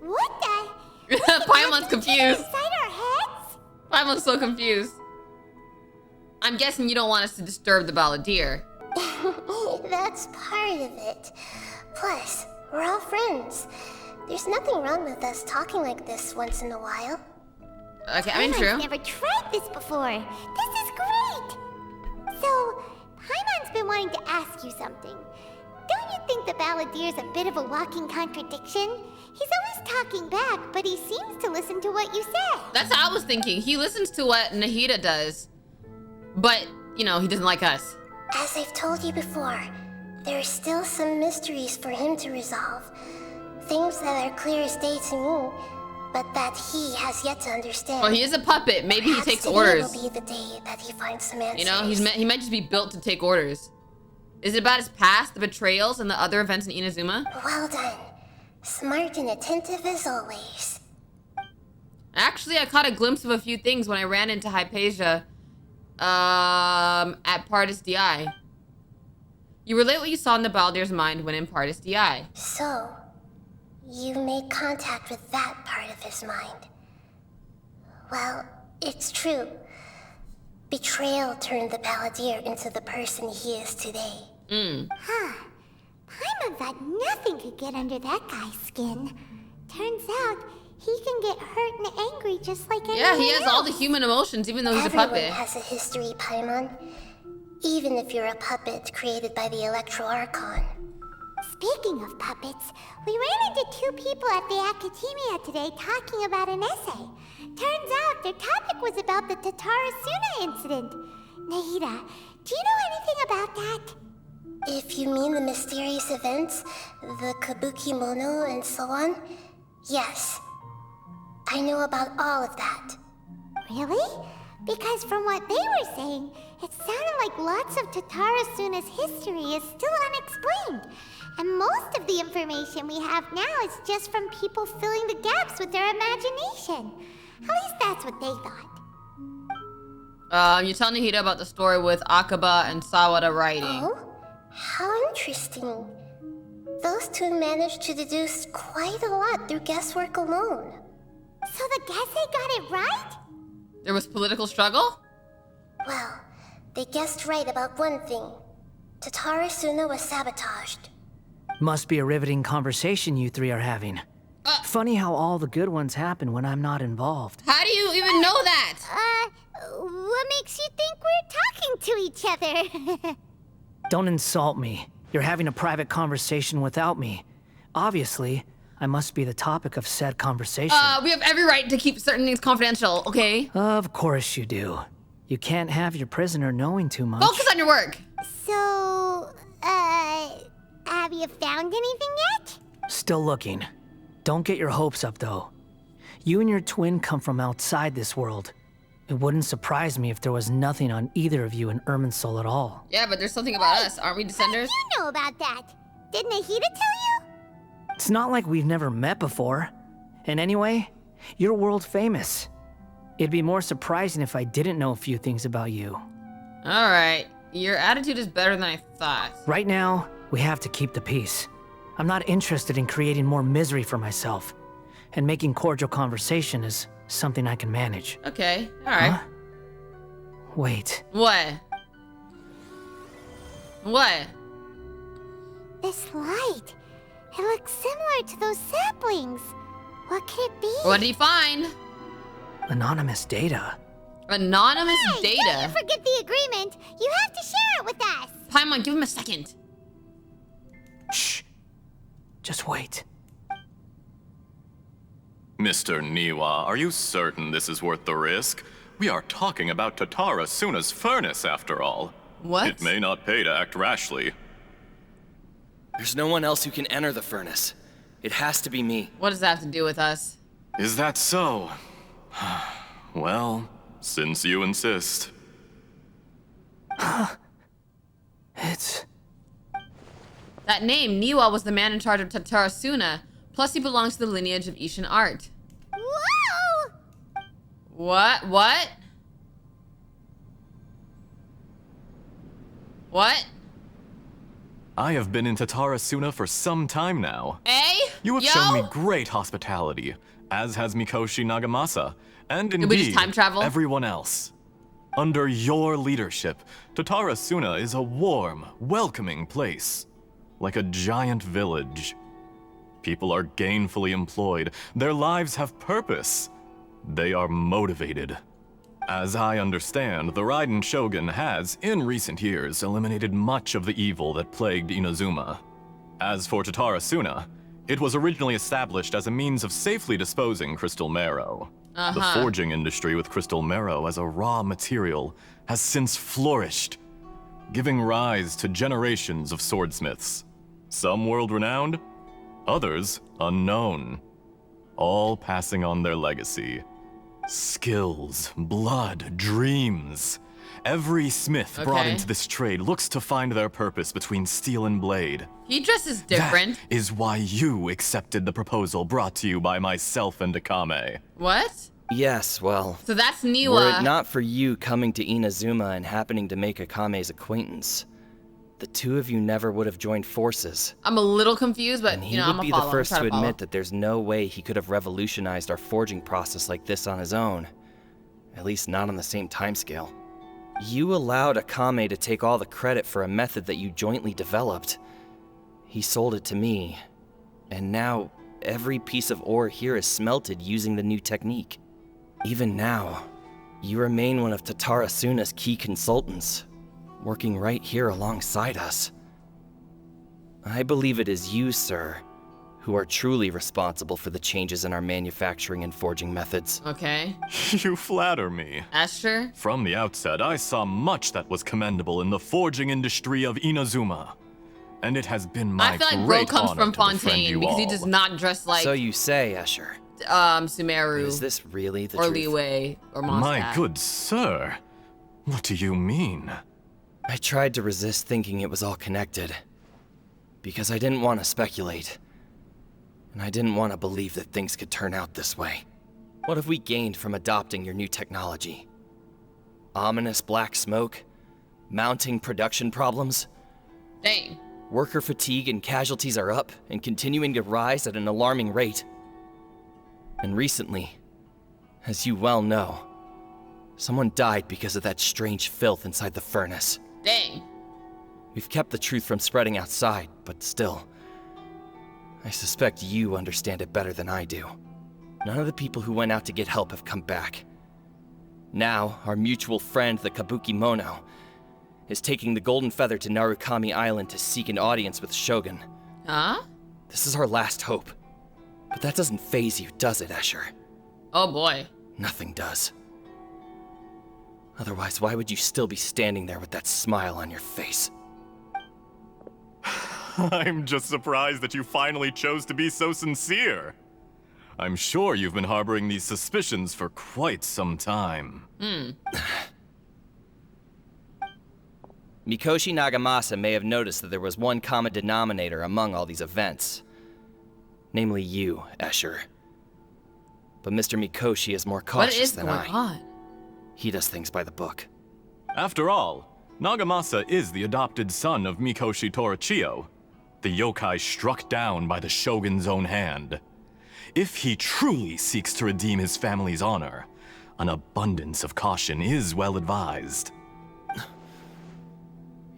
What the? Paimon's confused. Inside our heads? Paimon's so confused. I'm guessing you don't want us to disturb the Balladeer. That's part of it. Plus, we're all friends. There's nothing wrong with us talking like this once in a while. Okay, I mean, true. Paimon's never tried this before. This is great. So, Paimon's been wanting to ask you something. Don't you think the Balladeer's a bit of a walking contradiction? He's always talking back, but he seems to listen to what you say. That's how I was thinking. He listens to what Nahida does, but, you know, he doesn't like us. As I've told you before, there are still some mysteries for him to resolve. Things that are clear as day to me, but that he has yet to understand. Well, he is a puppet. Maybe Perhaps he takes today orders. will be the day that he finds some answers. You know, he might just be built to take orders. Is it about his past, the betrayals, and the other events in Inazuma? Well done. Smart and attentive as always. Actually, I caught a glimpse of a few things when I ran into Hypatia at Pardis DI. You relate what you saw in the Balladeer's mind when in Pardis DI. So, you made contact with that part of his mind. Well, it's true. Betrayal turned the Balladeer into the person he is today. Huh. Paimon thought nothing could get under that guy's skin. Turns out, he can get hurt and angry just like anyone else. Yeah, he has all the human emotions, even though he's a puppet. Everyone has a history, Paimon. Even if you're a puppet created by the Electro Archon. Speaking of puppets, we ran into two people at the Academia today talking about an essay. Turns out their topic was about the Tatarasuna incident. Nahida, do you know anything about that? If you mean the mysterious events, the Kabuki Mono and so on, yes. I know about all of that. Really? Because from what they were saying, it sounded like lots of Tatarasuna's history is still unexplained. And most of the information we have now is just from people filling the gaps with their imagination. At least that's what they thought. You tell Nahida about the story with Akaba and Sawada writing. Oh? How interesting. Those two managed to deduce quite a lot through guesswork alone. So the Gesse got it right? There was political struggle? Well, they guessed right about one thing. Tatarasuna was sabotaged. Must be a riveting conversation you three are having. Funny how all the good ones happen when I'm not involved. How do you even know that? What makes you think we're talking to each other? Don't insult me. You're having a private conversation without me. Obviously, I must be the topic of said conversation. We have every right to keep certain things confidential, okay? Of course you do. You can't have your prisoner knowing too much. Focus on your work. So, have you found anything yet? Still looking. Don't get your hopes up, though. You and your twin come from outside this world. It wouldn't surprise me if there was nothing on either of you in Irminsul at all. Yeah, but there's something about us. Aren't we descenders? You know about that. Didn't Nahida tell you? It's not like we've never met before. And anyway, you're world famous. It'd be more surprising if I didn't know a few things about you. All right. Your attitude is better than I thought. Right now, we have to keep the peace. I'm not interested in creating more misery for myself. And making cordial conversation is something I can manage. Okay, all right. Huh? Wait. What? What? This light. It looks similar to those saplings. What could it be? What did he find? Anonymous data. Anonymous data. Don't you forget the agreement. You have to share it with us. Paimon, give him a second. Shh. Just wait. Mr. Niwa, are you certain this is worth the risk? We are talking about Tatara Suna's furnace, after all. What? It may not pay to act rashly. There's no one else who can enter the furnace. It has to be me. What does that have to do with us? Is that so? Well, since you insist. It's... That name, Niwa, was the man in charge of Tatara Suna. Plus, he belongs to the lineage of Ishin art. Whoa! What? What? What? I have been in Tatara Suna for some time now. Hey? You have shown me great hospitality, as has Mikoshi Nagamasa, and Did we just indeed time travel? everyone else. Under your leadership, Tatara Suna is a warm, welcoming place, like a giant village. People are gainfully employed, their lives have purpose, they are motivated. As I understand, the Raiden Shogun has, in recent years, eliminated much of the evil that plagued Inazuma. As for Tatara Suna, it was originally established as a means of safely disposing crystal marrow. The forging industry with crystal marrow as a raw material has since flourished, giving rise to generations of swordsmiths. Some world-renowned, others unknown, all passing on their legacy. Skills, blood, dreams. Every smith brought into this trade looks to find their purpose between steel and blade. He dresses different. That is why you accepted the proposal brought to you by myself and Akame. What? Yes, well... So that's Niwa. Were it not for you coming to Inazuma and happening to make Akame's acquaintance, the two of you never would have joined forces. I'm a little confused, but you know, I'm He would be the first to admit that there's no way he could have revolutionized our forging process like this on his own. At least not on the same timescale. You allowed Akame to take all the credit for a method that you jointly developed. He sold it to me, and now every piece of ore here is smelted using the new technique. Even now, you remain one of Tatara Suna's key consultants, working right here alongside us. I believe it is you, sir, who are truly responsible for the changes in our manufacturing and forging methods. Okay. You flatter me. Asher? From the outset, I saw much that was commendable in the forging industry of Inazuma. And it has been my I feel like great Bro comes honor from to befriend Fontaine you because he all. does not dress like So you say, Escher. Sumeru. Is this really the or truth? Liyue or Mondstadt. My good sir, what do you mean? I tried to resist thinking it was all connected. Because I didn't want to speculate. And I didn't want to believe that things could turn out this way. What have we gained from adopting your new technology? Ominous black smoke? Mounting production problems? Dang. Worker fatigue and casualties are up and continuing to rise at an alarming rate. And recently, as you well know, someone died because of that strange filth inside the furnace. Dang. We've kept the truth from spreading outside, but still, I suspect you understand it better than I do. None of the people who went out to get help have come back. Now, our mutual friend, the Kabuki Mono, is taking the Golden Feather to Narukami Island to seek an audience with Shogun. Huh? This is our last hope. But that doesn't faze you, does it, Escher? Oh boy. Nothing does. Otherwise, why would you still be standing there with that smile on your face? I'm just surprised that you finally chose to be so sincere. I'm sure you've been harboring these suspicions for quite some time. Mikoshi Nagamasa may have noticed that there was one common denominator among all these events. Namely you, Escher. But Mr. Mikoshi is more cautious than I. What is going on? He does things by the book. After all, Nagamasa is the adopted son of Mikoshi Torichio, the yokai struck down by the Shogun's own hand. If he truly seeks to redeem his family's honor, an abundance of caution is well advised.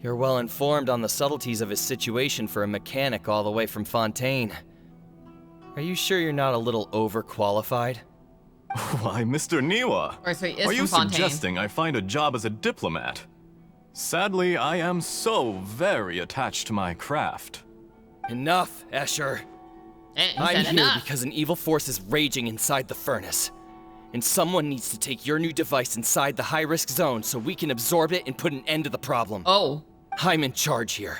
You're well informed on the subtleties of his situation for a mechanic all the way from Fontaine. Are you sure you're not a little overqualified? Why, Mr. Niwa, Or so he is are you from Fontaine. suggesting I find a job as a diplomat? Sadly, I am so very attached to my craft. Enough, Escher. I'm here because an evil force is raging inside the furnace. And someone needs to take your new device inside the high-risk zone so we can absorb it and put an end to the problem. Oh. I'm in charge here.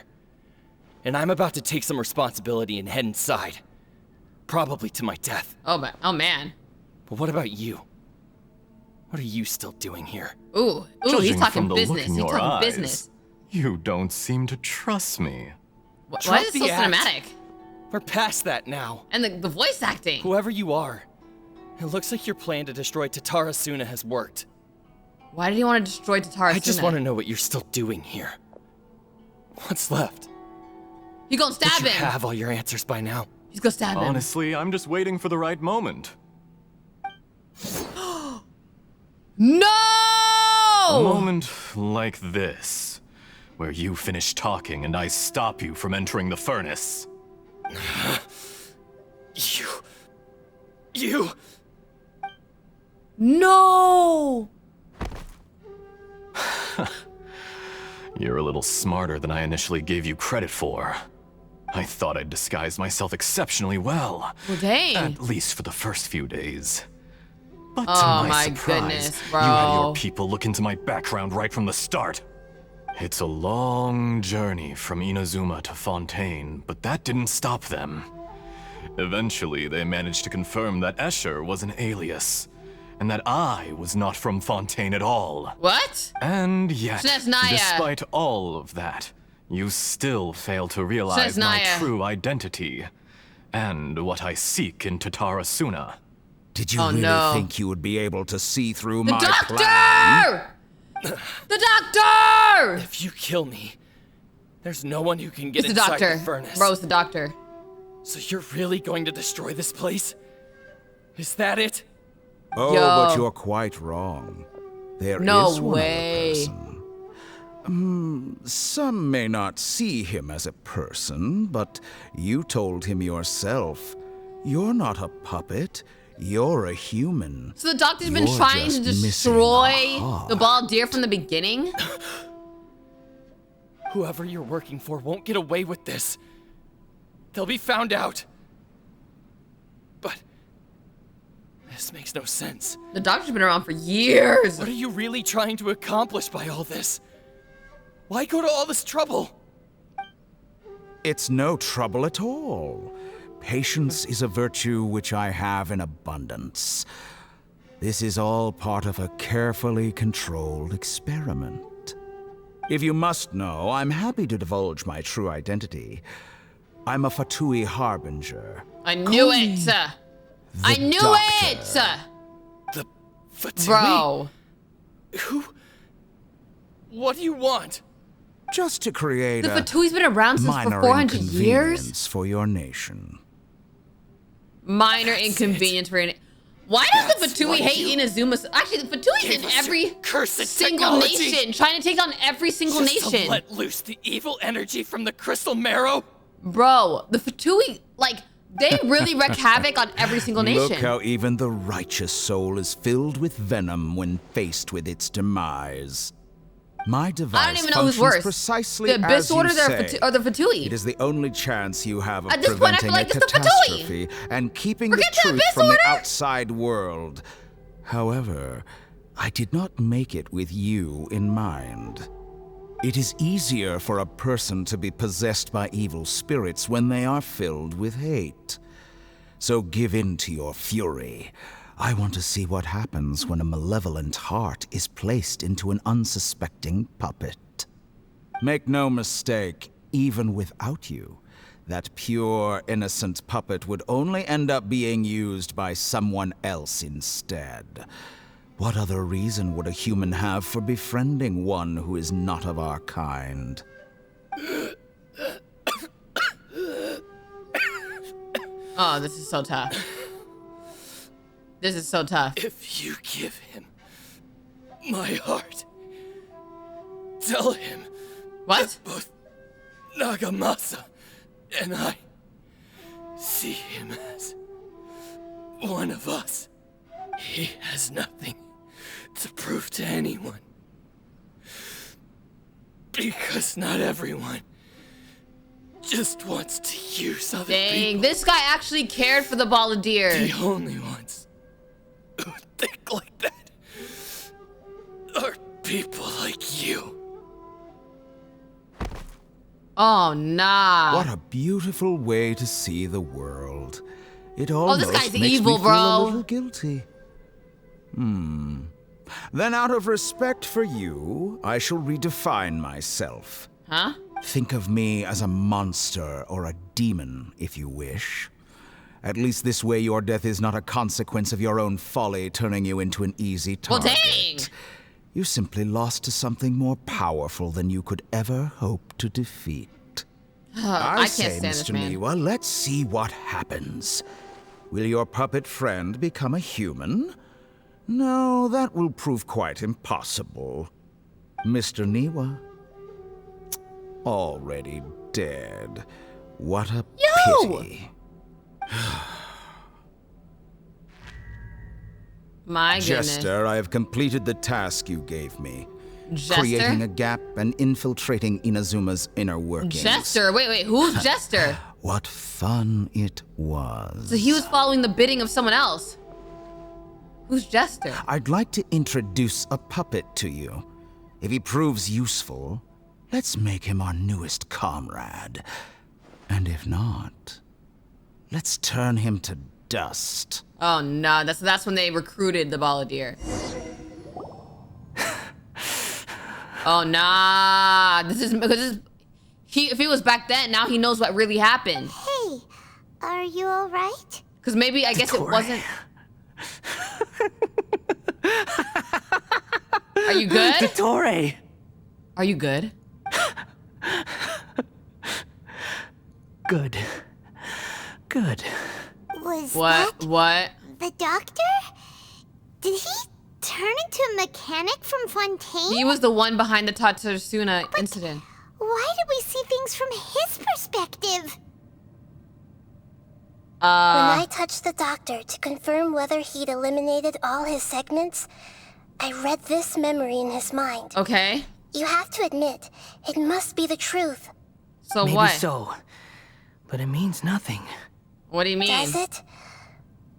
And I'm about to take some responsibility and head inside. Probably to my death. Oh, man. But what about you? What are you still doing here? Ooh, Judging he's talking from the business. look in He's your talking eyes, business. You don't seem to trust me. Why is it so cinematic? We're past that now. And the voice acting. Whoever you are, it looks like your plan to destroy Tatara Suna has worked. Why did he want to destroy Tatara Suna? I just want to know what you're still doing here. What's left? You gonna stab him? You have all your answers by now. He's gonna stab him. Honestly, I'm just waiting for the right moment. No! A moment like this, where you finish talking and I stop you from entering the furnace. You... No! You're a little smarter than I initially gave you credit for. I thought I'd disguise myself exceptionally well. Well, dang. At least for the first few days. But to Oh my my surprise, goodness, bro. you had your people look into my background right from the start. It's a long journey from Inazuma to Fontaine, but that didn't stop them. Eventually, they managed to confirm that Escher was an alias, and that I was not from Fontaine at all. What? And yet, So that's Naya. despite all of that, you still fail to realize my Naya. true identity, and what I seek in Tatara Suna. Did you really think you would be able to see through my doctor! The doctor! If you kill me, there's no one who can get It's the inside doctor. the furnace. Bro, it's the doctor. So you're really going to destroy this place? Is that it? Oh, Yo. but you're quite wrong. There is one way. other person. Some may not see him as a person, but you told him yourself. You're not a puppet. You're a human. So the doctor's been You're trying to just destroy missing a heart. the Balladeer from the beginning? Whoever you're working for won't get away with this. They'll be found out. But this makes no sense. The doctor's been around for years. What are you really trying to accomplish by all this? Why go to all this trouble? It's no trouble at all. Patience is a virtue which I have in abundance. This is all part of a carefully controlled experiment. If you must know, I'm happy to divulge my true identity. I'm a Fatui Harbinger. I knew it! I knew it! The Fatui? Bro. Who? What do you want? Just to create The a Fatui's been around since for minor 400 years? inconvenience for your nation. Minor inconvenience for Why does the Fatui hate Inazuma? Actually, the Fatui's in every single nation, trying to take on every single Just nation. to let loose the evil energy from the crystal marrow? Bro, the Fatui, like, they really wreak havoc on every single nation. Look how even the righteous soul is filled with venom when faced with its demise. My device I don't even know who's functions worse. precisely The Abyss as you Order say. or the Fatui. It is the only chance you have of At this point, I feel preventing like a it's the Fatui. catastrophe and keeping Forget the the truth Abyss from the Order. outside world. However, I did not make it with you in mind. It is easier for a person to be possessed by evil spirits when they are filled with hate. So give in to your fury. I want to see what happens when a malevolent heart is placed into an unsuspecting puppet. Make no mistake, even without you, that pure, innocent puppet would only end up being used by someone else instead. What other reason would a human have for befriending one who is not of our kind? Oh, this is so tough. This is so tough. If you give him my heart, tell him what? That both Nagamasa and I see him as one of us. He has nothing to prove to anyone. Because not everyone just wants to use other people. Dang, this guy actually cared for the Balladeer. The only ones who think like that are people like you. Oh, nah. What a beautiful way to see the world. It almost this guy's makes evil, me bro. feel a little guilty. Then out of respect for you, I shall redefine myself. Huh? Think of me as a monster or a demon, if you wish. At least this way your death is not a consequence of your own folly turning you into an easy target. Well, dang! You simply lost to something more powerful than you could ever hope to defeat. I can't say, stand this Mr. man. Niwa, let's see what happens. Will your puppet friend become a human? No, that will prove quite impossible. Mr. Niwa, already dead. What a pity. My goodness. Jester, I have completed the task you gave me. Jester? Creating a gap and infiltrating Inazuma's inner workings. Jester? Wait, who's Jester? What fun it was. So he was following the bidding of someone else. Who's Jester? I'd like to introduce a puppet to you. If he proves useful, let's make him our newest comrade. And if not, let's turn him to dust. Oh no, that's when they recruited the Balladeer. Oh nah, this is because if he was back then, now he knows what really happened. Hey, are you all right? Because maybe I guess it wasn't. Are you good? Dottore! Are you good? Good. Good. Was What? What? the doctor? Did he turn into a mechanic from Fontaine? He was the one behind the Tatsuna incident. Why did we see things from his perspective? When I touched the doctor to confirm whether he'd eliminated all his segments, I read this memory in his mind. Okay. You have to admit, it must be the truth. So Maybe what? so, but it means nothing. What do you mean? Does it?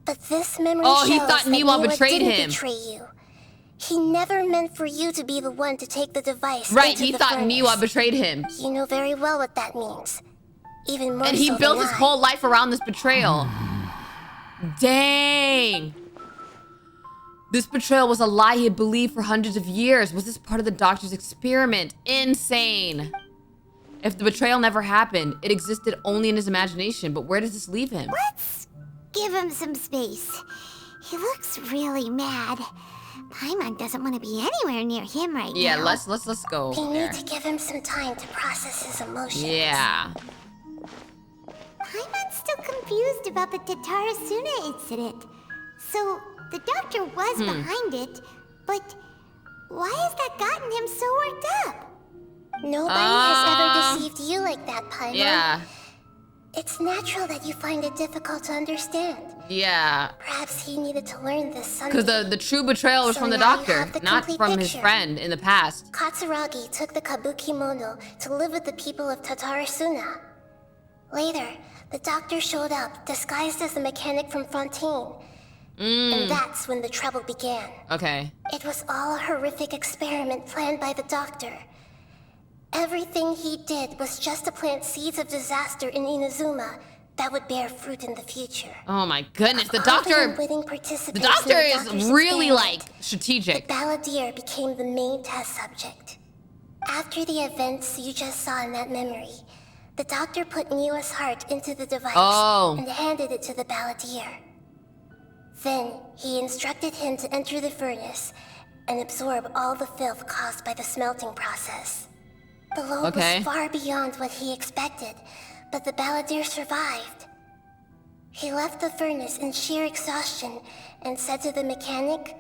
But this memory Oh, he shows thought that Niwa betrayed didn't him. betray you. He never meant for you to be the one to take the device. Right, into he the thought furnace. Niwa betrayed him. You know very well what that means. Even more And he so built than his I. whole life around this betrayal. Dang. This betrayal was a lie he had believed for hundreds of years. Was this part of the doctor's experiment? Insane. If the betrayal never happened, it existed only in his imagination. But where does this leave him? Let's give him some space. He looks really mad. Paimon doesn't want to be anywhere near him right Yeah, now. let's go We there. need to give him some time to process his emotions. Yeah. Paimon's still confused about the Tatarasuna incident. So, the doctor was behind it, but why has that gotten him so worked up? Nobody has ever deceived you like that, Paimon. Yeah. It's natural that you find it difficult to understand. Yeah. Perhaps he needed to learn this Sunday. Because the true betrayal was So from the now you doctor, have the not complete from his picture. friend in the past. Katsuragi took the kabuki mono to live with the people of Tatarasuna. Later, the doctor showed up, disguised as a mechanic from Fontaine. And that's when the trouble began. Okay. It was all a horrific experiment planned by the doctor. Everything he did was just to plant seeds of disaster in Inazuma that would bear fruit in the future. Oh my goodness, the Of all doctor. unwitting participants The in doctor the is doctor's really experiment, like strategic. Balladeer became the main test subject. After the events you just saw in that memory, the doctor put Niwa's heart into the device and handed it to the Balladeer. Then he instructed him to enter the furnace and absorb all the filth caused by the smelting process. The load was far beyond what he expected, but the Balladeer survived. He left the furnace in sheer exhaustion and said to the mechanic,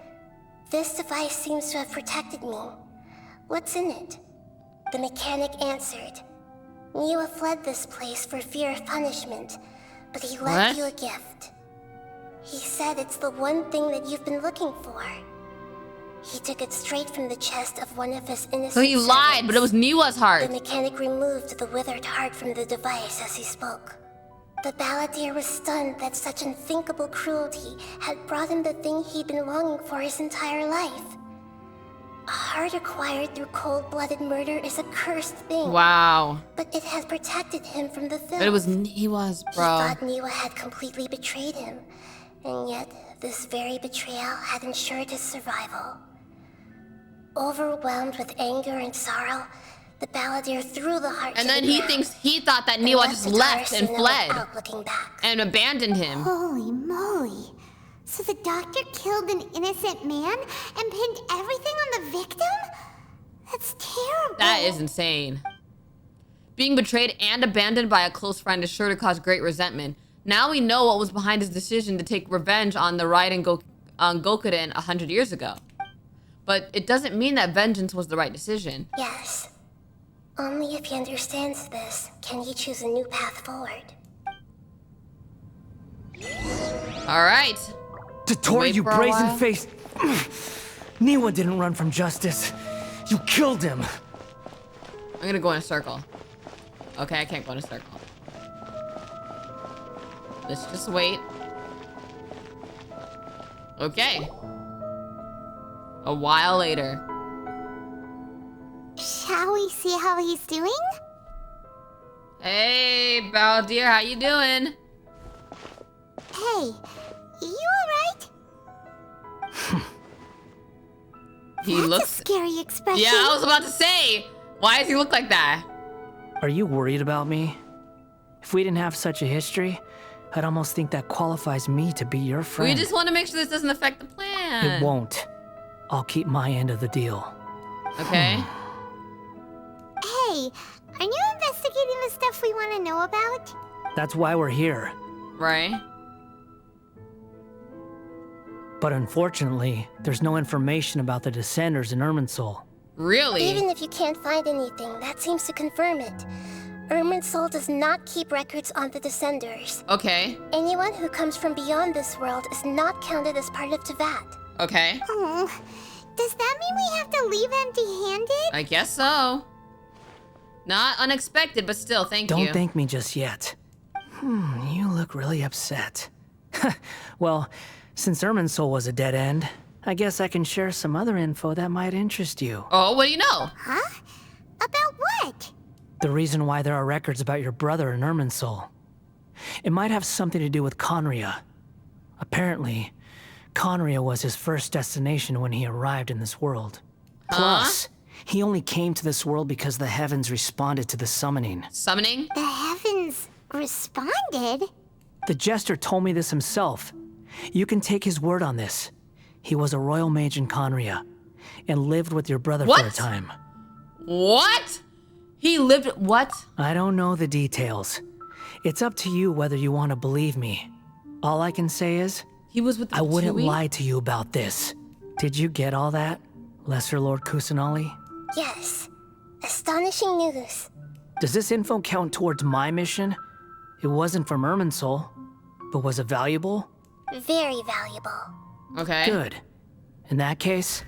"This device seems to have protected me. What's in it?" The mechanic answered, "Niwa fled this place for fear of punishment, but he left you a gift." He said it's the one thing that you've been looking for. He took it straight from the chest of one of his innocent So he lied, servants. but it was Niwa's heart. The mechanic removed the withered heart from the device as he spoke. The Balladeer was stunned that such unthinkable cruelty had brought him the thing he'd been longing for his entire life. A heart acquired through cold-blooded murder is a cursed thing. Wow. But it has protected him from the filth. But it was Niwa's, bro. He thought Niwa had completely betrayed him, and yet this very betrayal had ensured his survival. Overwhelmed with anger and sorrow, the Balladeer threw the heart and to then the he thought that Niwa just left and fled and abandoned him. Holy moly. So the doctor killed an innocent man and pinned everything on the victim? That's terrible. That is insane. Being betrayed and abandoned by a close friend is sure to cause great resentment. Now we know what was behind his decision to take revenge on the Raiden Gokuden 100 years ago. But it doesn't mean that vengeance was the right decision. Yes. Only if he understands this can he choose a new path forward. All right. Tatori, you brazen-faced... Niwa didn't run from justice. You killed him. I'm gonna go in a circle. Okay, I can't go in a circle. Let's just wait. Okay. A while later. Shall we see how he's doing? Hey, Balladeer, how you doing? Hey, you alright? He That's looks a scary expression. Yeah, I was about to say. Why does he look like that? Are you worried about me? If we didn't have such a history, I'd almost think that qualifies me to be your friend. We just want to make sure this doesn't affect the plan. It won't. I'll keep my end of the deal. Okay. Hey, are you investigating the stuff we want to know about? That's why we're here. Right. But unfortunately, there's no information about the Descenders in Irminsul. Really? Even if you can't find anything, that seems to confirm it. Irminsul does not keep records on the Descenders. Okay. Anyone who comes from beyond this world is not counted as part of Tevat. Okay. Oh, does that mean we have to leave empty-handed? I guess so. Not unexpected, but still, thank you. Don't thank me just yet. You look really upset. Well, since Irminsul was a dead end, I guess I can share some other info that might interest you. Oh, what do you know? Huh? About what? The reason why there are records about your brother in Irminsul. It might have something to do with Conria. Apparently, Conria was his first destination when he arrived in this world. Plus, he only came to this world because the heavens responded to the summoning. Summoning? The heavens responded? The Jester told me this himself. You can take his word on this. He was a royal mage in Conria, and lived with your brother for a time. What? He lived... What? I don't know the details. It's up to you whether you want to believe me. All I can say is... He was with the I wouldn't Tui? lie to you about this. Did you get all that, Lesser Lord Kusanali? Yes. Astonishing news. Does this info count towards my mission? It wasn't from Irminsul, but was it valuable? Very valuable. Okay. Good. In that case,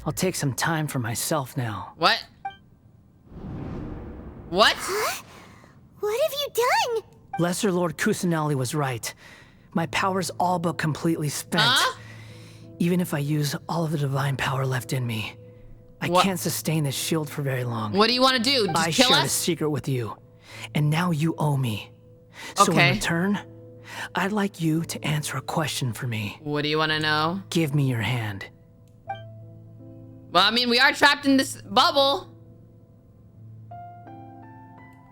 I'll take some time for myself now. What? What? Huh? What have you done? Lesser Lord Kusanali was right. My power's all but completely spent. Even if I use all of the divine power left in me, I can't sustain this shield for very long. What do you want to do? Just I kill shared a us? secret with you, and now you owe me. So in return, I'd like you to answer a question for me. What do you want to know? Give me your hand. Well, I mean, we are trapped in this bubble.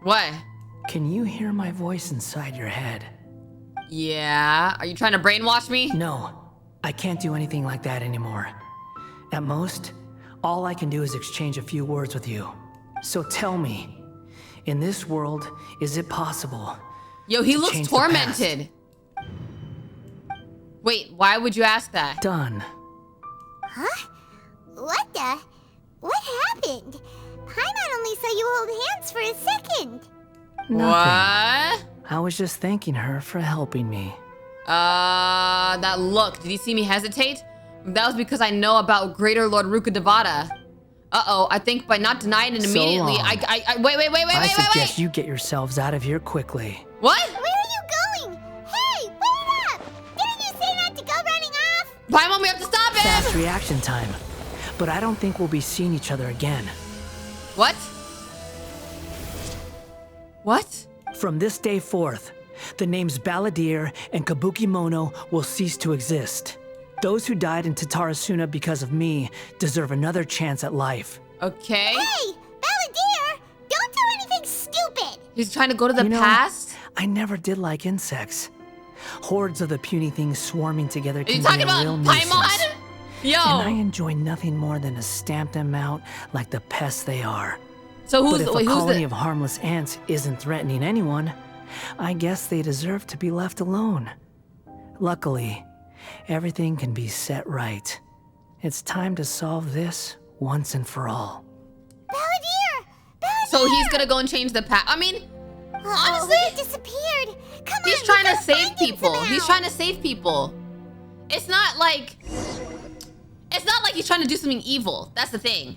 What? Can you hear my voice inside your head? Yeah. Are you trying to brainwash me? No, I can't do anything like that anymore. At most, all I can do is exchange a few words with you. So tell me, in this world, is it possible? Yo, he looks tormented. Wait, why would you ask that? Done. Huh? What the? What happened? Paimon only saw you hold hands for a second. Nothing. What? I was just thanking her for helping me. That look. Did you see me hesitate? That was because I know about Greater Lord Rukkhadevata. Uh-oh, I think by not denying it immediately, wait. I suggest you get yourselves out of here quickly. What? Where are you going? Hey, wait up! Didn't you say not to go running off? Paimon, we have to stop him! Fast reaction time. But I don't think we'll be seeing each other again. What? What? From this day forth, the names Balladeer and Kabukimono will cease to exist. Those who died in Tatarasuna because of me deserve another chance at life. Okay. Hey, Balladeer! Don't do anything stupid! He's trying to go to the past? I never did like insects. Hordes of the puny things swarming together can Are you be talking a about real Paimon? nuisance. Yo! And I enjoy nothing more than to stamp them out like the pests they are. So who's but if a colony of harmless ants isn't threatening anyone, I guess they deserve to be left alone. Luckily, everything can be set right. It's time to solve this once and for all. Balladeer! So he's gonna go and change the past. I mean, honestly, he disappeared. Come he's on, trying to save people. He's trying to save people. It's not like he's trying to do something evil. That's the thing.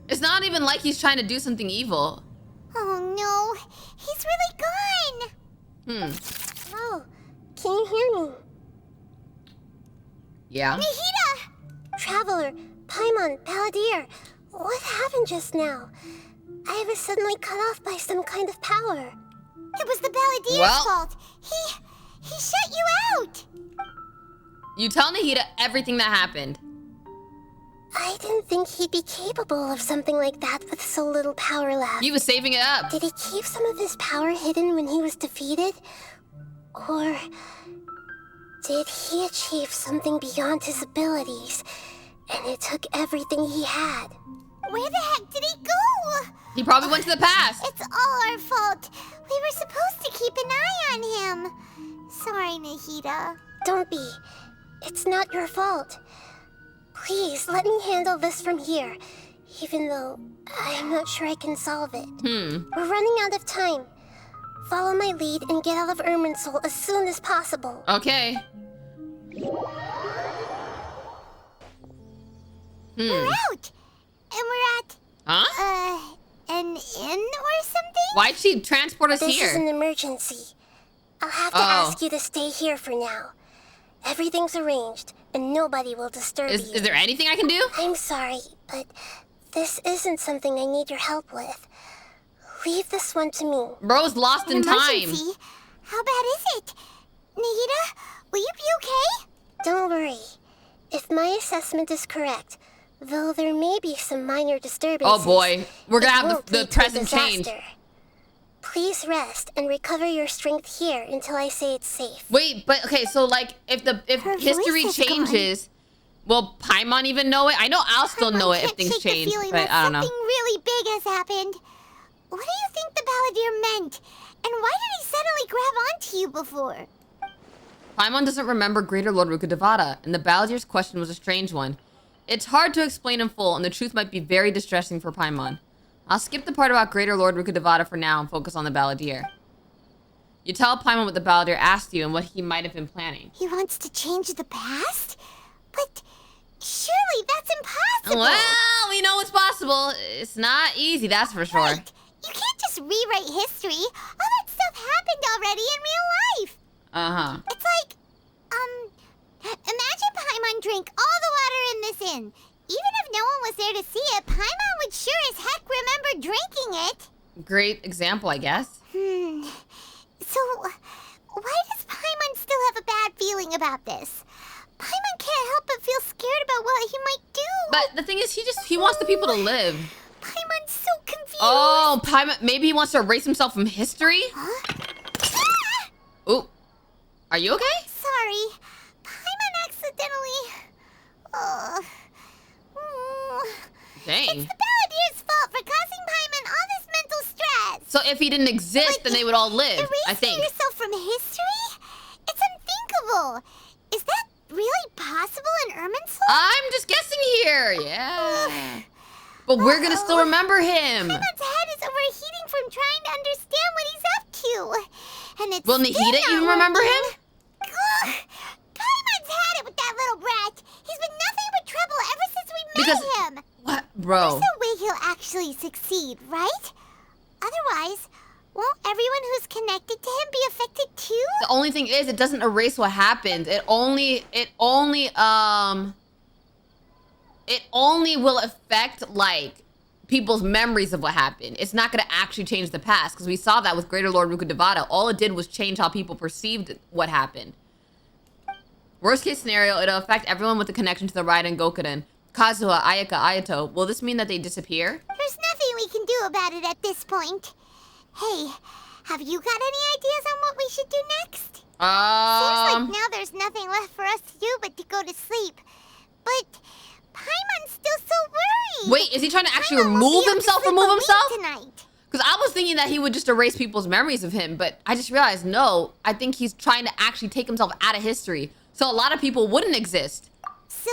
It's not even like he's trying to do something evil. Oh no, he's really gone. Oh, can you hear me? Yeah. Nahida! Traveler, Paimon, Balladeer, what happened just now? I was suddenly cut off by some kind of power. It was the Balladeer's fault. He shut you out. You tell Nahida everything that happened. I didn't think he'd be capable of something like that with so little power left. He was saving it up. Did he keep some of his power hidden when he was defeated? Or did he achieve something beyond his abilities, and it took everything he had? Where the heck did he go? He probably went to the past. It's all our fault. We were supposed to keep an eye on him. Sorry, Nahida. Don't be. It's not your fault. Please, let me handle this from here, even though I'm not sure I can solve it. We're running out of time. Follow my lead and get out of Irminsul as soon as possible. Okay. We're out! And we're at... an inn or something? Why'd she transport us This here? is an emergency. I'll have to ask you to stay here for now. Everything's arranged, and nobody will disturb you. Is there anything I can do? I'm sorry, but this isn't something I need your help with. Leave this one to me. Bro's lost in time. How bad is it? Nahida, will you be okay? Don't worry. If my assessment is correct, though there may be some minor disturbances... Oh boy, we're gonna have the present change. Please rest and recover your strength here until I say it's safe. Wait, but okay, so like if history changes, will Paimon even know it? I know I'll still know it if things change, but I don't know. Something really big has happened. What do you think the Balladeer meant? And why did he suddenly grab onto you before? Paimon doesn't remember Greater Lord Rukkhadevata, and the Balladeer's question was a strange one. It's hard to explain in full, and the truth might be very distressing for Paimon. I'll skip the part about Greater Lord Rukkhadevata for now and focus on the Balladeer. You tell Paimon what the Balladeer asked you and what he might have been planning. He wants to change the past? But surely that's impossible! Well, we know it's possible. It's not easy, that's for sure. Right. You can't just rewrite history. All that stuff happened already in real life. Uh-huh. It's like, imagine Paimon drank all the water in this inn. Even if no one was there to see it, Paimon would sure as heck remember drinking it. Great example, I guess. So, why does Paimon still have a bad feeling about this? Paimon can't help but feel scared about what he might do. But the thing is, he wants the people to live. Paimon's so confused. Oh, Paimon, maybe he wants to erase himself from history? Ooh. Are you okay? Sorry. Paimon accidentally... Dang. It's the Balladeer's fault for causing Paimon all this mental stress. So if he didn't exist, then they would all live, I think. Erasing yourself from history? It's unthinkable. Is that really possible in Irminsul? I'm just guessing here, yeah. But we're gonna still remember him. Paimon's head is overheating from trying to understand what he's up to. And it's Will Nihida even remember him? Ugh. Paimon's had it with that little brat. He's been nothing but trouble ever since we met him. What, bro? There's no way he'll actually succeed, right? Otherwise, won't everyone who's connected to him be affected too? The only thing is, it doesn't erase what happened. It only will affect, like, people's memories of what happened. It's not gonna actually change the past, because we saw that with Greater Lord Rukkhadevata. All it did was change how people perceived what happened. Worst case scenario, it'll affect everyone with a connection to the Raiden Gokuden. Kazuha, Ayaka, Ayato. Will this mean that they disappear? There's nothing we can do about it at this point. Hey, have you got any ideas on what we should do next? Seems like now there's nothing left for us to do but to go to sleep. But Paimon's still so worried. Wait, is he trying to actually remove himself? Because I was thinking that he would just erase people's memories of him, but I just realized, no, I think he's trying to actually take himself out of history. So a lot of people wouldn't exist. So,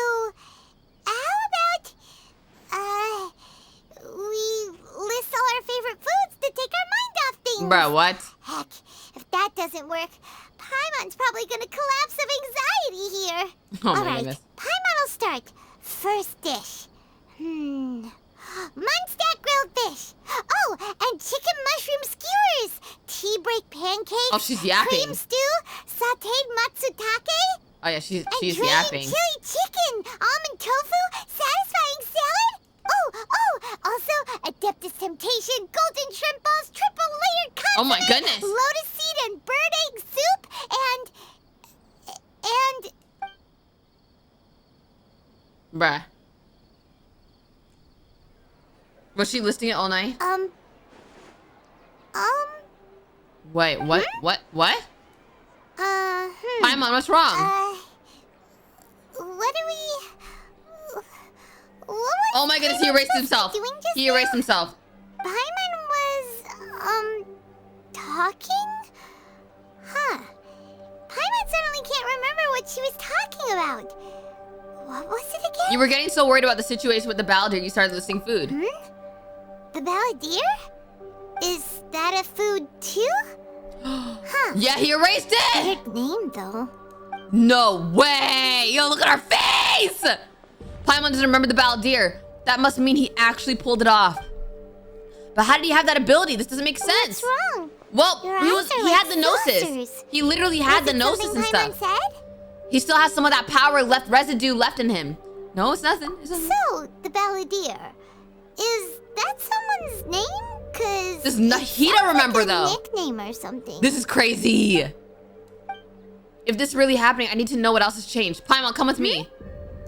how about, we list all our favorite foods to take our mind off things? Bro, what? Heck, if that doesn't work, Paimon's probably gonna collapse of anxiety here. Oh my Alright, goodness. Paimon will start. First dish. Munstack grilled fish. Oh, and chicken mushroom skewers. Tea break pancakes. Oh, she's yapping. Cream stew. Sauteed matsutake. Oh yeah, she's and yapping. chili chicken. Almond tofu. Satisfying salad. Oh, also Adeptus Temptation. Golden shrimp balls. Triple layered consommé. Oh my goodness. Lotus seed and bird egg soup. And... Bruh. Was she listing it all night? Wait, what? What? Paimon, what's wrong? What do we... Oh my goodness, he erased himself. He erased himself. Paimon was, talking? Huh. Paimon suddenly can't remember what she was talking about. What was it again? You were getting so worried about the situation with the Balladeer, you started listing food. The Balladeer? Is that a food too? Huh. Yeah, he erased it! Weird name, though. No way! Yo, look at her face! Paimon doesn't remember the Balladeer. That must mean he actually pulled it off. But how did he have that ability? This doesn't make sense. What's wrong? Well, he like had the gnosis. saucers. He literally had the gnosis and stuff. He still has some of that power residue left in him. No, it's nothing. It's nothing. So, the Balladeer. Is that someone's name? Cause Does Nahida remember, though? Nickname or something. This is crazy. If this is really happening, I need to know what else has changed. Paimon, come with me.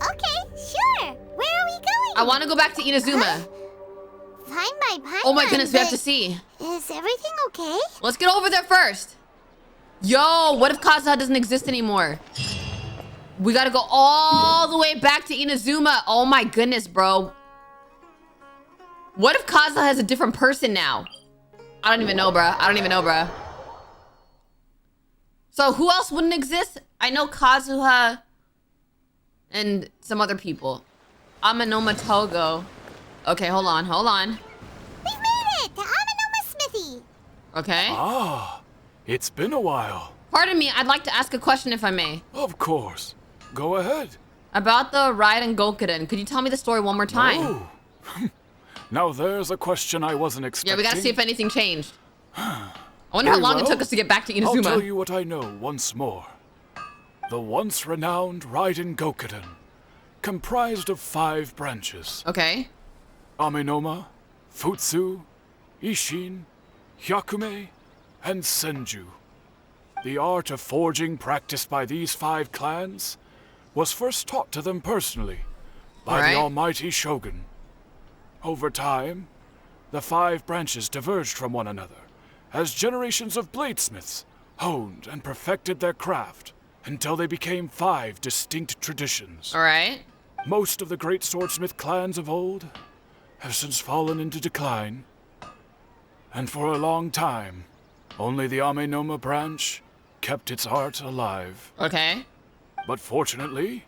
Okay, sure. Where are we going? I want to go back to Inazuma. Fine by Paimon. Oh my goodness, we have to see. Is everything okay? Let's get over there first. Yo, what if Kazuha doesn't exist anymore? We gotta go all the way back to Inazuma. Oh my goodness, bro. What if Kazuha has a different person now? I don't even know, bruh. So who else wouldn't exist? I know Kazuha and some other people. Amenoma Togo. Okay, hold on. We've made it to Amenoma Smithy. Okay. Ah, it's been a while. Pardon me, I'd like to ask a question if I may. Of course. Go ahead. About the Raiden Gokuden, could you tell me the story one more time? Oh. Now there's a question I wasn't expecting. Yeah, we gotta see if anything changed. I wonder how long it took us to get back to Inazuma. I'll tell you what I know once more. The once renowned Raiden Gokuden, comprised of 5 branches. Okay. Amenoma, Futsu, Ishin, Hyakume, and Senju. The art of forging practiced by these 5 clans was first taught to them personally by the almighty Shogun. Over time, the 5 branches diverged from one another as generations of bladesmiths honed and perfected their craft until they became 5 distinct traditions. Alright. Most of the great swordsmith clans of old have since fallen into decline, and for a long time, only the Amenoma branch kept its art alive. Okay. But fortunately,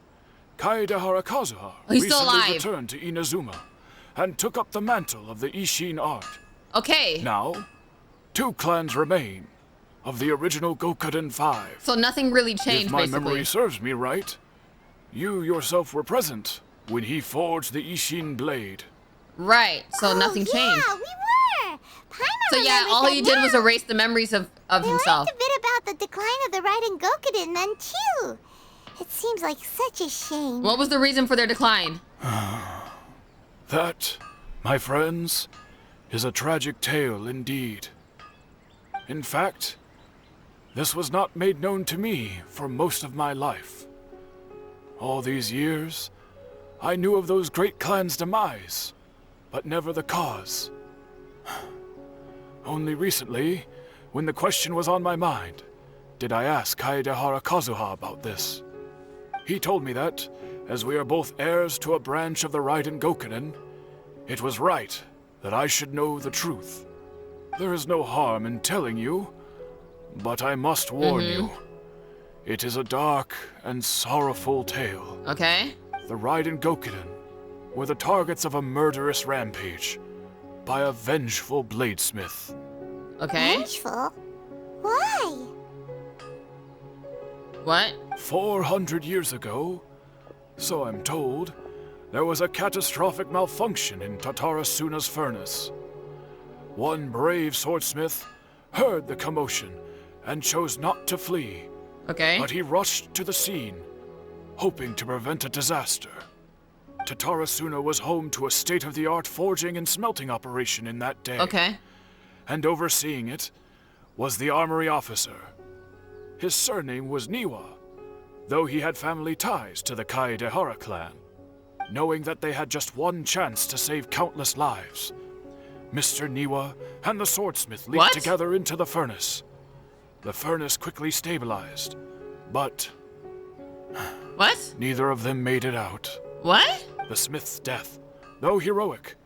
Kaedehara Kazuha recently returned to Inazuma and took up the mantle of the Ishin art. Okay. Now, 2 clans remain, of the original Gokuden 5. So nothing really changed, if my basically. memory serves me right, you yourself were present when he forged the Ishin blade. Right, so nothing changed. Yeah, we were. Paimon So yeah, all he did was erase the memories of himself. learned a bit about the decline of the Raiden Gokuden then too. It seems like such a shame. What was the reason for their decline? That, my friends, is a tragic tale indeed. In fact, this was not made known to me for most of my life. All these years, I knew of those great clans' demise, but never the cause. Only recently, when the question was on my mind, did I ask Kaedehara Kazuha about this. He told me that, as we are both heirs to a branch of the Raiden Gokuden, it was right that I should know the truth. There is no harm in telling you, but I must warn you. It is a dark and sorrowful tale. Okay. The Raiden Gokuden were the targets of a murderous rampage by a vengeful bladesmith. Okay. Vengeful? Why? What? 400 years ago, so I'm told, there was a catastrophic malfunction in Tatarasuna's furnace. One brave swordsmith heard the commotion and chose not to flee. Okay. But he rushed to the scene, hoping to prevent a disaster. Tatarasuna was home to a state-of-the-art forging and smelting operation in that day. Okay. And overseeing it was the armory officer. His surname was Niwa, though he had family ties to the Kaedehara clan. Knowing that they had just one chance to save countless lives, Mr. Niwa and the swordsmith leaped together into the furnace. The furnace quickly stabilized, but... What? Neither of them made it out. What? The smith's death, though heroic,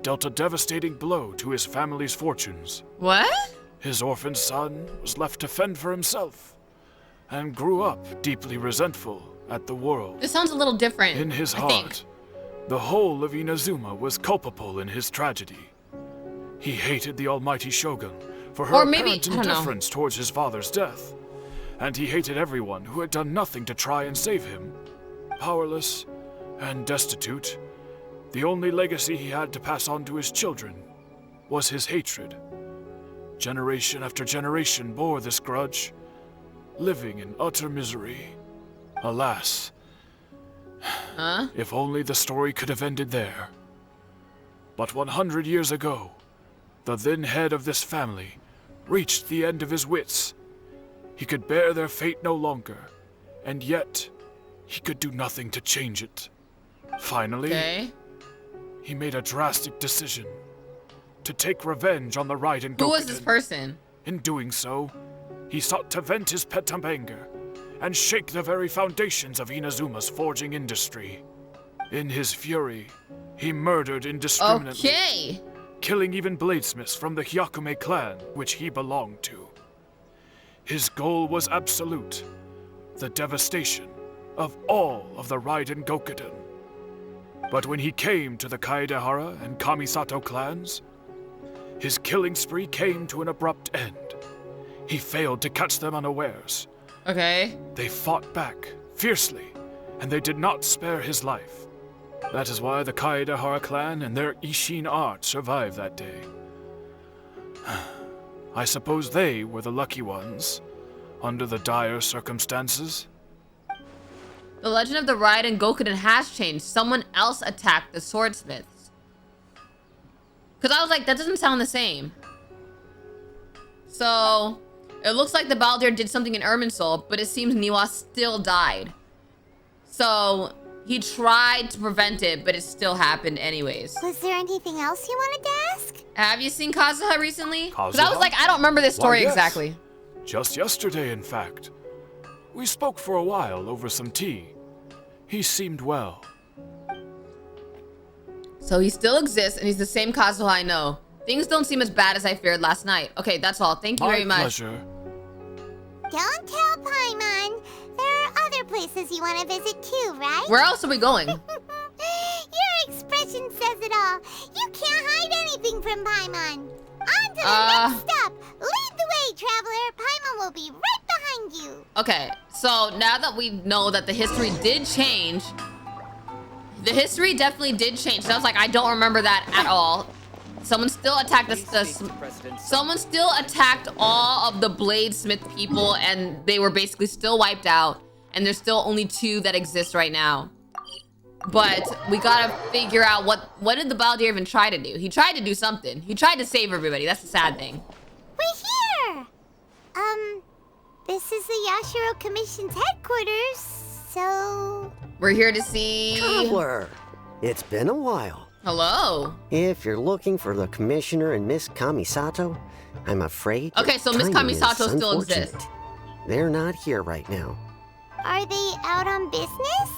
dealt a devastating blow to his family's fortunes. What? His orphaned son was left to fend for himself, and grew up deeply resentful at the world. This sounds a little different. In his heart, the whole of Inazuma was culpable in his tragedy. He hated the almighty Shogun for her apparent indifference towards his father's death, and he hated everyone who had done nothing to try and save him. Powerless and destitute, the only legacy he had to pass on to his children was his hatred. Generation after generation bore this grudge, living in utter misery. Alas, if only the story could have ended there. But 100 years ago, the then head of this family reached the end of his wits. He could bear their fate no longer, and yet he could do nothing to change it. Finally, he made a drastic decision to take revenge on the Raiden Gokuden. Who was this person? In doing so, he sought to vent his pent anger and shake the very foundations of Inazuma's forging industry. In his fury, he murdered indiscriminately, killing even bladesmiths from the Hyakume clan, which he belonged to. His goal was absolute, the devastation of all of the Raiden Gokuden. But when he came to the Kaedehara and Kamisato clans, his killing spree came to an abrupt end. He failed to catch them unawares. They fought back, fiercely, and they did not spare his life. That is why the Kaedehara clan and their Ishin art survived that day. I suppose they were the lucky ones, under the dire circumstances. The legend of the Raiden Gokuden has changed. Someone else attacked the swordsmiths. Because I was like, that doesn't sound the same. So, it looks like the Balladeer did something in Irminsul, but it seems Niwa still died. So, he tried to prevent it, but it still happened anyways. Was there anything else you wanted to ask? Have you seen Kazuha recently? Because I was like, I don't remember this story exactly. Just yesterday, in fact. We spoke for a while over some tea. He seemed well. So he still exists, and he's the same Kazuha I know. Things don't seem as bad as I feared last night. Okay, that's all. Thank you very much. My pleasure. Don't tell Paimon. There are other places you want to visit too, right? Where else are we going? Your expression says it all. You can't hide anything from Paimon. On to the next stop. Lead the way, Traveler. Paimon will be right behind you. Okay, so now that we know that the history did change, the history definitely did change. So I was like, I don't remember that at all. Someone still attacked someone still attacked all of the Bladesmith people, and they were basically still wiped out. And there's still only 2 that exist right now. But we gotta figure out what did the Balladeer even try to do? He tried to do something. He tried to save everybody. That's the sad thing. We're here. This is the Yashiro Commission's headquarters, so... We're here to see... Traveler, it's been a while. Hello. If you're looking for the Commissioner and Miss Kamisato, I'm afraid... Okay, so Miss Kamisato still exists. They're not here right now. Are they out on business?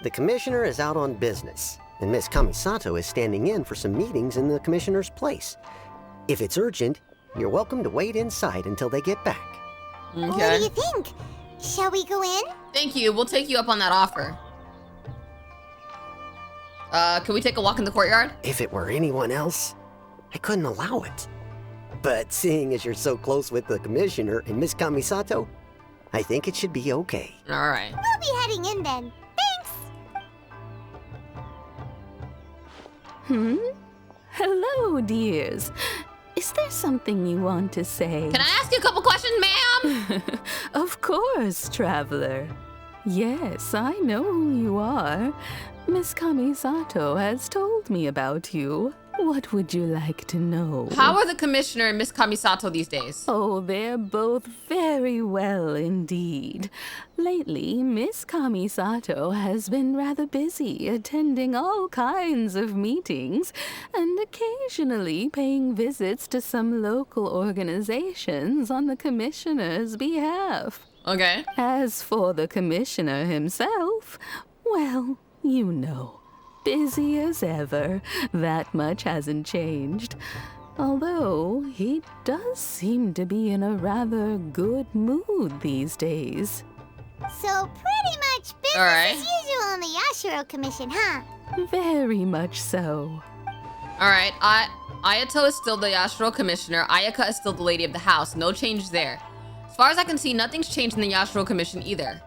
The Commissioner is out on business, and Miss Kamisato is standing in for some meetings in the Commissioner's place. If it's urgent, you're welcome to wait inside until they get back. Okay. What do you think? Shall we go in? Thank you. We'll take you up on that offer. Can we take a walk in the courtyard? If it were anyone else, I couldn't allow it. But seeing as you're so close with the Commissioner and Miss Kamisato, I think it should be okay. All right. We'll be heading in then. Thanks. Hello, dears. Is there something you want to say? Can I ask you a couple questions, ma'am? Of course, traveler. Yes, I know who you are. Miss Kamisato has told me about you. What would you like to know? How are the Commissioner and Miss Kamisato these days? Oh, they're both very well indeed. Lately, Miss Kamisato has been rather busy attending all kinds of meetings and occasionally paying visits to some local organizations on the Commissioner's behalf. Okay. As for the Commissioner himself, well, you know. Busy as ever. That much hasn't changed. Although, he does seem to be in a rather good mood these days. So pretty much business as usual on the Yashiro Commission, huh? Very much so. Alright, Ayato is still the Yashiro Commissioner. Ayaka is still the Lady of the House. No change there. As far as I can see, nothing's changed in the Yashiro Commission either.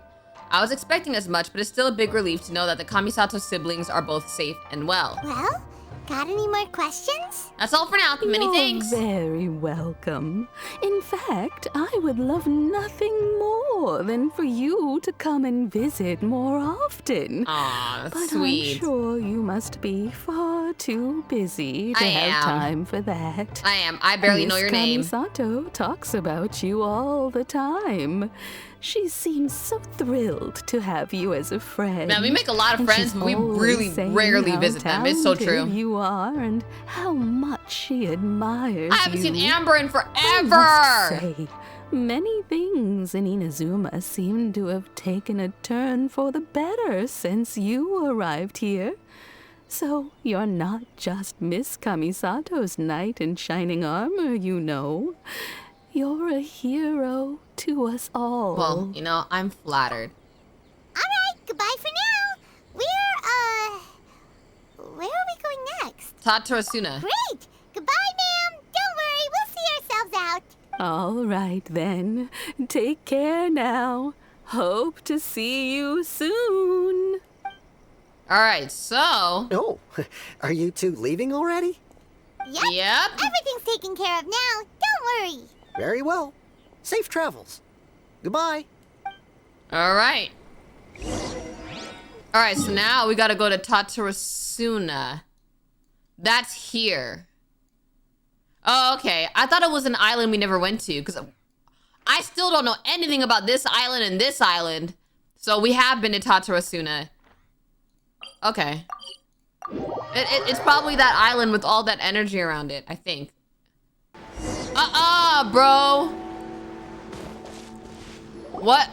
I was expecting as much, but it's still a big relief to know that the Kamisato siblings are both safe and well. Well, got any more questions? That's all for now. Many thanks. Very welcome. In fact, I would love nothing more than for you to come and visit more often. Aw, but sweet. I'm sure you must be far too busy to have time for that. I am. I barely know your name. Miss Kamisato talks about you all the time. She seems so thrilled to have you as a friend. Man, we make a lot of friends, but we really rarely visit them. It's so true. You are, and how much she admires you. I haven't seen Amber in forever. I must say, many things in Inazuma seem to have taken a turn for the better since you arrived here. So you're not just Miss Kamisato's knight in shining armor, you know. You're a hero to us all. Well, you know, I'm flattered. All right, goodbye for now. Where are we going next? Tatarasuna. Great. Goodbye, ma'am. Don't worry, we'll see ourselves out. All right, then. Take care now. Hope to see you soon. All right, so... Oh, are you two leaving already? Yep. Everything's taken care of now. Don't worry. Very well. Safe travels. Goodbye. All right. All right, so now we gotta go to Tatarasuna. That's here. Oh, okay. I thought it was an island we never went to, because I still don't know anything about this island and this island. So we have been to Tatarasuna. Okay. It's probably that island with all that energy around it, I think. Bro. What?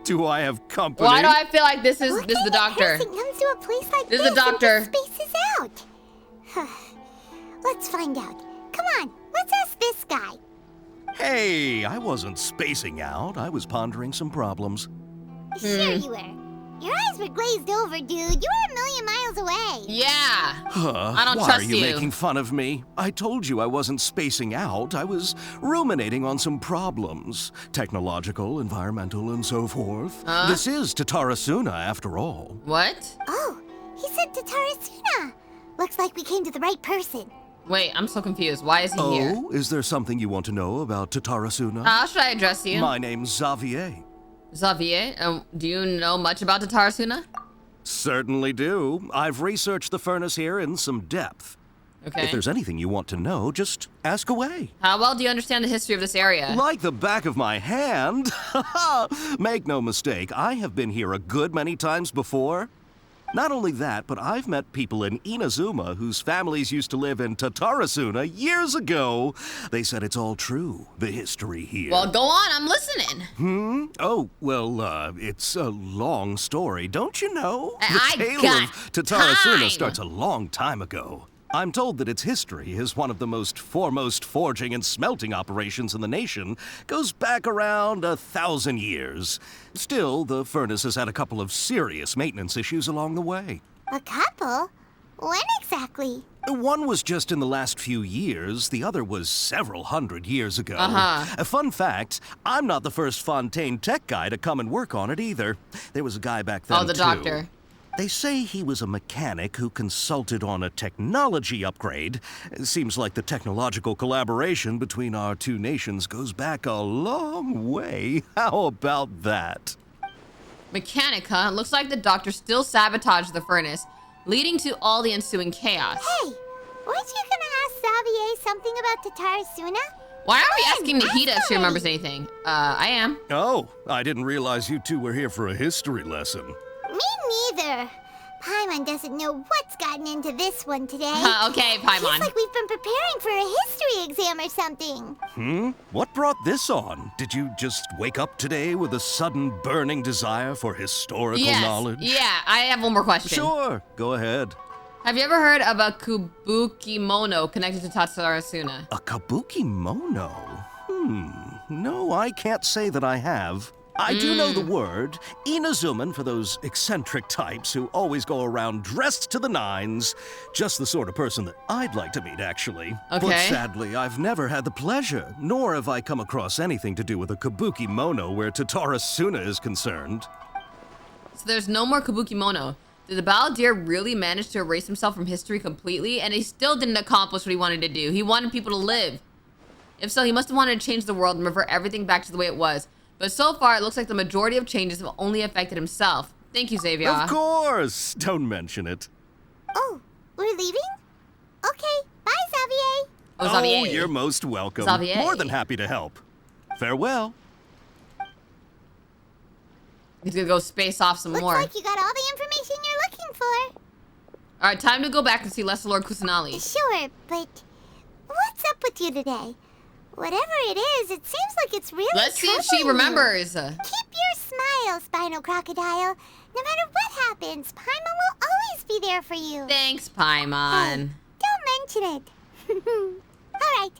Do I have company? Why do I feel like this is the doctor? What kind of person comes to a place like This this is the doctor. and just spaces out? Let's find out. Come on, let's ask this guy. Hey, I wasn't spacing out. I was pondering some problems. Sure you were. Your eyes were glazed over, dude. You were a million miles away. Yeah. I don't why trust are you you. making fun of me? I told you I wasn't spacing out. I was ruminating on some problems. Technological, environmental, and so forth. This is Tatarasuna, after all. What? Oh, he said Tatarasuna. Looks like we came to the right person. Wait, I'm so confused. Why is he here? Oh, is there something you want to know about Tatarasuna? How should I address you? My name's Xavier. Xavier? Do you know much about Tatarasuna? Certainly do. I've researched the furnace here in some depth. Okay. If there's anything you want to know, just ask away. How well do you understand the history of this area? Like the back of my hand. Make no mistake, I have been here a good many times before. Not only that, but I've met people in Inazuma whose families used to live in Tatarasuna years ago. They said it's all true, the history here. Well, go on, I'm listening. Oh, well, it's a long story, don't you know? I The tale got of Tatarasuna time. starts a long time ago. I'm told that its history is one of the most foremost forging and smelting operations in the nation, goes back around 1,000 years. Still, the furnace has had a couple of serious maintenance issues along the way. A couple? When exactly? One was just in the last few years, the other was several hundred years ago. Uh-huh. A fun fact, I'm not the first Fontaine tech guy to come and work on it either. There was a guy back then, Oh, the too. doctor. They say he was a mechanic who consulted on a technology upgrade. It seems like the technological collaboration between our two nations goes back a long way. How about that? Mechanic, huh? Looks like the doctor still sabotaged the furnace, leading to all the ensuing chaos. Hey, weren't you gonna ask Xavier something about Tatarasuna? Why aren't we asking Nahida if she remembers anything? I am. Oh, I didn't realize you two were here for a history lesson. Me neither. Paimon doesn't know what's gotten into this one today. Okay, Paimon. Feels like we've been preparing for a history exam or something. What brought this on? Did you just wake up today with a sudden burning desire for historical knowledge? Yeah, I have one more question. Sure, go ahead. Have you ever heard of a kabuki mono connected to Tatarasuna? A kabuki mono? No, I can't say that I have. I do know the word, Inazuman for those eccentric types who always go around dressed to the nines. Just the sort of person that I'd like to meet, actually. Okay. But sadly, I've never had the pleasure, nor have I come across anything to do with a kabuki mono where Tatarasuna is concerned. So there's no more kabuki mono. Did the Balladeer really manage to erase himself from history completely? And he still didn't accomplish what he wanted to do. He wanted people to live. If so, he must have wanted to change the world and revert everything back to the way it was. But so far, it looks like the majority of changes have only affected himself. Thank you, Xavier. Of course! Don't mention it. Oh, we're leaving? Okay, bye, Xavier. Oh, Xavier. Oh, you're most welcome. Xavier. More than happy to help. Farewell. He's gonna go space off some more. Looks like you got all the information you're looking for. All right, time to go back and see Lesser Lord Kusanali. Sure, but what's up with you today? Whatever it is, it seems like it's really Let's see if she troubling you. remembers. Keep your smile, Spinal Crocodile. No matter what happens, Paimon will always be there for you. Thanks, Paimon. Don't mention it. All right,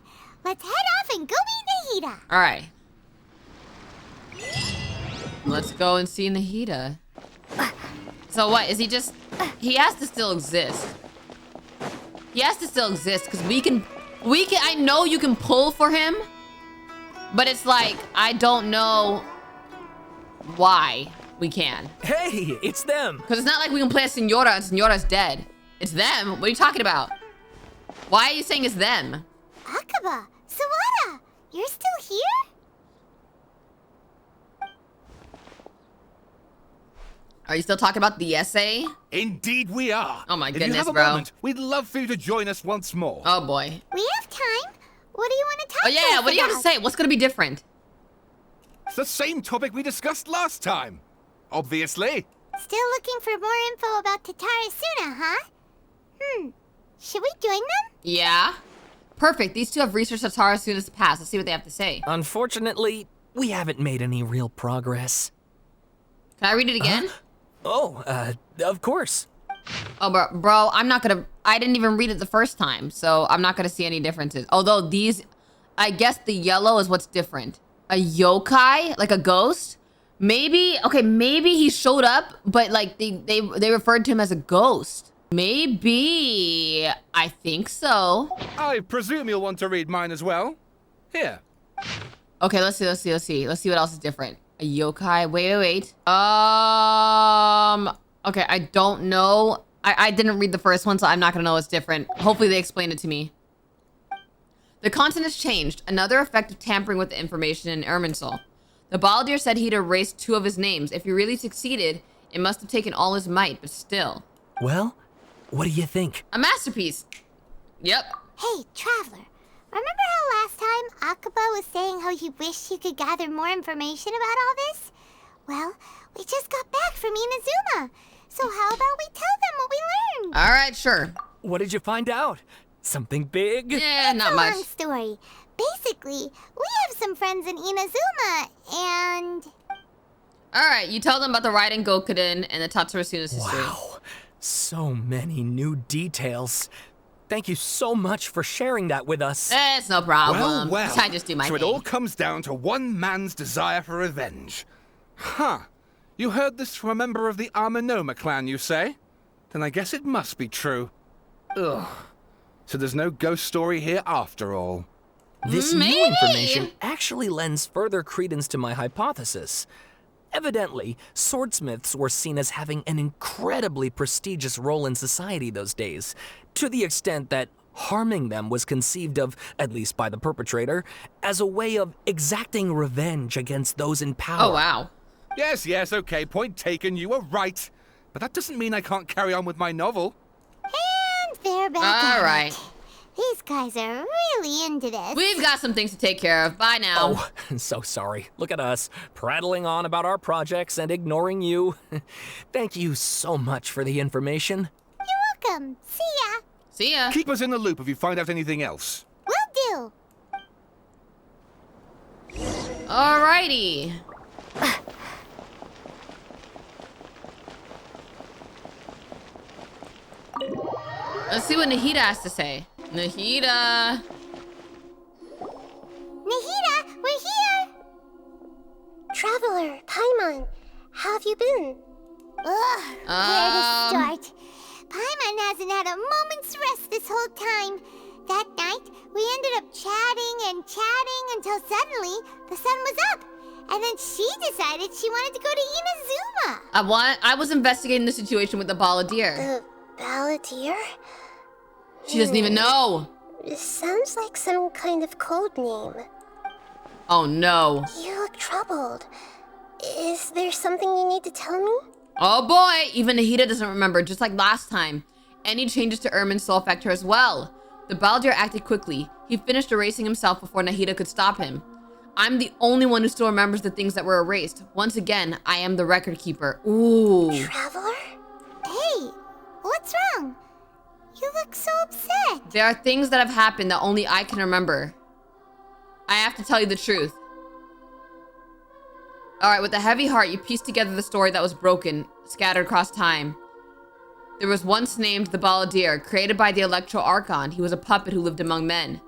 let's head off and go meet Nahida. All right. Let's go and see Nahida. So what, is he just... He has to still exist. He has to still exist, because we can... I know you can pull for him, but it's like, I don't know why we can. Hey, it's them. Because it's not like we can play a Senora and Senora's dead. It's them. What are you talking about? Why are you saying it's them? Akaba, Sawada, you're still here? Are you still talking about the essay? Indeed we are. Oh my If you goodness, have a bro. moment, we'd love for you to join us once more. Oh boy. We have time. What do you want to talk Oh to yeah, us what do you have to about? say? What's gonna be different? It's the same topic we discussed last time. Obviously. Still looking for more info about Tatarasuna, huh? Should we join them? Yeah. Perfect. These two have researched Tatarasuna's past. Let's see what they have to say. Unfortunately, we haven't made any real progress. Can I read it again? Of course. Oh, bro, I'm not gonna... I didn't even read it the first time, so I'm not gonna see any differences. Although these... I guess the yellow is what's different. A yokai, like a ghost, Maybe, okay, maybe he showed up, but like they referred to him as a ghost. Maybe, I think so. I presume you'll want to read mine as well. Here. Okay, let's see what else is different. A yokai, wait. Okay, I don't know. I didn't read the first one, so I'm not gonna know what's different. Hopefully they explain it to me. The content has changed. Another effect of tampering with the information in Irminsul. The Balladeer said he'd erased 2 of his names. If he really succeeded, it must have taken all his might, but still. Well, what do you think? A masterpiece. Yep. Hey, Traveler. Remember how last time Akaba was saying how he wished he could gather more information about all this? Well, we just got back from Inazuma. So how about we tell them what we learned? All right, sure. What did you find out? Something big? Yeah, not much. Long story. Basically, we have some friends in Inazuma, and... All right, you tell them about the Raiden Gokuden and the Tatsurasuna's history. Wow, so many new details. Thank you so much for sharing that with us. It's no problem. Well. I just do my so thing. it all comes down to one man's desire for revenge. Huh. You heard this from a member of the Amenoma clan, you say? Then I guess it must be true. Ugh. So there's no ghost story here after all. This new information actually lends further credence to my hypothesis. Evidently, swordsmiths were seen as having an incredibly prestigious role in society those days, to the extent that harming them was conceived of, at least by the perpetrator, as a way of exacting revenge against those in power. Oh, wow. Yes, okay, point taken, you were right. But that doesn't mean I can't carry on with my novel. And they're back All at right. it. These guys are really into this. We've got some things to take care of. Bye now. Oh, so sorry. Look at us, prattling on about our projects and ignoring you. Thank you so much for the information. You're welcome. See ya. See ya. Keep us in the loop if you find out anything else. Will do. Alrighty. Let's see what Nahida has to say. Nahida, we're here! Traveler, Paimon, how have you been? Ugh, where to start? Paimon hasn't had a moment's rest this whole time. That night, we ended up chatting until suddenly the sun was up. And then she decided she wanted to go to Inazuma. I was investigating the situation with the Balladeer. The Balladeer? She doesn't even know. It sounds like some kind of code name. Oh no. You look troubled. Is there something you need to tell me? Oh boy, even Nahida doesn't remember, just like last time. Any changes to Irminsul affect her as well. The Balladeer acted quickly. He finished erasing himself before Nahida could stop him. I'm the only one who still remembers the things that were erased. Once again, I am the record keeper. Ooh. Traveler? Hey, what's wrong? You look so upset. There are things that have happened that only I can remember. I have to tell you the truth. All right, with a heavy heart, you piece together the story that was broken, scattered across time. There was once named the Balladeer, created by the Electro Archon. He was a puppet who lived among men.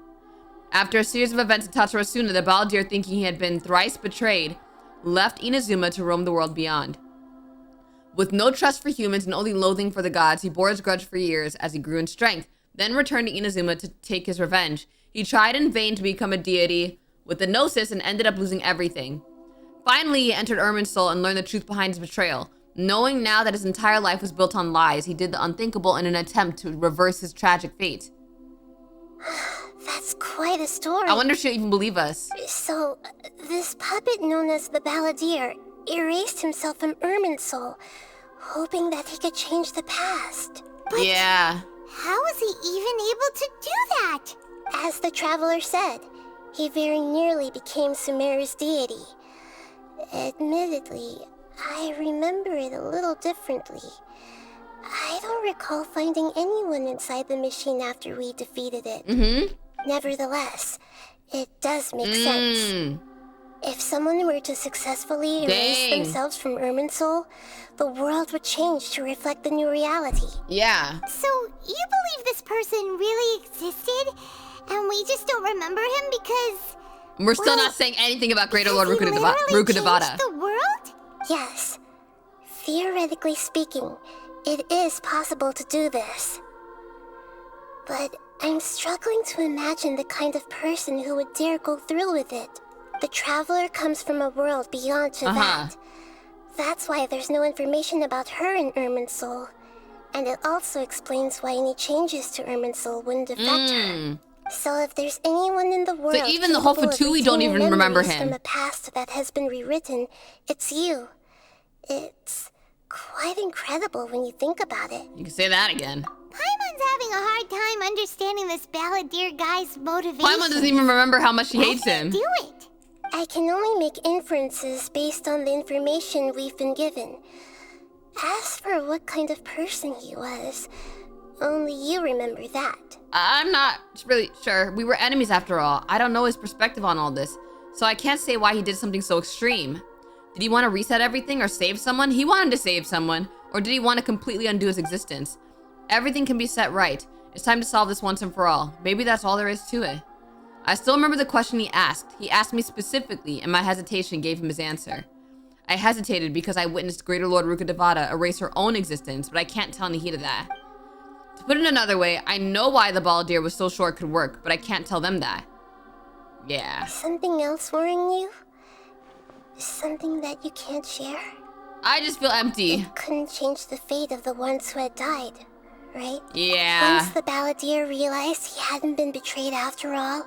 After a series of events in Tatsurasuna, the Balladeer, thinking he had been thrice betrayed, left Inazuma to roam the world beyond. With no trust for humans and only loathing for the gods, he bore his grudge for years as he grew in strength, then returned to Inazuma to take his revenge. He tried in vain to become a deity with the Gnosis and ended up losing everything. Finally, he entered Irminsul and learned the truth behind his betrayal. Knowing now that his entire life was built on lies, he did the unthinkable in an attempt to reverse his tragic fate. That's quite a story. I wonder if she'll even believe us. So, this puppet known as the Balladeer erased himself from Irminsul, hoping that he could change the past. But yeah. How was he even able to do that? As the Traveler said, he very nearly became Sumeru's deity. Admittedly, I remember it a little differently. I don't recall finding anyone inside the machine after we defeated it. Nevertheless, it does make sense. If someone were to successfully erase themselves from Irminsul, the world would change to reflect the new reality. Yeah. So, you believe this person really existed, and we just don't remember him because... We're still not saying anything about Greater Lord Rukudabata. The world? Yes. Theoretically speaking, it is possible to do this. But I'm struggling to imagine the kind of person who would dare go through with it. The Traveler comes from a world beyond to that. That's why there's no information about her in Irminsul. And it also explains why any changes to Irminsul wouldn't affect her. So if there's anyone in the world, so even the whole Fatui don't even remember him. From a past that has been rewritten, it's you. It's quite incredible when you think about it. You can say that again. Paimon's having a hard time understanding this Balladeer guy's motivation. Paimon doesn't even remember how much she hates him. Do it. I can only make inferences based on the information we've been given. As for what kind of person he was, only you remember that. I'm not really sure. We were enemies after all. I don't know his perspective on all this, so I can't say why he did something so extreme. Did he want to reset everything or save someone? He wanted to save someone. Or did he want to completely undo his existence? Everything can be set right. It's time to solve this once and for all. Maybe that's all there is to it. I still remember the question he asked. He asked me specifically, and my hesitation gave him his answer. I hesitated because I witnessed Greater Lord Rukkhadevata erase her own existence, but I can't tell in the heat of that. To put it another way, I know why the Balladeer was so sure it could work, but I can't tell them that. Yeah. Something else worrying you? Something that you can't share? I just feel empty. It couldn't change the fate of the ones who had died, right? Yeah. Once the Balladeer realized he hadn't been betrayed after all,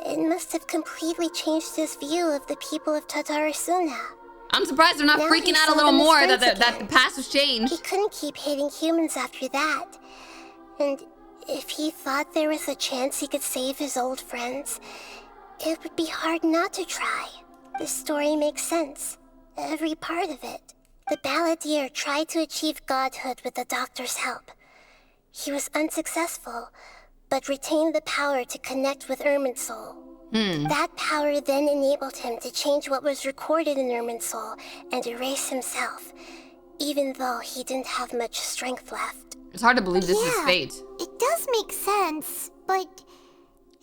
it must have completely changed his view of the people of Tatarasuna. I'm surprised they're not Now freaking he out a saw little them as more friends that the past has changed. He couldn't keep hating humans after that. And if he thought there was a chance he could save his old friends, it would be hard not to try. The story makes sense. Every part of it. The Balladeer tried to achieve godhood with the Doctor's help. He was unsuccessful, but retained the power to connect with Irminsul. That power then enabled him to change what was recorded in Irminsul and erase himself, even though he didn't have much strength left. It's hard to believe this is fate. It does make sense, but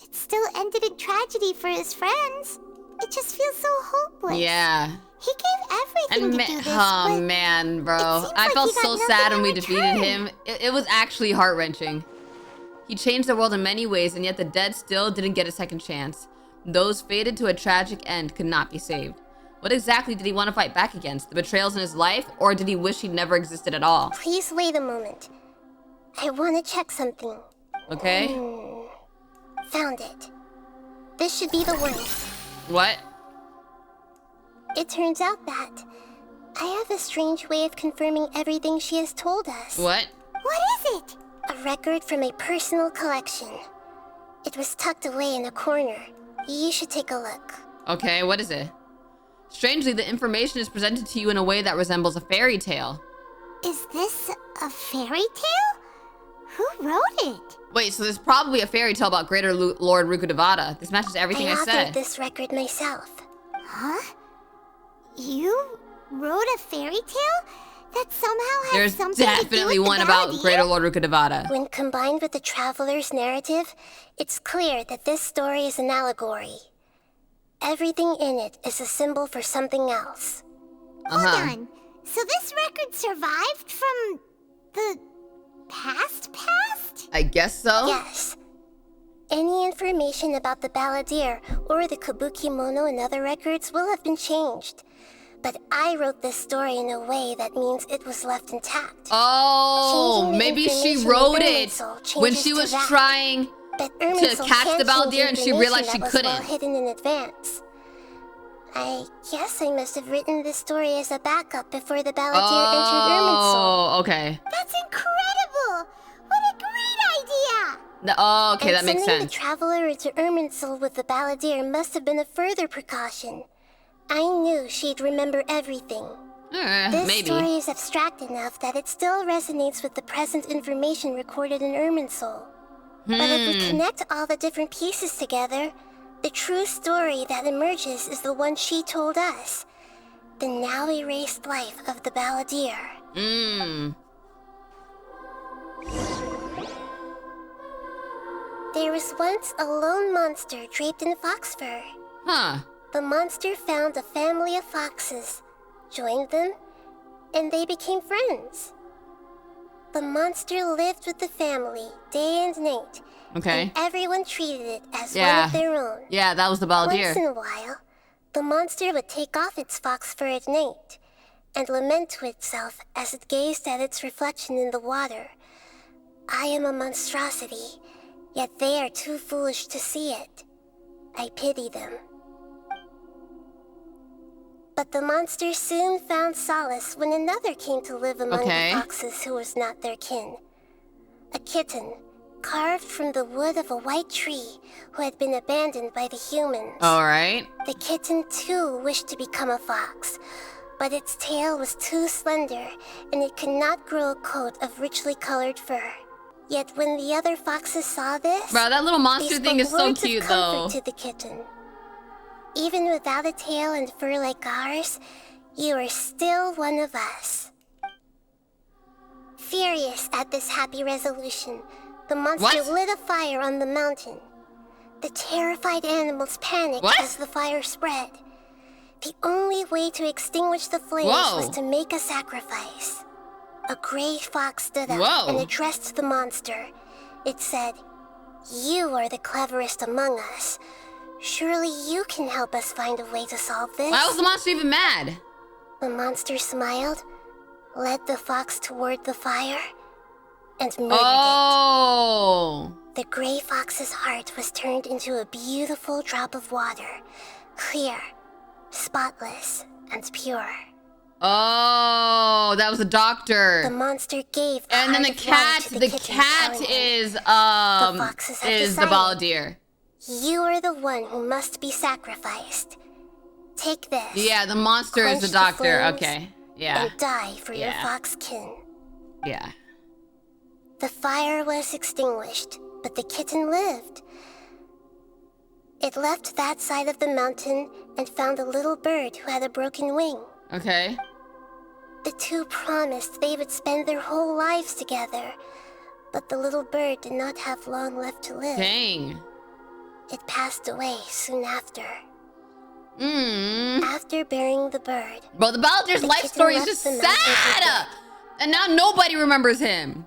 it still ended in tragedy for his friends. It just feels so hopeless. Yeah. He gave everything to do this, oh man, bro. I felt so sad when we defeated him. It was actually heart-wrenching. He changed the world in many ways, and yet the dead still didn't get a second chance. Those fated to a tragic end could not be saved. What exactly did he want to fight back against? The betrayals in his life, or did he wish he'd never existed at all? Please wait a moment. I want to check something. Okay. Found it. This should be the one. What? It turns out that I have a strange way of confirming everything she has told us. What? What is it? A record from a personal collection. It was tucked away in a corner. You should take a look. Okay, what is it? Strangely, the information is presented to you in a way that resembles a fairy tale. Is this a fairy tale? Who wrote it? Wait, so there's probably a fairy tale about Greater Lord Rukkhadevata. This matches everything I said. I authored this record myself. Huh? You wrote a fairy tale? That somehow has something to do with There's definitely one about Greater Lord Rukkhadevata. When combined with the Traveler's narrative, it's clear that this story is an allegory. Everything in it is a symbol for something else. Hold on. So this record survived from the past? I guess so. Yes. Any information about the Balladeer or the Kabuki Mono and other records will have been changed. But I wrote this story in a way that means it was left intact. Oh, maybe she wrote it when she was trying to catch the Balladeer and she realized she couldn't. Well hidden in advance. I guess I must have written this story as a backup before the Balladeer entered Irminsul. Oh, okay. That's incredible! What a great idea! Oh, okay, that makes Sending sense. the Traveler into Irminsul with the Balladeer must have been a further precaution. I knew she'd remember everything. This maybe. story is abstract enough that it still resonates with the present information recorded in Irminsul. But if we connect all the different pieces together, the true story that emerges is the one she told us. The now erased life of the Balladeer. There was once a lone monster draped in fox fur. Huh. The monster found a family of foxes, joined them, and they became friends. The monster lived with the family day and night. Okay. And everyone treated it as one of their own. Yeah, that was the Balladeer. Once in a while, the monster would take off its fox fur at night and lament to itself as it gazed at its reflection in the water. I am a monstrosity, yet they are too foolish to see it. I pity them. But the monster soon found solace when another came to live among the foxes who was not their kin. A kitten, carved from the wood of a white tree, who had been abandoned by the humans. Alright. The kitten too wished to become a fox, but its tail was too slender, and it could not grow a coat of richly colored fur. Yet when the other foxes saw this, bro, that little monster they thing is spoke so words of cute, comfort though. to the kitten. Even without a tail and fur like ours, you are still one of us. Furious at this happy resolution, the monster lit a fire on the mountain. The terrified animals panicked as the fire spread. The only way to extinguish the flames was to make a sacrifice. A gray fox stood up and addressed the monster. It said, "You are the cleverest among us. Surely you can help us find a way to solve this." Why was the monster even mad? The monster smiled, led the fox toward the fire, and murdered it. The gray fox's heart was turned into a beautiful drop of water, clear, spotless, and pure. Oh, that was the doctor. The monster gave the and then the cat is the Balladeer. You are the one who must be sacrificed. Take this. Yeah, the monster is the doctor. Okay. Yeah. And die for your fox kin. Yeah. The fire was extinguished, but the kitten lived. It left that side of the mountain and found a little bird who had a broken wing. Okay. The two promised they would spend their whole lives together, but the little bird did not have long left to live. Dang. It passed away soon after. After burying the bird, bro, the Balladeer's life story is just sad, and now nobody remembers him.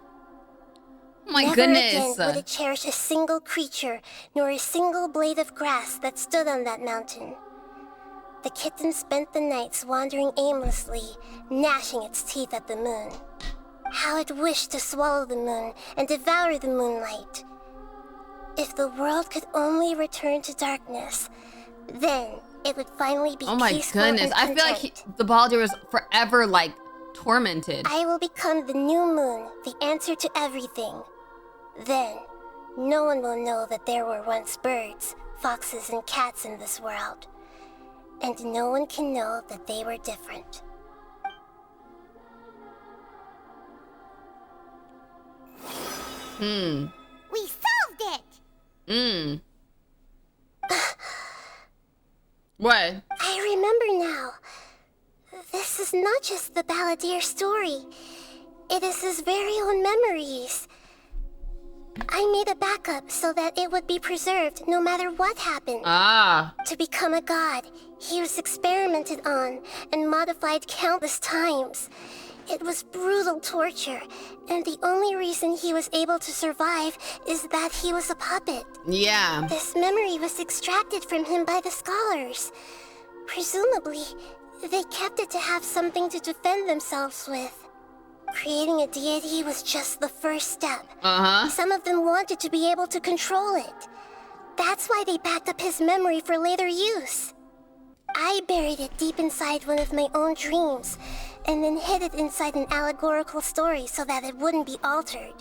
Oh my goodness. Never again would it cherish a single creature, nor a single blade of grass that stood on that mountain. The kitten spent the nights wandering aimlessly, gnashing its teeth at the moon. How it wished to swallow the moon and devour the moonlight. If the world could only return to darkness, then it would finally be peaceful. Oh my goodness, I feel like the Balladeer was forever, like, tormented. I will become the new moon, the answer to everything. Then, no one will know that there were once birds, foxes, and cats in this world. And no one can know that they were different. We solved it! What? I remember now. This is not just the Balladeer story. It is his very own memories. I made a backup so that it would be preserved no matter what happened. To become a god, he was experimented on and modified countless times. It was brutal torture, and the only reason he was able to survive is that he was a puppet. Yeah. This memory was extracted from him by the scholars. Presumably, they kept it to have something to defend themselves with. Creating a deity was just the first step. Some of them wanted to be able to control it. That's why they backed up his memory for later use. I buried it deep inside one of my own dreams, and then hid it inside an allegorical story so that it wouldn't be altered.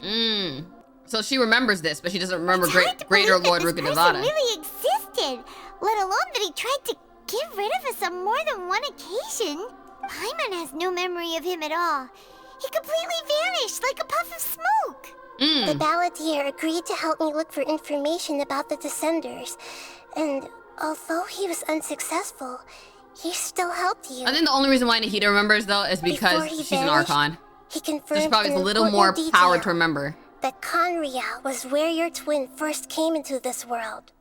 So she remembers this, but she doesn't remember Greater Lord Rukkhadevata. Really existed, let alone that he tried to get rid of us on more than one occasion. Paimon has no memory of him at all. He completely vanished like a puff of smoke. The Balladeer agreed to help me look for information about the Descenders, and although he was unsuccessful, he still helped you. I think the only reason why Nahida remembers, though, is because she's an Archon. He confirmed so she probably has a little more power to remember. That Conria was where your twin first came into this world.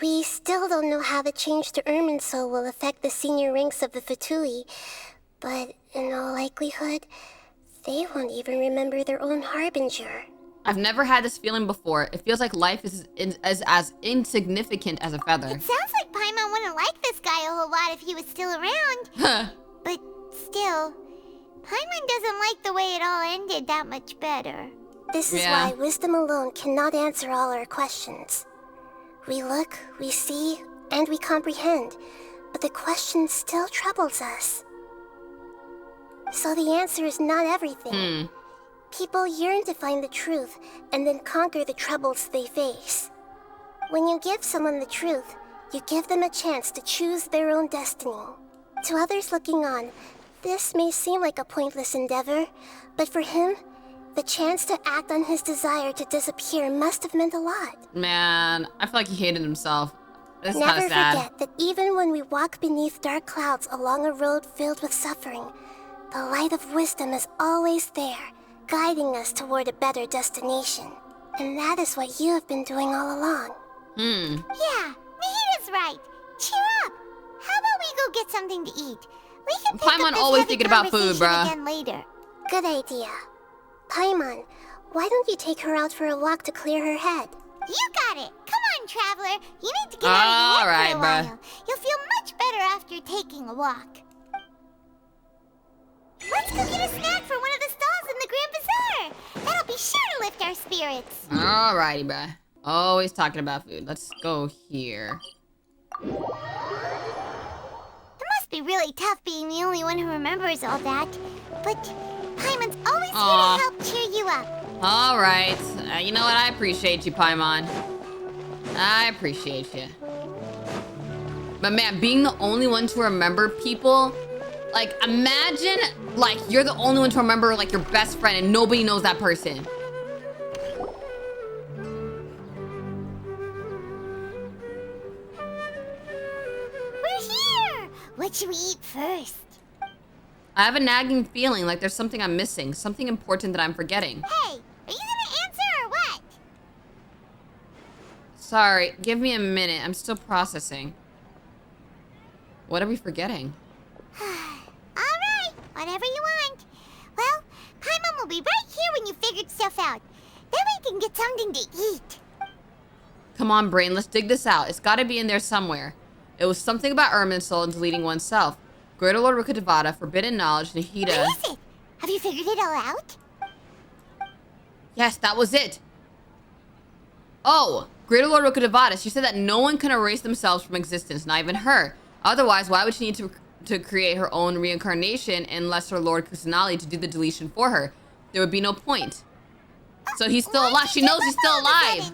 We still don't know how the change to Irminsul will affect the senior ranks of the Fatui, But in all likelihood, they won't even remember their own harbinger. I've never had this feeling before. It feels like life is as insignificant as a feather. It sounds like Paimon wouldn't like this guy a whole lot if he was still around. But still, Paimon doesn't like the way it all ended that much better. This is why wisdom alone cannot answer all our questions. We look, we see, and we comprehend, but the question still troubles us. So the answer is not everything. People yearn to find the truth and then conquer the troubles they face. When you give someone the truth, you give them a chance to choose their own destiny. To others looking on, this may seem like a pointless endeavor, but for him, the chance to act on his desire to disappear must have meant a lot. Man, I feel like he hated himself. This is kind of sad. Never forget that even when we walk beneath dark clouds along a road filled with suffering, the light of wisdom is always there, guiding us toward a better destination. And that is what you have been doing all along. Yeah, Nahita's right. Cheer up. How about we go get something to eat? We can pick Paimon up this always heavy thinking about food, conversation bruh. again later. Good idea. Paimon, why don't you take her out for a walk to clear her head? You got it. Come on, traveler. You need to get out of your head for a bruh. while. You'll feel much better after taking a walk. Let's go get a snack from one of the stalls in the Grand Bazaar. That'll be sure to lift our spirits. Alrighty, bruh. Always talking about food. Let's go here. It must be really tough being the only one who remembers all that. But Paimon's always here to help cheer you up. Alright. You know what? I appreciate you, Paimon. I appreciate you. But man, being the only one to remember people, like, imagine, like, you're the only one to remember, like, your best friend and nobody knows that person. We're here! What should we eat first? I have a nagging feeling like there's something I'm missing, something important that I'm forgetting. Hey, are you gonna answer or what? Sorry, give me a minute. I'm still processing. What are we forgetting? Alright, whatever you want. Well, Paimon will be right here when you figured stuff out. Then we can get something to eat. Come on, brain, let's dig this out. It's gotta be in there somewhere. It was something about Irminsul and deleting oneself. Greater Lord Rukkhadevata, forbidden knowledge, Nahida. What is it? Have you figured it all out? Yes, that was it. Oh, Greater Lord Rukkhadevata. She said that no one can erase themselves from existence, not even her. Otherwise, why would she need to create her own reincarnation and Lesser Lord Kusanali to do the deletion for her? There would be no point. So he's still alive. She knows he's still alive.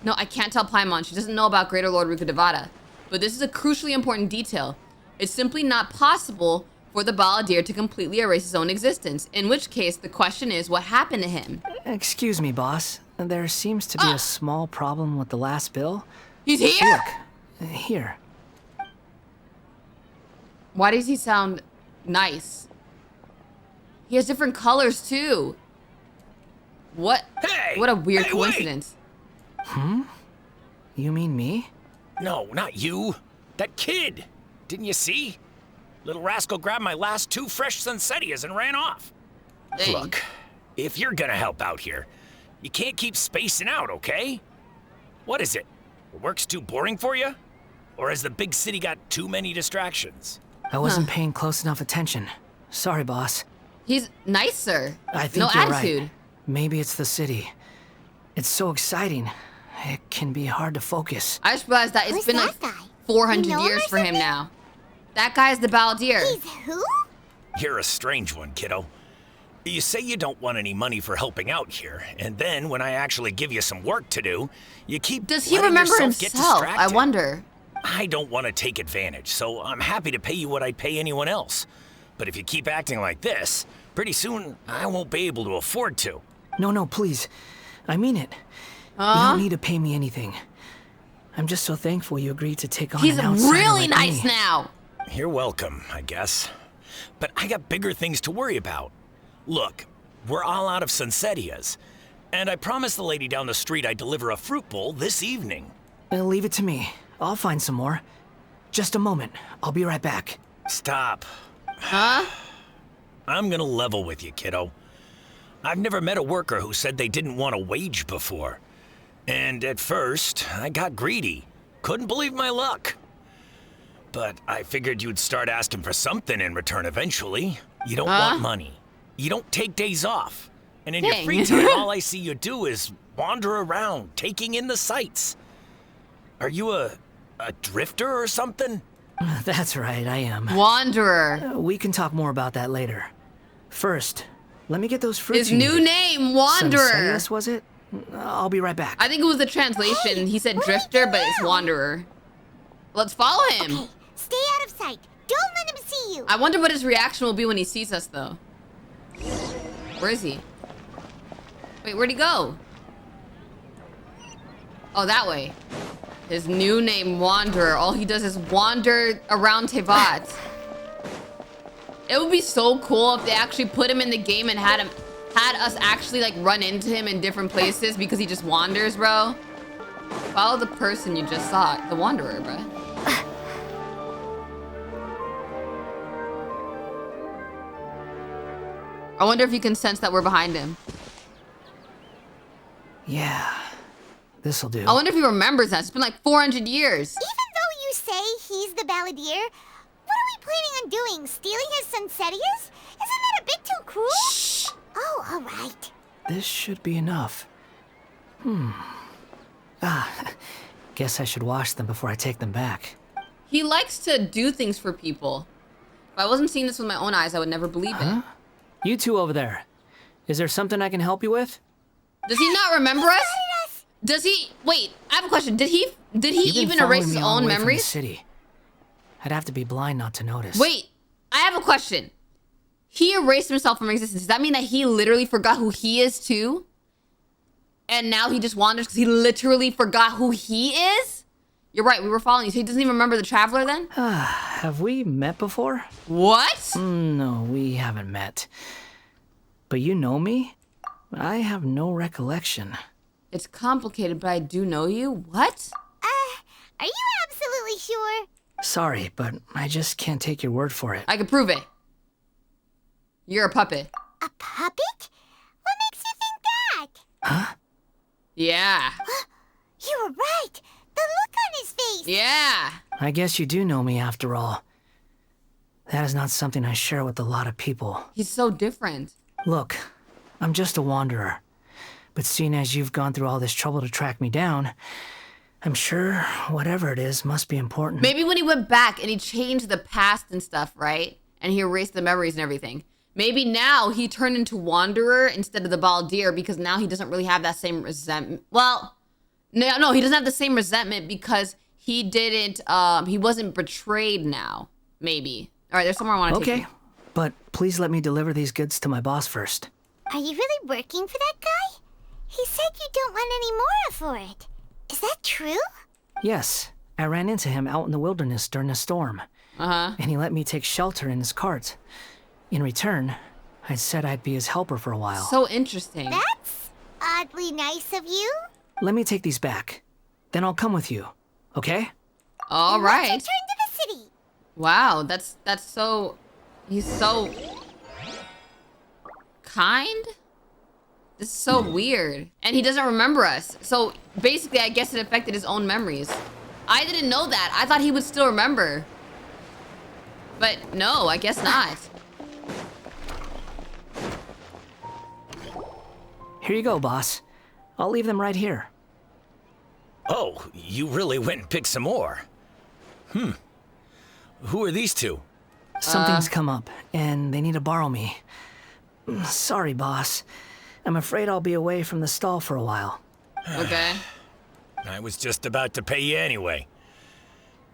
No, I can't tell Paimon. She doesn't know about Greater Lord Rukkhadevata. But this is a crucially important detail. It's simply not possible for the Balladeer to completely erase his own existence. In which case, the question is, what happened to him? Excuse me, boss. There seems to be a small problem with the last bill. He's here? Look, here. Why does he sound nice? He has different colors, too. What? Hey! What a weird coincidence. You mean me? No, not you. That kid. Didn't you see? Little rascal grabbed my last 2 fresh Sunsettias and ran off. Dang. Look, if you're gonna help out here, you can't keep spacing out, okay? What is it? Work's too boring for you? Or has the big city got too many distractions? I wasn't paying close enough attention. Sorry, boss. He's nicer. I think no you're attitude. right. Maybe it's the city. It's so exciting. It can be hard to focus. I just realized that it's been like 400 years for him now. That guy's the Balladeer. He's who? You're a strange one, kiddo. You say you don't want any money for helping out here, and then when I actually give you some work to do, you keep Does he letting remember yourself get himself? I distracted. wonder. I don't want to take advantage, so I'm happy to pay you what I'd pay anyone else. But if you keep acting like this, pretty soon I won't be able to afford to. No, please. I mean it. You don't need to pay me anything. I'm just so thankful you agreed to take on He's an outsider really like nice me. now. You're welcome, I guess. But I got bigger things to worry about. Look, we're all out of Sunsettias, and I promised the lady down the street I'd deliver a fruit bowl this evening. Leave it to me. I'll find some more. Just a moment. I'll be right back. Stop. Huh? I'm gonna level with you, kiddo. I've never met a worker who said they didn't want a wage before. And at first, I got greedy. Couldn't believe my luck. But I figured you'd start asking for something in return eventually. You don't want money. You don't take days off. And in your free time, all I see you do is wander around, taking in the sights. Are you a drifter or something? That's right, I am. Wanderer. We can talk more about that later. First, let me get those fruits. His new name, Wanderer. Yes, was it? I'll be right back. I think it was the translation. He said drifter, but it's Wanderer. Let's follow him. Okay, stay out of sight. Don't let him see you. I wonder what his reaction will be when he sees us, though. Where is he? Wait, where'd he go? Oh, that way. His new name, Wanderer. All he does is wander around Tevat. It would be so cool if they actually put him in the game and had us actually like run into him in different places because he just wanders, bro. Follow the person you just saw, the Wanderer, bro. I wonder if you can sense that we're behind him. Yeah, this'll do. I wonder if he remembers that. It's been like 400 years. Even though you say he's the Balladeer, what are we planning on doing? Stealing his Sunsetias? Isn't that a bit too cruel? Shh. Oh, all right. This should be enough. Guess I should wash them before I take them back. He likes to do things for people. If I wasn't seeing this with my own eyes, I would never believe it. You two over there. Is there something I can help you with? Does he not remember us? Does he? Wait, I have a question. Did he even erase his own memories? City. I'd have to be blind not to notice. Wait, I have a question. He erased himself from existence. Does that mean that he literally forgot who he is too? And now he just wanders because he literally forgot who he is? You're right, we were following you. So he doesn't even remember the Traveler then? Have we met before? What? No, we haven't met. But you know me? I have no recollection. It's complicated, but I do know you. What? Are you absolutely sure? Sorry, but I just can't take your word for it. I can prove it. You're a puppet. A puppet? What makes you think that? Huh? Yeah. You were right. The look on his face. Yeah. I guess you do know me after all. That is not something I share with a lot of people. He's so different. Look, I'm just a wanderer. But seeing as you've gone through all this trouble to track me down, I'm sure whatever it is must be important. Maybe when he went back and he changed the past and stuff, right? And he erased the memories and everything. Maybe now he turned into Wanderer instead of the Balladeer because now he doesn't really have that same resentment. Well, no, he doesn't have the same resentment because he didn't, he wasn't betrayed now. Maybe. All right, there's somewhere I want to take you. Okay, but please let me deliver these goods to my boss first. Are you really working for that guy? He said you don't want any more for it. Is that true? Yes, I ran into him out in the wilderness during a storm. And he let me take shelter in his cart. In return, I said I'd be his helper for a while. So interesting. That's oddly nice of you. Let me take these back. Then I'll come with you, okay? All right. Let's return to the city. Wow, that's so... He's so... kind? This is so weird. And he doesn't remember us. So basically, I guess it affected his own memories. I didn't know that. I thought he would still remember. But no, I guess not. Here you go, boss. I'll leave them right here. Oh, you really went and picked some more. Who are these two? Something's come up, and they need to borrow me. Sorry, boss. I'm afraid I'll be away from the stall for a while. Okay. I was just about to pay you anyway.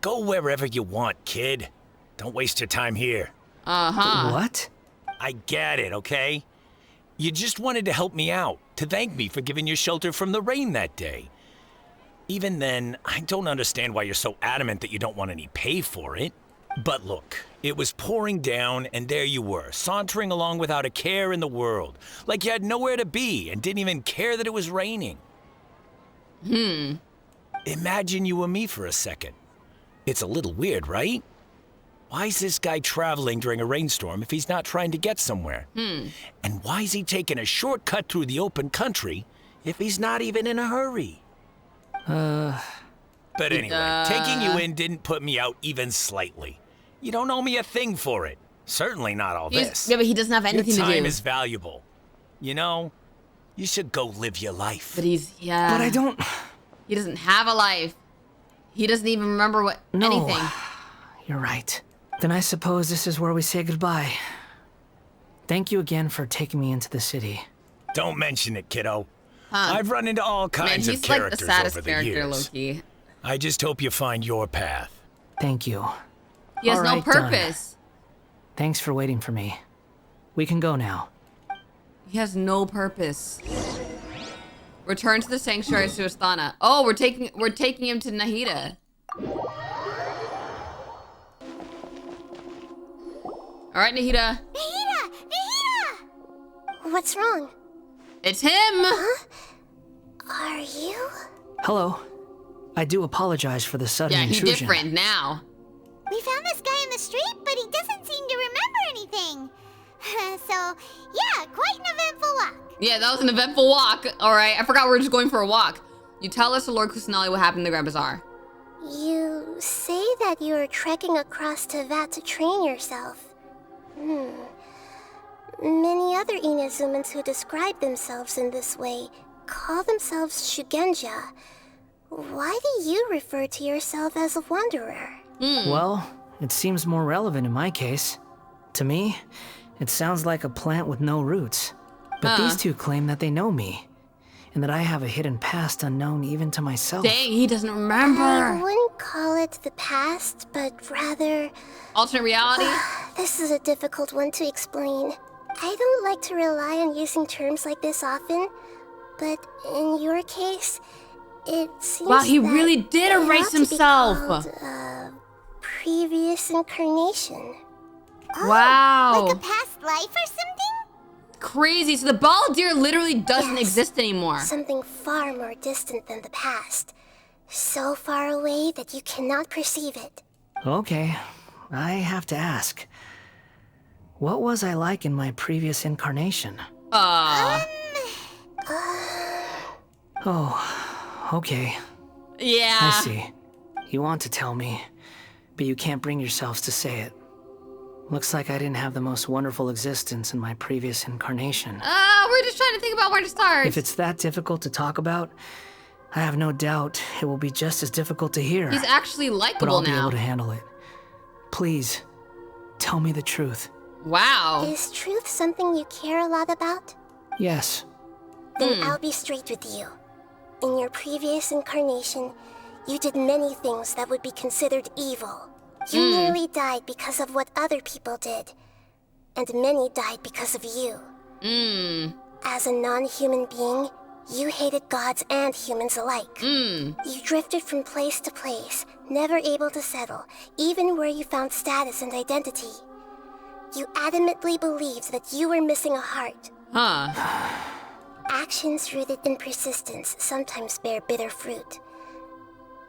Go wherever you want, kid. Don't waste your time here. What? I get it, okay? You just wanted to help me out, to thank me for giving you shelter from the rain that day. Even then, I don't understand why you're so adamant that you don't want any pay for it. But look, it was pouring down, and there you were, sauntering along without a care in the world, like you had nowhere to be and didn't even care that it was raining. Imagine you were me for a second. It's a little weird, right? Why is this guy traveling during a rainstorm if he's not trying to get somewhere? And why is he taking a shortcut through the open country if he's not even in a hurry? But anyway, taking you in didn't put me out even slightly. You don't owe me a thing for it. Certainly not all this. Yeah, but he doesn't have anything to do. Your time is valuable. You know, you should go live your life. But yeah. But I don't... He doesn't have a life. He doesn't even remember anything. You're right. Then I suppose this is where we say goodbye. Thank you again for taking me into the city. Don't mention it, kiddo. I've run into all kinds of characters like the saddest over the character, years. Low-key. I just hope you find your path. Thank you. He has no purpose. Done. Thanks for waiting for me. We can go now. He has no purpose. Return to the sanctuary to Asthana. Oh, we're taking him to Nahida. All right, Nahida. Nahida! What's wrong? It's him. Huh? Are you? Hello. I do apologize for the sudden intrusion. Yeah, he's different now. We found this guy in the street, but he doesn't seem to remember anything. So, yeah, quite an eventful walk. Yeah, that was an eventful walk. All right, I forgot we were just going for a walk. You tell us to Lord Kusanali what happened in the Grand Bazaar. You say that you are trekking across Teyvat to train yourself. Many other Inazumans who describe themselves in this way call themselves Shugenja. Why do you refer to yourself as a wanderer? Well, it seems more relevant in my case. To me, it sounds like a plant with no roots. But these two claim that they know me, and that I have a hidden past unknown even to myself. Dang, he doesn't remember. I wouldn't call it the past, but rather... alternate reality? This is a difficult one to explain. I don't like to rely on using terms like this often, but in your case, it seems wow, he really did erase himself. Previous incarnation. Wow. Like a past life or something? Crazy. So the Balladeer literally doesn't exist anymore. Something far more distant than the past. So far away that you cannot perceive it. Okay, I have to ask. What was I like in my previous incarnation? Oh, okay. Yeah. I see. You want to tell me, but you can't bring yourselves to say it. Looks like I didn't have the most wonderful existence in my previous incarnation. We're just trying to think about where to start. If it's that difficult to talk about, I have no doubt it will be just as difficult to hear. He's actually likable but I'll now. be able to handle it. Please, tell me the truth. Wow. Is truth something you care a lot about? Yes. Then I'll be straight with you. In your previous incarnation, you did many things that would be considered evil. You nearly died because of what other people did. And many died because of you. As a non-human being, you hated gods and humans alike. You drifted from place to place, never able to settle, even where you found status and identity. You adamantly believed that you were missing a heart. Actions rooted in persistence sometimes bear bitter fruit.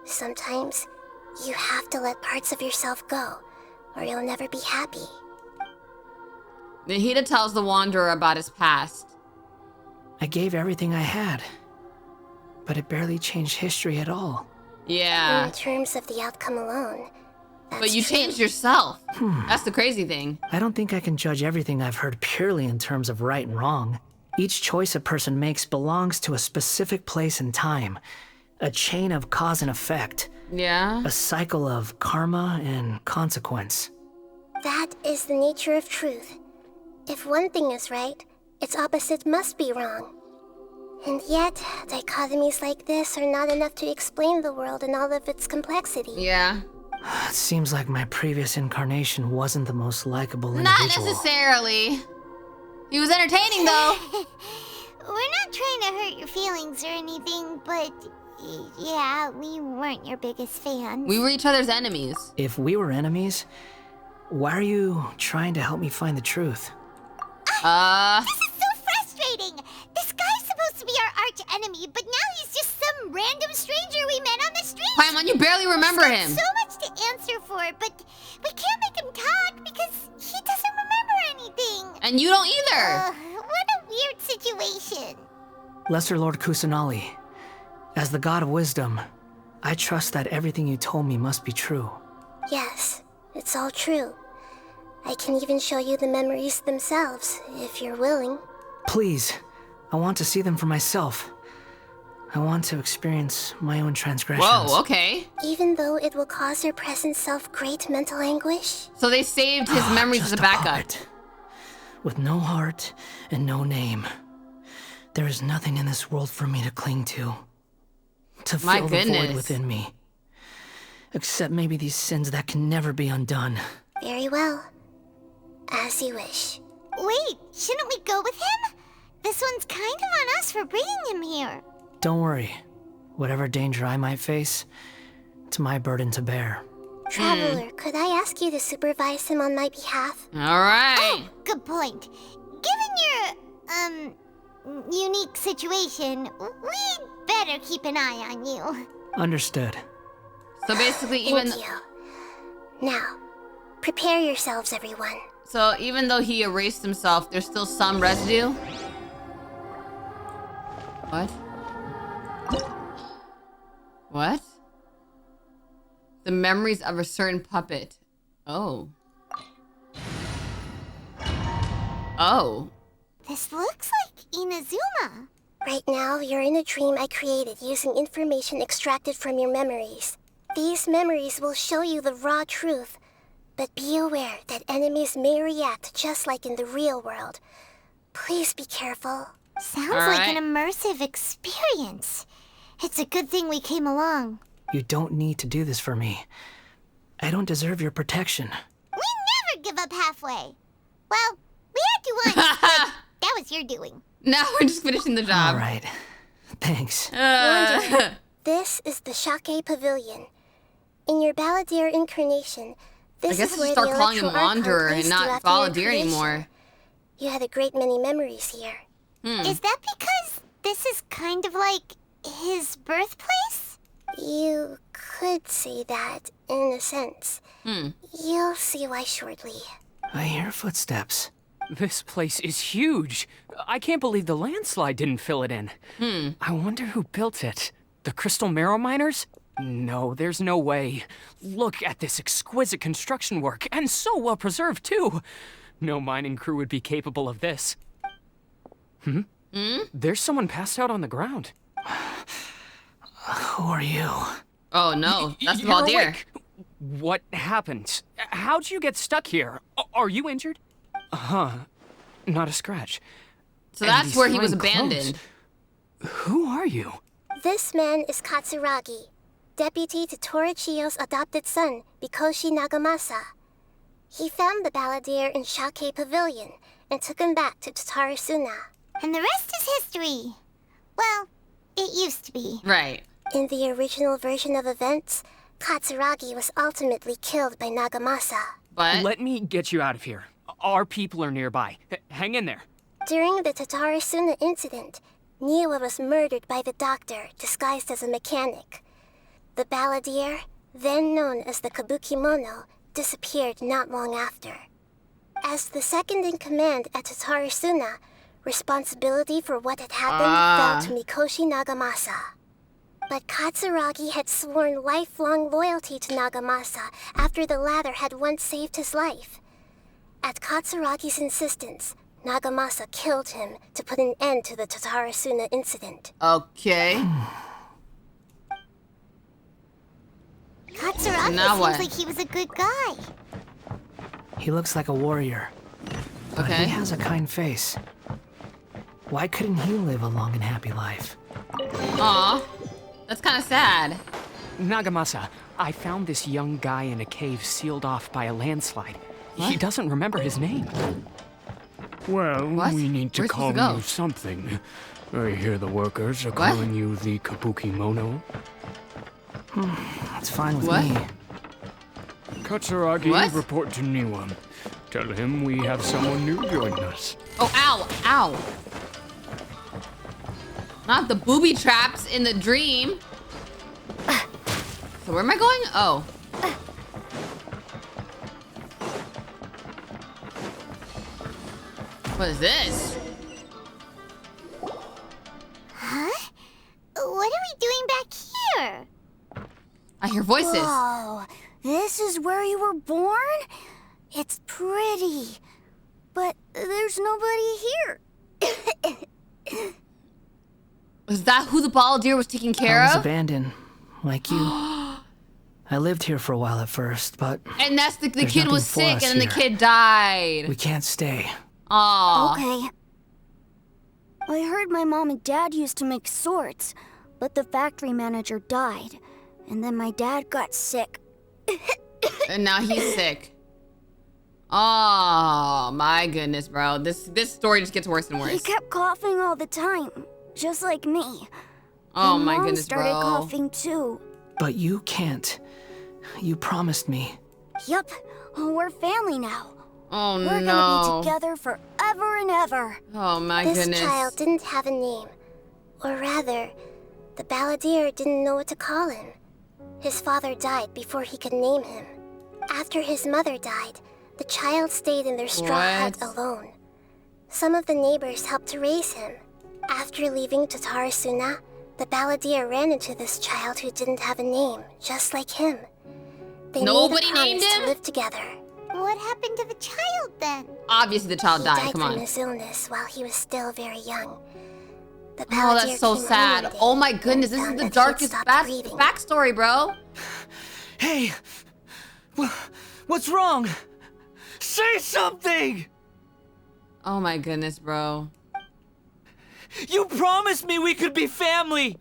Sometimes, you have to let parts of yourself go, or you'll never be happy. Nahida tells the Wanderer about his past. I gave everything I had, but it barely changed history at all. Yeah. In terms of the outcome alone, that's but you true. changed yourself. That's the crazy thing. I don't think I can judge everything I've heard purely in terms of right and wrong. Each choice a person makes belongs to a specific place and time. A chain of cause and effect. Yeah. A cycle of karma and consequence. That is the nature of truth. If one thing is right, its opposite must be wrong. And yet, dichotomies like this are not enough to explain the world in all of its complexity. Yeah. It seems like my previous incarnation wasn't the most likable individual. Not necessarily. He was entertaining, though. We're not trying to hurt your feelings or anything, but yeah, we weren't your biggest fans. We were each other's enemies. If we were enemies, why are you trying to help me find the truth? This is so frustrating! This guy's supposed to be our arch enemy, but now he's just some random stranger we met on the street! Paimon, you barely remember him. So much to answer for, but we can't make him And you don't either. What a weird situation. Lesser Lord Kusanali, as the god of wisdom, I trust that everything you told me must be true. Yes, it's all true. I can even show you the memories themselves, if you're willing. Please, I want to see them for myself. I want to experience my own transgressions. Whoa, okay. Even though it will cause your present self great mental anguish? So they saved his memories as a backup. With no heart and no name, there is nothing in this world for me to cling to fill the void within me. Except maybe these sins that can never be undone. Very well. As you wish. Wait, shouldn't we go with him? This one's kind of on us for bringing him here. Don't worry. Whatever danger I might face, it's my burden to bear. Traveler, could I ask you to supervise him on my behalf? All right. Oh, good point. Given your, unique situation, we'd better keep an eye on you. Understood. So basically, even... Thank you. Now, prepare yourselves, everyone. So even though he erased himself, there's still some residue? What? What? The memories of a certain puppet. Oh. Oh. This looks like Inazuma. Right now, you're in a dream I created using information extracted from your memories. These memories will show you the raw truth, but be aware that enemies may react just like in the real world. Please be careful. Sounds like an immersive experience. It's a good thing we came along. You don't need to do this for me. I don't deserve your protection. We never give up halfway. Well, we had to once, but that was your doing. Now we're just finishing the job. All right. Thanks. This is the Shake Pavilion. In your Balladeer incarnation, this is where the start calling him Wanderer and not Balladeer anymore. You had a great many memories here. Is that because this is kind of like his birthplace? You could say that, in a sense. You'll see why shortly. I hear footsteps. This place is huge. I can't believe the landslide didn't fill it in. I wonder who built it. The Crystal Marrow Miners? No, there's no way. Look at this exquisite construction work, and so well preserved, too. No mining crew would be capable of this. There's someone passed out on the ground. Who are you? Oh no, that's You're Balladeer. awake. What happened? How'd you get stuck here? Are you injured? Not a scratch. So And that's these where he was fine abandoned. clothes. Who are you? This man is Katsuragi, deputy to Torichiyo's adopted son, Mikoshi Nagamasa. He found the Balladeer in Shake Pavilion and took him back to Tatarasuna. And the rest is history. Well, it used to be. Right. In the original version of events, Katsuragi was ultimately killed by Nagamasa. But let me get you out of here. Our people are nearby. Hang in there. During the Tatarasuna incident, Niwa was murdered by the doctor disguised as a mechanic. The Balladeer, then known as the Kabukimono, disappeared not long after. As the second in command at Tatarasuna, responsibility for what had happened fell to Mikoshi Nagamasa. But Katsuragi had sworn lifelong loyalty to Nagamasa after the latter had once saved his life. At Katsuragi's insistence, Nagamasa killed him to put an end to the Tatarasuna incident. Okay. Katsuragi Now seems what? like he was a good guy. He looks like a warrior. But Okay. he has a kind face. Why couldn't he live a long and happy life? Aw, that's kind of sad. Nagamasa, I found this young guy in a cave sealed off by a landslide. He doesn't remember his name. Well, we need to Where's call supposed to go? you something. I hear the workers are calling you the Kabukimono. That's fine with What? me. Katsuragi, What? report to Niwa. Tell him we have someone new joining us. Oh, ow, ow. Not the booby traps in the dream. So where am I going? Oh. What is this? Huh? What are we doing back here? I hear voices. Whoa, this is where you were born? It's pretty, but there's nobody here. Was that who the Balladeer was taking care I was of? abandoned, like you. I lived here for a while at first, but And that's the there's kid was nothing for sick, us and then the here. kid died. We can't stay. Aww. Okay. I heard my mom and dad used to make swords, but the factory manager died, and then my dad got sick. And now he's sick. Oh my goodness, bro. This story just gets worse and worse. He kept coughing all the time, just like me. Oh And my Mom goodness, started bro. coughing too. But you can't. You promised me. Yup, we're family now. Oh We're no. gonna be together forever and ever. Oh my This goodness. child didn't have a name. Or rather, the Balladeer didn't know what to call him. His father died before he could name him. After his mother died, the child stayed in their straw hut What? alone. Some of the neighbors helped to raise him. After leaving Tatarasuna, the Balladeer ran into this child who didn't have a name, just like him. They Nobody made a promise named to him? live together. What happened to the child then? Obviously the child He died. died Come from on. his illness while he was still very young. The Oh, Balladeer that's so came home sad. one day Oh my goodness, this is found the that he'd darkest stopped breathing. backstory, bro. Hey! What's wrong? Say something! Oh my goodness, bro. You promised me we could be family!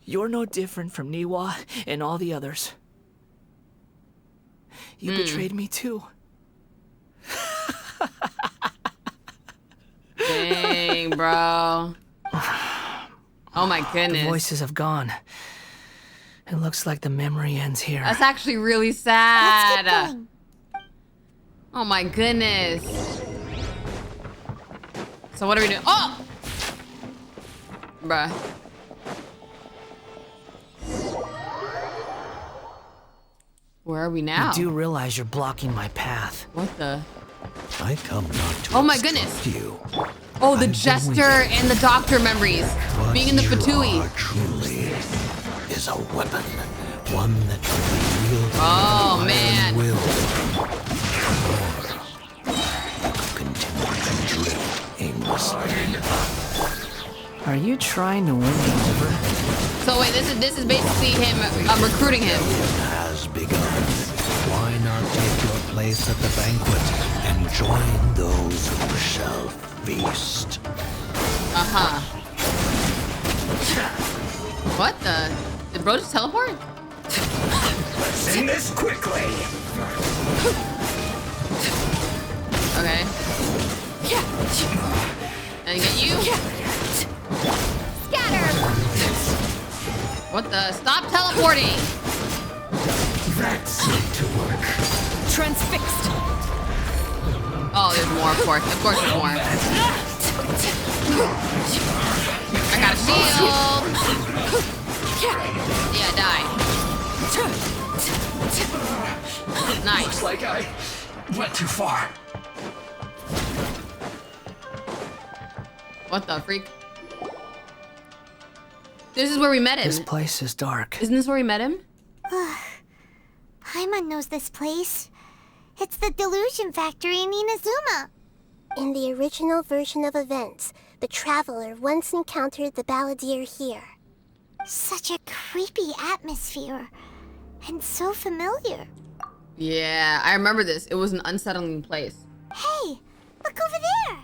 You're no different from Niwa and all the others. You betrayed me too. Dang, bro. Oh my goodness. The voices have gone. It looks like the memory ends here. That's actually really sad. Let's keep going. Oh my goodness. So what are we doing? Oh! Bruh. Where are we now? You do realize you're blocking my path. What the? I come not to Oh my obstruct goodness. you. Oh, the jester and the doctor memories. Being in the Fatui. Truly is a weapon, one that can be wielded Oh, with man. iron will. Or you could continue to drift aimlessly. Are you trying to win me over? So wait, this is basically him recruiting him. Has begun. Why not take your place at the banquet and join those who shall feast? Uh-huh. What the? Did bro just teleport? Let's end this quickly. Okay. And get you. Scatter! What the? Stop teleporting! That seemed to work. Transfixed. Oh, there's more, of course. Of course there's more. I got a shield! Yeah, die. Nice. Looks like I went too far. What the freak? This is where we met him. This place is dark. Isn't this where we met him? Paimon knows this place. It's the Delusion Factory in Inazuma. In the original version of events, the Traveler once encountered the Balladeer here. Such a creepy atmosphere. And so familiar. Yeah, I remember this. It was an unsettling place. Hey, look over there.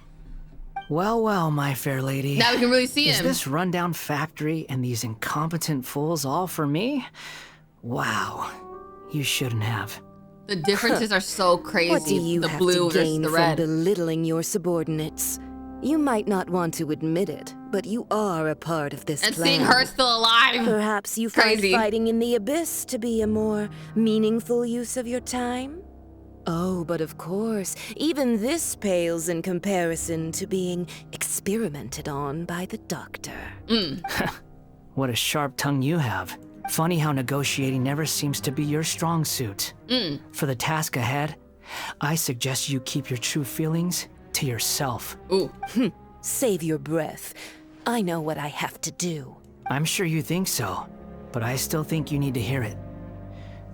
Well, well, my fair lady. Now we can really see Is him. this rundown factory and these incompetent fools all for me? Wow. You shouldn't have. The differences are so crazy. What do you the have blue to versus gain the from red. belittling your subordinates? You might not want to admit it, but you are a part of this And plan. seeing her still alive. Perhaps you Crazy. find fighting in the abyss to be a more meaningful use of your time? Oh, but of course, even this pales in comparison to being experimented on by the doctor. What a sharp tongue you have. Funny how negotiating never seems to be your strong suit. For the task ahead, I suggest you keep your true feelings to yourself. Ooh. Save your breath. I know what I have to do. I'm sure you think so, but I still think you need to hear it.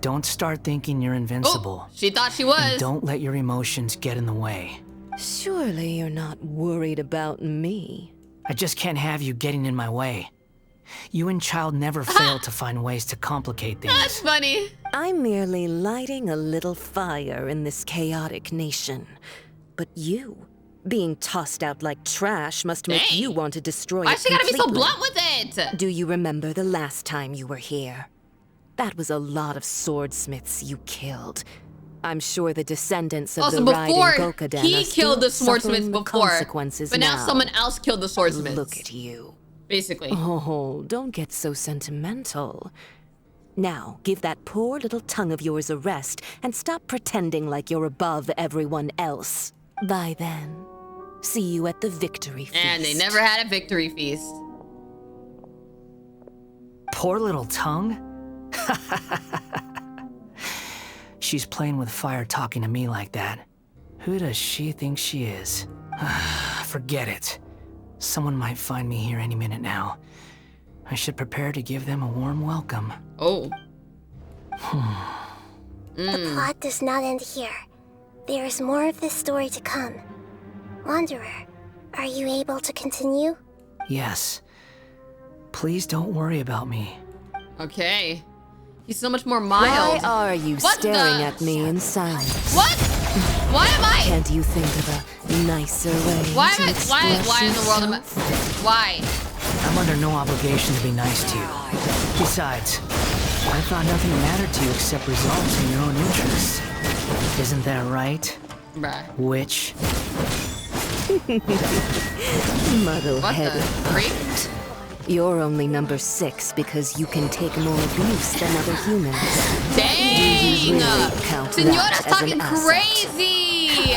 Don't start thinking you're invincible. Oh, she thought she was. And don't let your emotions get in the way. Surely you're not worried about me. I just can't have you getting in my way. You and Child never fail to find ways to complicate things. That's funny. I'm merely lighting a little fire in this chaotic nation. But you, being tossed out like trash, must make you want to destroy it Why she gotta be so completely. blunt with it? Do you remember the last time you were here? That was a lot of swordsmiths you killed. I'm sure the descendants of the before Raiden Gokaden he are killed the still swordsmiths suffering the before, consequences but now someone else killed the swordsmiths. Look at you. Basically. Oh, don't get so sentimental. Now, give that poor little tongue of yours a rest and stop pretending like you're above everyone else. Bye then. See you at the victory feast. And they never had a victory feast. Poor little tongue? She's playing with fire talking to me like that. Who does she think she is? Forget it. Someone might find me here any minute now. I should prepare to give them a warm welcome. Oh. The plot does not end here. There is more of this story to come. Wanderer, are you able to continue? Yes. Please don't worry about me. Okay. He's so much more mild. Why are you staring at me in silence? What? Why am I? Can't you think of a nicer way Why to am I? express Why in the world am I? yourself? Why? I'm under no obligation to be nice to you. Besides, I thought nothing mattered to you except results in your own interests. Isn't that right? Bruh. Witch? Muddle-headed freak? You're only number 6 because you can take more abuse than other humans. Dang! Really count Senora's that as talking an asset. crazy!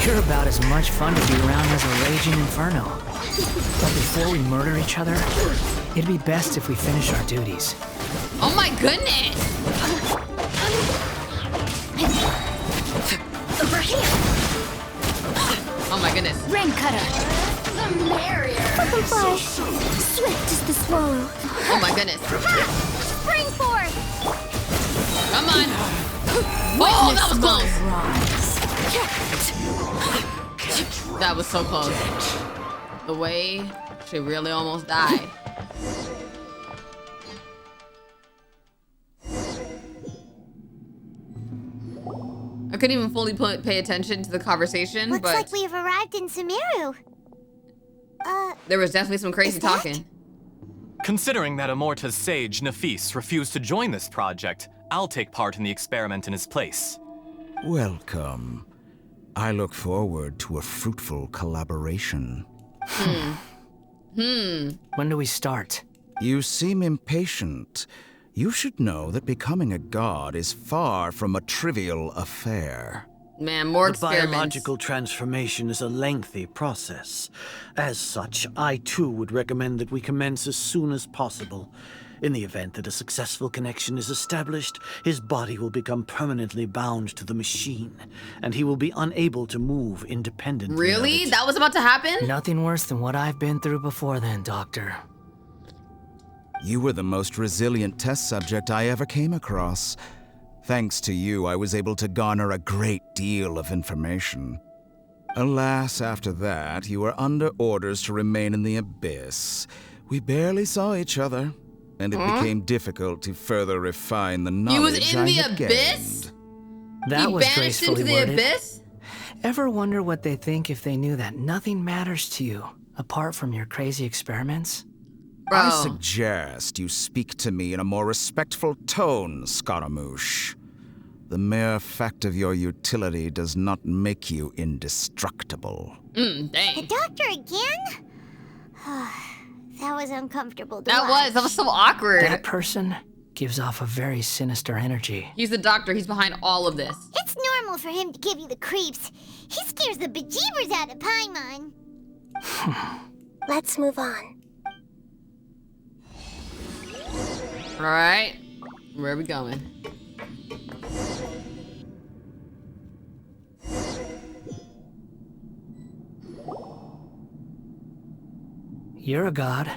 You're about as much fun to be around as a raging inferno. But before we murder each other, it'd be best if we finish our duties. Oh my goodness! Over here! Oh my goodness. Rain cutter! The merrier! Butterfly! Swift as the swallow! Oh my goodness. Spring forth! Come on! Oh, that was close! That was so close. The way she really almost died. I couldn't even fully pay attention to the conversation, Looks but like we've arrived in Sumeru. there was definitely some crazy talking. Considering that Amorta's sage, Nafis, refused to join this project, I'll take part in the experiment in his place. Welcome. I look forward to a fruitful collaboration. When do we start? You seem impatient. You should know that becoming a god is far from a trivial affair. Man, more The experiments. biological transformation is a lengthy process. As such, I too would recommend that we commence as soon as possible. In the event that a successful connection is established, his body will become permanently bound to the machine, and he will be unable to move independently. Really? That was about to happen? Nothing worse than what I've been through before then, Doctor. You were the most resilient test subject I ever came across. Thanks to you, I was able to garner a great deal of information. Alas, after that, you were under orders to remain in the Abyss. We barely saw each other, and it became difficult to further refine the knowledge He was in I the had Abyss? gained. That He was vanished gracefully into the worded. Abyss? Ever wonder what they think if they knew that nothing matters to you, apart from your crazy experiments? I suggest you speak to me in a more respectful tone, Scaramouche. The mere fact of your utility does not make you indestructible. Dang. The doctor again? That was uncomfortable to That watch. was so awkward. That person gives off a very sinister energy. He's the doctor, he's behind all of this. It's normal for him to give you the creeps. He scares the bejeebers out of Paimon. Let's move on. Alright. Where are we going? You're a god.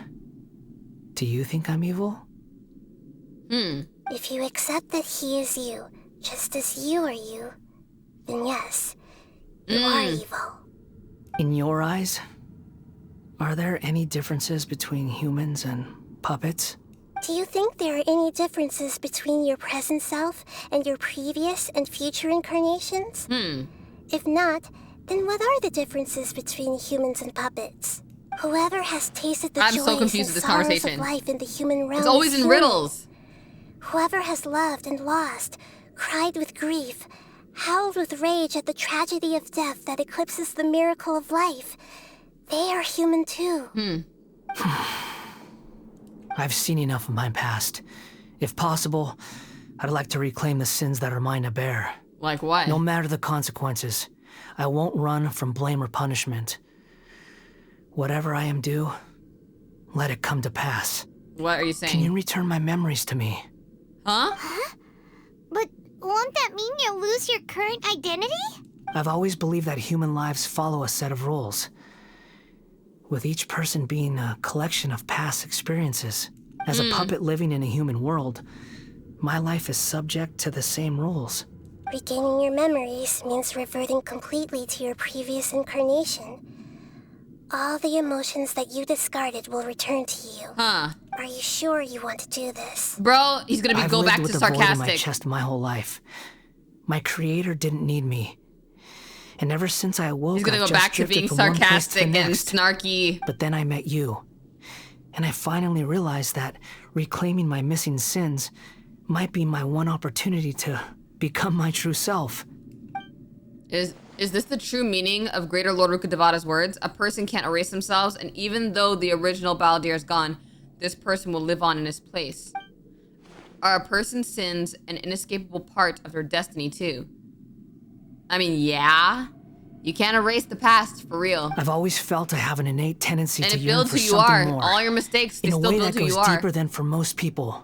Do you think I'm evil? If you accept that he is you, just as you are you, then yes, you are evil. In your eyes, are there any differences between humans and puppets? Do you think there are any differences between your present self and your previous and future incarnations? If not, then what are the differences between humans and puppets? Whoever has tasted the joys and sorrows of life in the human realm. It's always in riddles. Whoever has loved and lost, cried with grief, howled with rage at the tragedy of death that eclipses the miracle of life, they are human too. I've seen enough of my past. If possible, I'd like to reclaim the sins that are mine to bear. Like what? No matter the consequences, I won't run from blame or punishment. Whatever I am due, let it come to pass. What are you saying? Can you return my memories to me? Huh? But won't that mean you'll lose your current identity? I've always believed that human lives follow a set of rules, with each person being a collection of past experiences. As a puppet living in a human world, my life is subject to the same rules. Regaining your memories means reverting completely to your previous incarnation. All the emotions that you discarded will return to you. Huh. Are you sure you want to do this? Bro, he's gonna go back to sarcastic. I've lived with the void in my chest my whole life. My creator didn't need me. And ever since I awoke, he's gonna go back to being sarcastic and snarky. But then I met you. And I finally realized that reclaiming my missing sins might be my one opportunity to become my true self. Is this the true meaning of Greater Lord Rukkhadevata's words? A person can't erase themselves, and even though the original Balladeer is gone, this person will live on in his place. Are a person's sins an inescapable part of their destiny too? I mean, yeah. You can't erase the past, for real. I've always felt I have an innate tendency and to yearn for something more. something more. All your mistakes, they still build who you are. In a way that goes deeper than for most people.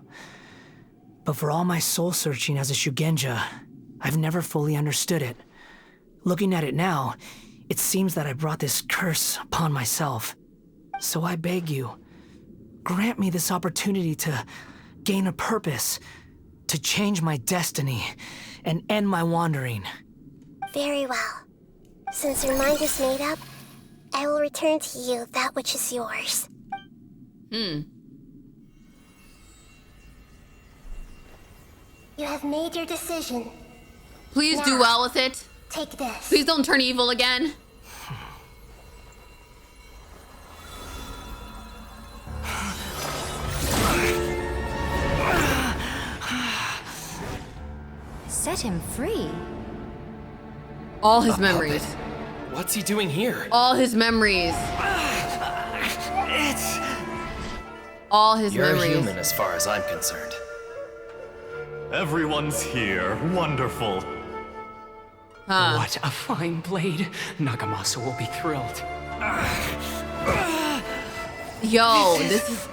But for all my soul searching as a Shugenja, I've never fully understood it. Looking at it now, it seems that I brought this curse upon myself. So I beg you, grant me this opportunity to gain a purpose, to change my destiny, and end my wandering. Very well. Since your mind is made up, I will return to you that which is yours. You have made your decision. Please do well with it. Take this. Please don't turn evil again. Set him free. All his memories. What's he doing here? All his memories. All his memories. You're human as far as I'm concerned. Everyone's here. Wonderful. Huh. What a fine blade. Nagamasa will be thrilled. Yo, this is...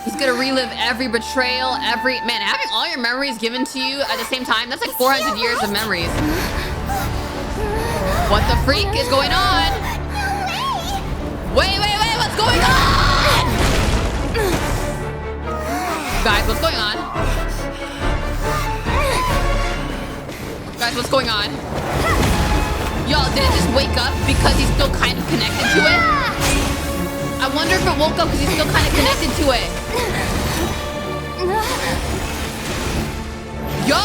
He's gonna relive every betrayal, man, having all your memories given to you at the same time, that's like 400 years of memories. What the freak is going on? Wait, what's going on? Guys, what's going on? Guys, what's going on? Y'all, did it just wake up because he's still kind of connected to it? I wonder if it woke up because he's still kind of connected to it. Yo!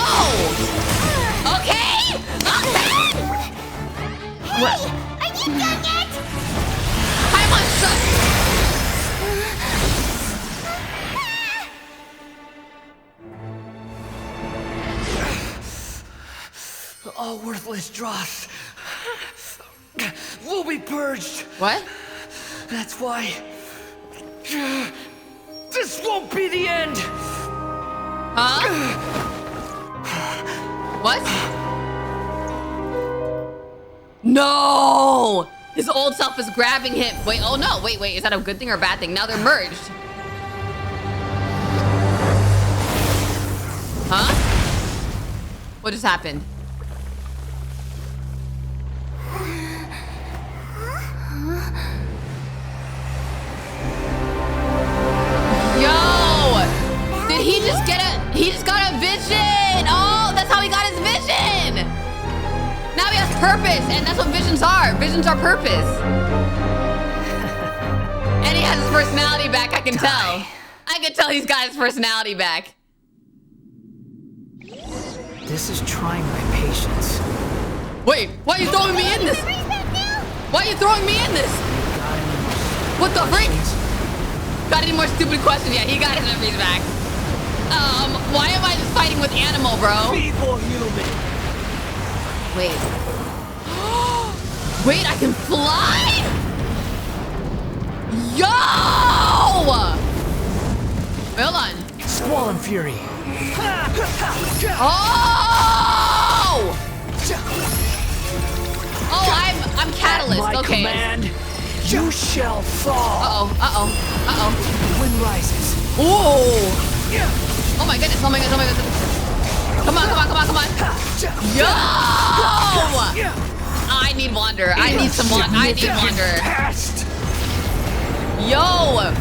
Okay! What? Are you done yet? I'm on shut. All worthless dross will be purged. What? That's why this won't be the end. Huh? What? No! His old self is grabbing him. Wait, oh no, wait, is that a good thing or a bad thing? Now they're merged. Huh? What just happened? purpose, and that's what visions are. Visions are purpose. And he has his personality back, I can tell. I can tell he's got his personality back. This is trying my patience. Wait, why are you throwing me in this? Why are you throwing me in this? What the freak? Got any more stupid questions? Yeah, he got his memories back. Why am I just fighting with animal, bro? People human. Wait. Wait, I can fly? Yo! Wait, hold on. Squall and Fury. Oh! Oh, I'm Catalyst. At my okay. command, you shall fall. Uh-oh. Wind rises. Ooh. Oh my goodness. Come on. Yo! I need Wander. I need Wander. Yo!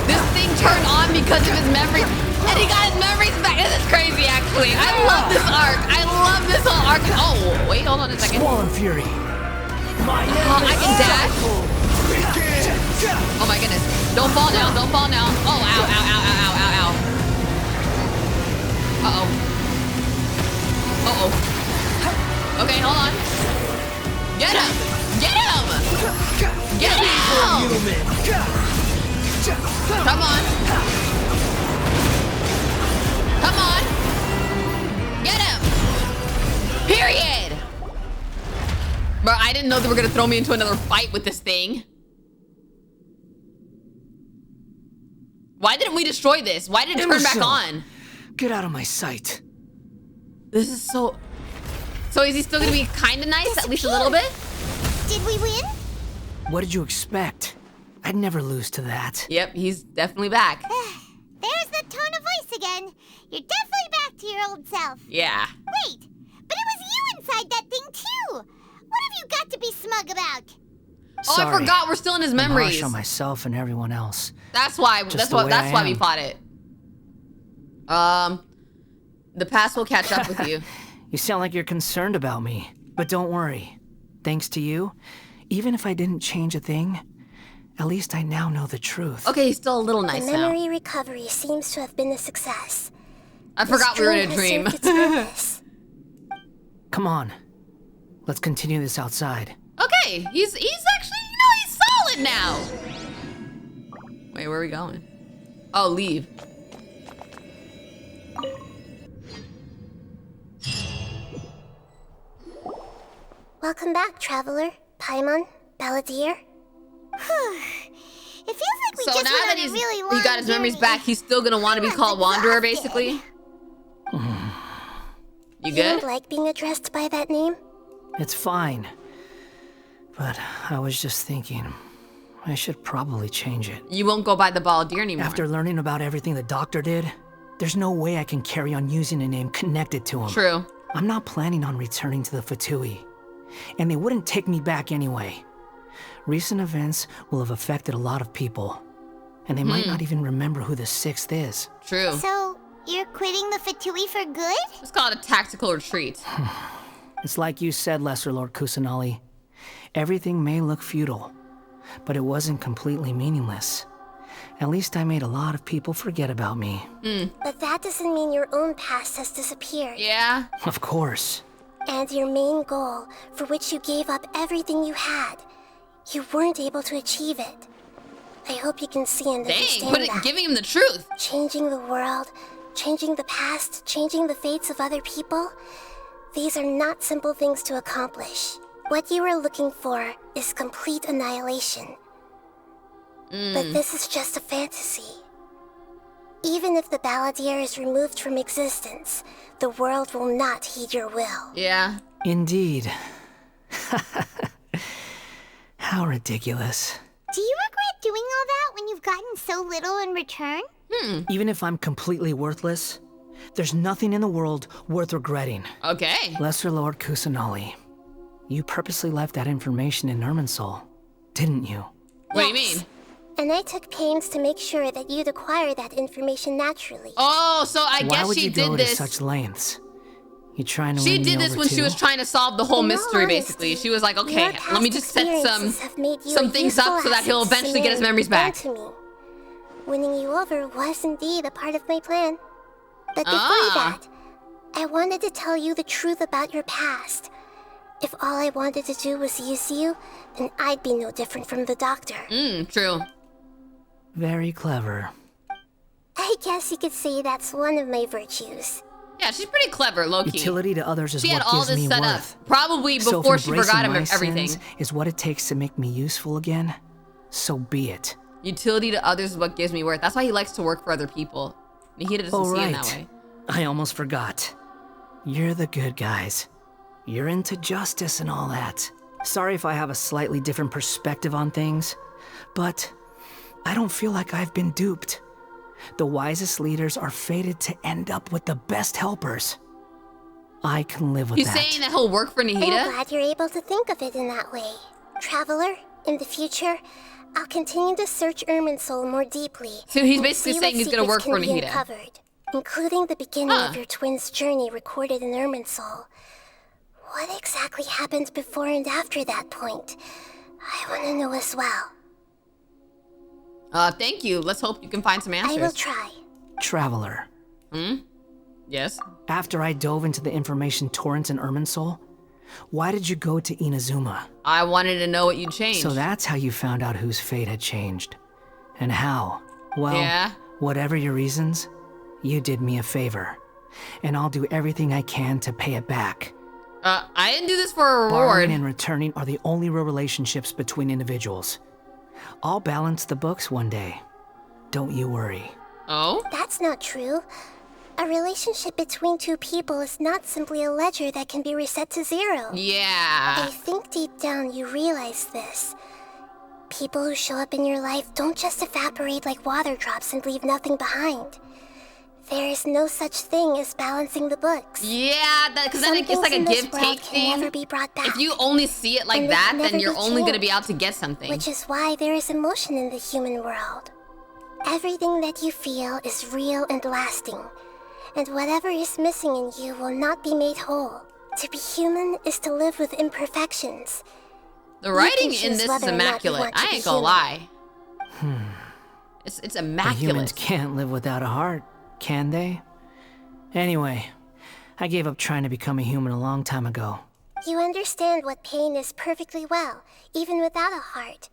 This thing turned on because of his memories. And he got his memories back. This is crazy, actually. I love this arc. I love this whole arc. Oh, wait, hold on a second. Squall and Fury. I can dash. Oh my goodness. Don't fall down. Oh, ow. Uh-oh. Okay, hold on. Get him! Come on. Get him! Period! Bro, I didn't know they were gonna throw me into another fight with this thing. Why didn't we destroy this? Why did it turn back on? Get out of my sight. This is so... So is he still gonna be kinda nice, at least a little bit? Did we win? What did you expect? I'd never lose to that. Yep, he's definitely back. There's the tone of voice again. You're definitely back to your old self. Yeah. Wait, but it was you inside that thing too. What have you got to be smug about? Sorry. Oh, I forgot we're still in his memories. I'm harsh on myself and everyone else. That's why we fought it. The past will catch up with you. You sound like you're concerned about me, but don't worry. Thanks to you, even if I didn't change a thing, at least I now know the truth. Okay, he's still a little nice now. The memory recovery seems to have been a success. I forgot we were in a dream. Come on. Let's continue this outside. Okay, he's actually, he's solid now. Wait, where are we going? Oh, leave. Welcome back, Traveler, Paimon, Balladeer. It feels like we So just now went that on a really long he got his memories journey. back, he's still gonna want to be called Wanderer, basically. You good? don't like being addressed by that name? It's fine. But I was just thinking, I should probably change it. You won't go by the Balladeer anymore. After learning about everything the doctor did, there's no way I can carry on using a name connected to him. True. I'm not planning on returning to the Fatui, and they wouldn't take me back anyway. Recent events will have affected a lot of people, and they might not even remember who the sixth is. True. So, you're quitting the Fatui for good? Let's call it a tactical retreat. It's like you said, Lesser Lord Kusanali. Everything may look futile, but it wasn't completely meaningless. At least I made a lot of people forget about me. But that doesn't mean your own past has disappeared. Yeah? Of course. And your main goal, for which you gave up everything you had, you weren't able to achieve it. I hope you can see and understand that. Giving him the truth. Changing the world, changing the past, changing the fates of other people, these are not simple things to accomplish. What you are looking for is complete annihilation. But this is just a fantasy. Even if the Balladeer is removed from existence, the world will not heed your will. Yeah. Indeed. How ridiculous. Do you regret doing all that when you've gotten so little in return? Even if I'm completely worthless, there's nothing in the world worth regretting. Okay. Lesser Lord Kusanali, you purposely left that information in Irminsul, didn't you? What do you mean? And I took pains to make sure that you'd acquire that information naturally. Oh, so I Why guess would she you did go this. to such lengths? You trying to She win me did this over when too? she was trying to solve the whole mystery, basically. She was like, okay, let me just set some things up so that he'll eventually get his memories back. To me. Winning you over was indeed a part of my plan. But before that, I wanted to tell you the truth about your past. If all I wanted to do was use you, then I'd be no different from the doctor. True. Very clever. I guess you could say that's one of my virtues. Yeah, she's pretty clever, low-key. Utility to others is She had what all gives this me set worth. up, probably So before if she forgot embracing my everything. sins is what it takes to make me useful again, so be it. Utility to others is what gives me worth. That's why he likes to work for other people. Nahida doesn't see it that way. I almost forgot. You're the good guys. You're into justice and all that. Sorry if I have a slightly different perspective on things, but I don't feel like I've been duped. The wisest leaders are fated to end up with the best helpers. I can live with He's that. saying that he'll work for Nahida? I'm glad you're able to think of it in that way. Traveler, in the future, I'll continue to search Irminsul more deeply. So he's basically saying he's gonna work for Nahida. Uncovered, including the beginning of your twins' journey recorded in Irminsul. What exactly happened before and after that point? I want to know as well. Thank you. Let's hope you can find some answers. I will try. Traveler. Yes? After I dove into the information torrents in Irminsul, why did you go to Inazuma? I wanted to know what you changed. So that's how you found out whose fate had changed. And how? Well, whatever your reasons, you did me a favor. And I'll do everything I can to pay it back. I didn't do this for a reward. Borrowing and returning are the only real relationships between individuals. I'll balance the books one day. Don't you worry. Oh? That's not true. A relationship between two people is not simply a ledger that can be reset to zero. Yeah. I think deep down you realize this. People who show up in your life don't just evaporate like water drops and leave nothing behind. There is no such thing as balancing the books. Yeah, because then it's like a give-take thing. Never be brought back. If you only see it like that, then you're only going to be out to get something. Which is why there is emotion in the human world. Everything that you feel is real and lasting. And whatever is missing in you will not be made whole. To be human is to live with imperfections. The writing in this is immaculate. I ain't gonna lie. It's immaculate. Humans can't live without a heart, can they? Anyway, I gave up trying to become a human a long time ago. You understand what pain is perfectly well, even without a heart.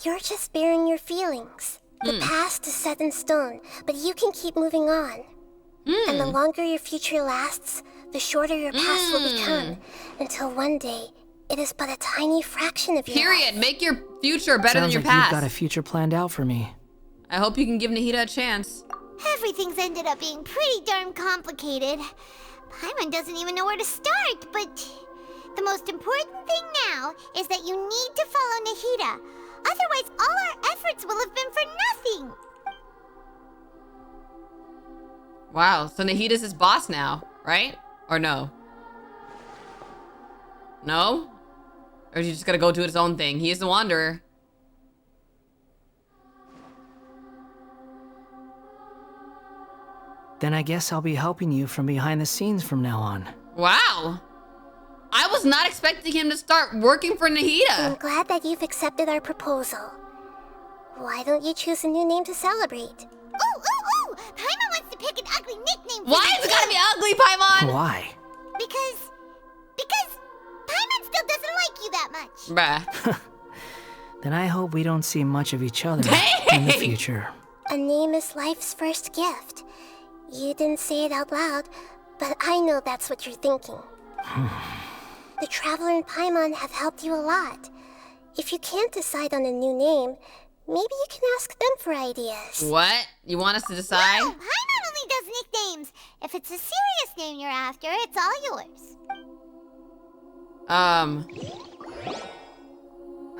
You're just bearing your feelings. The past is set in stone, but you can keep moving on. And the longer your future lasts, the shorter your past will become, until one day, it is but a tiny fraction of your Period. life. Make your future better than your Sounds like past. you've got a future planned out for me. I hope you can give Nahida a chance. Everything's ended up being pretty darn complicated. Paimon doesn't even know where to start, but the most important thing now is that you need to follow Nahida. Otherwise, all our efforts will have been for nothing. Wow, so Nahida's his boss now, right? Or no? No? Or is he just gonna go do his own thing? He is the Wanderer. Then I guess I'll be helping you from behind the scenes from now on. Wow. I was not expecting him to start working for Nahida. I'm glad that you've accepted our proposal. Why don't you choose a new name to celebrate? Ooh! Paimon wants to pick an ugly nickname for Why is it gotta be ugly, Paimon? Why? Because Paimon still doesn't like you that much. Bruh. Then I hope we don't see much of each other in the future. A name is life's first gift. You didn't say it out loud, but I know that's what you're thinking. The Traveler and Paimon have helped you a lot. If you can't decide on a new name, maybe you can ask them for ideas. What? You want us to decide? No, Paimon only does nicknames. If it's a serious name you're after, it's all yours.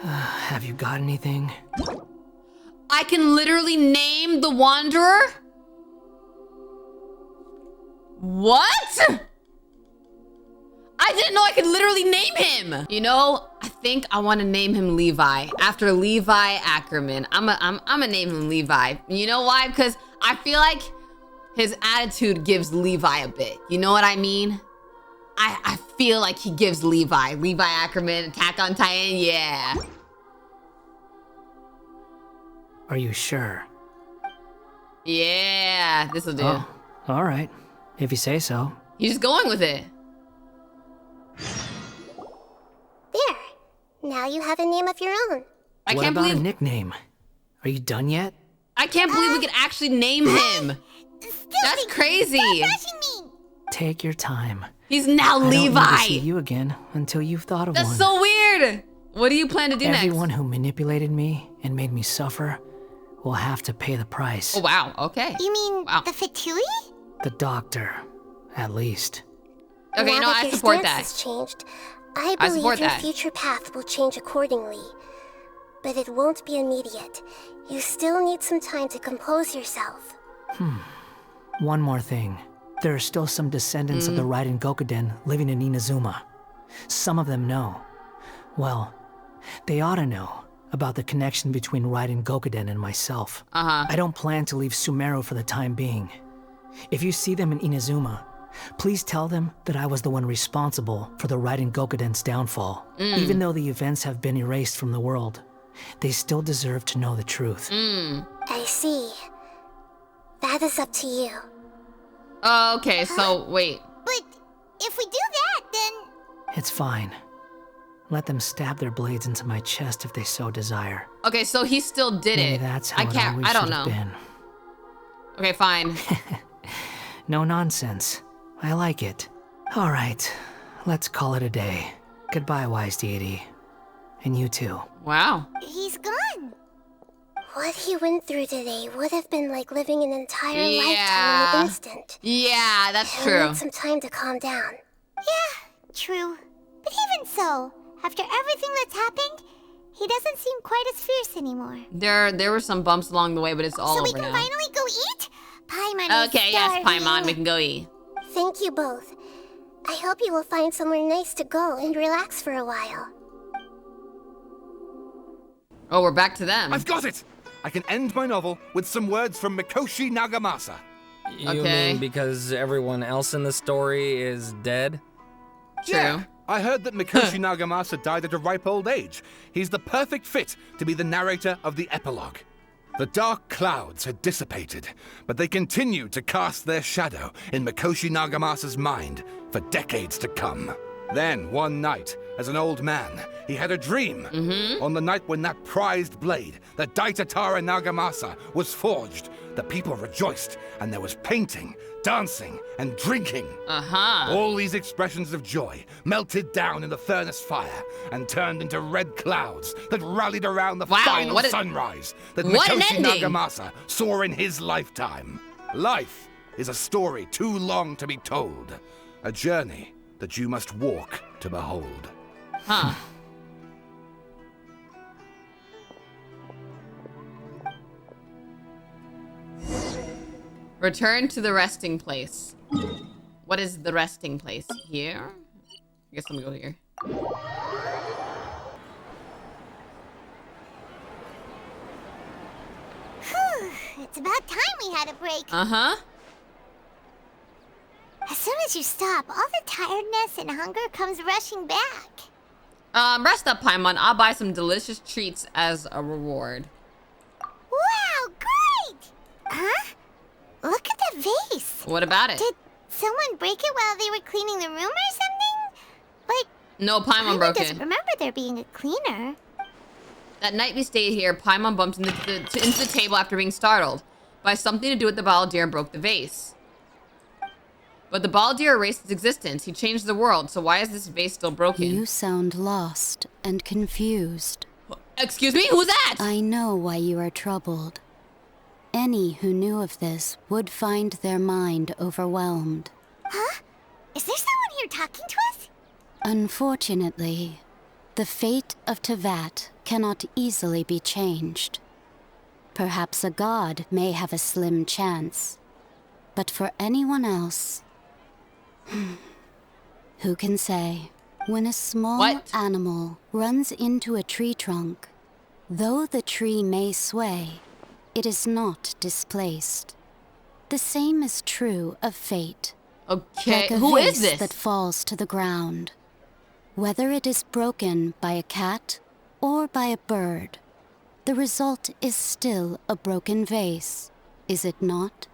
Have you got anything? I can literally name the Wanderer? What? I didn't know I could literally name him. You know, I think I want to name him Levi after Levi Ackerman. I'm gonna name him Levi. You know why? Because I feel like his attitude gives Levi a bit. You know what I mean? I feel like he gives Levi Ackerman, Attack on Titan, yeah. Are you sure? Yeah, this'll do. Oh, all right. If you say so. He's just going with it. There. Now you have a name of your own. I what can't about believe a nickname? Are you done yet? I can't believe we could actually name him. That's crazy. Take your time. He's now I Levi. don't need to see you again until you've thought of That's one. so weird. What do you plan to do next? Everyone who manipulated me and made me suffer will have to pay the price. Oh, wow. Okay. You mean the Fatui? The doctor, at least. Okay, now no, that I your support stance that. has changed, I I believe support your that. future path will change accordingly. But it won't be immediate. You still need some time to compose yourself. One more thing. There are still some descendants of the Raiden Gokuden living in Inazuma. Some of them know. Well, they ought to know about the connection between Raiden Gokuden and myself. I don't plan to leave Sumeru for the time being. If you see them in Inazuma, please tell them that I was the one responsible for the Raiden Gokuden's downfall. Even though the events have been erased from the world, they still deserve to know the truth. I see. That is up to you. Okay, so wait. But if we do that, then... It's fine. Let them stab their blades into my chest if they so desire. Okay, so he still did Maybe it. that's how I can't. it always I don't should have know. been. Okay, fine. No nonsense. I like it. All right, let's call it a day. Goodbye, wise deity. And you too. Wow. He's gone. What he went through today would have been like living an entire lifetime in Yeah. an instant. Yeah, that's He'll true. need some time to calm down. Yeah, true. But even so, after everything that's happened, he doesn't seem quite as fierce anymore. There were some bumps along the way, but it's all So we over can now. finally go eat? Paimon is Okay, yes, starving. Paimon, we can go eat. Thank you both. I hope you will find somewhere nice to go and relax for a while. Oh, we're back to them. I've got it! I can end my novel with some words from Mikoshi Nagamasa. You Okay. mean because everyone else in the story is dead? Yeah, I heard that Mikoshi Nagamasa died at a ripe old age. He's the perfect fit to be the narrator of the epilogue. The dark clouds had dissipated, but they continued to cast their shadow in Mikoshi Nagamasa's mind for decades to come. Then, one night, as an old man, he had a dream. On the night when that prized blade, the Daitatara Nagamasa, was forged, the people rejoiced, and there was painting, dancing, and drinking. All these expressions of joy melted down in the furnace fire and turned into red clouds that rallied around the final sunrise that Mikoshi Nagamasa saw in his lifetime. Life is a story too long to be told, a journey that you must walk to behold. Return to the resting place. What is the resting place? Here? I guess I'm gonna go here. Whew, it's about time we had a break. As soon as you stop, all the tiredness and hunger comes rushing back. Rest up, Paimon. I'll buy some delicious treats as a reward. Wow, great! Huh? Look at the vase. What about it? Did someone break it while they were cleaning the room or something? Like, No, Paimon broke doesn't it. remember there being a cleaner. That night we stayed here, Paimon bumped into the table after being startled by something to do with the Balladeer and broke the vase. But the Balladeer erased its existence. He changed the world, so why is this vase still broken? You sound lost and confused. Excuse me? Who's that? I know why you are troubled. Any who knew of this would find their mind overwhelmed. Huh? Is there someone here talking to us? Unfortunately, the fate of Tevat cannot easily be changed. Perhaps a god may have a slim chance, but for anyone else, who can say? When a small animal runs into a tree trunk, though the tree may sway, it is not displaced. The same is true of fate. Okay, like a who is vase this? that falls to the ground. Whether it is broken by a cat or by a bird, the result is still a broken vase, is it not?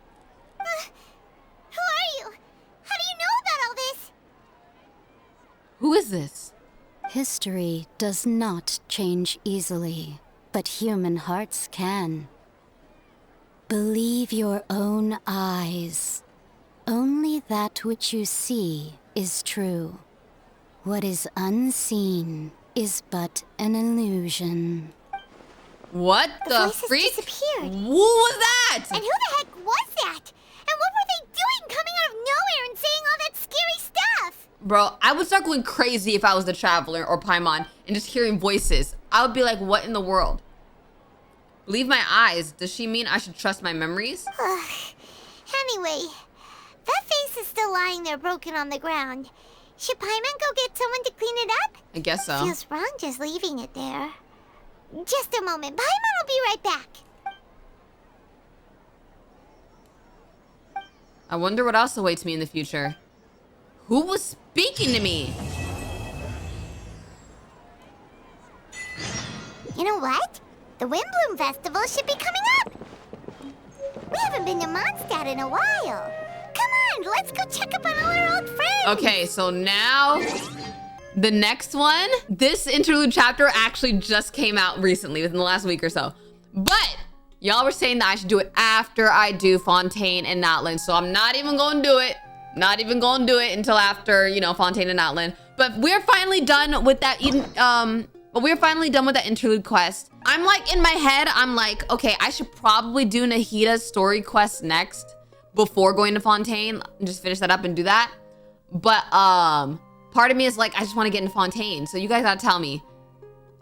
Who are you? How do you know about all this? Who is this? History does not change easily, but human hearts can. Believe your own eyes. Only that which you see is true. What is unseen is but an illusion. What the freak? Disappeared. Who was that? And who the heck was that? And what were they doing coming out of nowhere and saying all that scary stuff? Bro, I would start going crazy if I was the Traveler or Paimon and just hearing voices. I would be like, what in the world? Believe my eyes. Does she mean I should trust my memories? Anyway, that face is still lying there broken on the ground. Should Paimon go get someone to clean it up? I guess so. Feels wrong just leaving it there. Just a moment. Paimon will be right back. I wonder what else awaits me in the future. Who was speaking to me? You know what? The Windbloom Festival should be coming up. We haven't been to Mondstadt in a while. Come on, let's go check up on all our old friends. Okay, so now the next one, this interlude chapter actually just came out recently within the last week or so. But y'all were saying that I should do it after I do Fontaine and Natlan. So I'm not even gonna do it. Not even gonna do it until after, you know, Fontaine and Natlan. But we're finally done with that interlude quest. I'm like, in my head, I'm like, okay, I should probably do Nahita's story quest next before going to Fontaine and just finish that up and do that. But part of me is like, I just want to get into Fontaine. So you guys gotta tell me.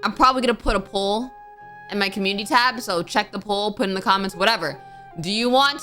I'm probably gonna put a poll in my community tab. So check the poll, put in the comments, whatever. Do you want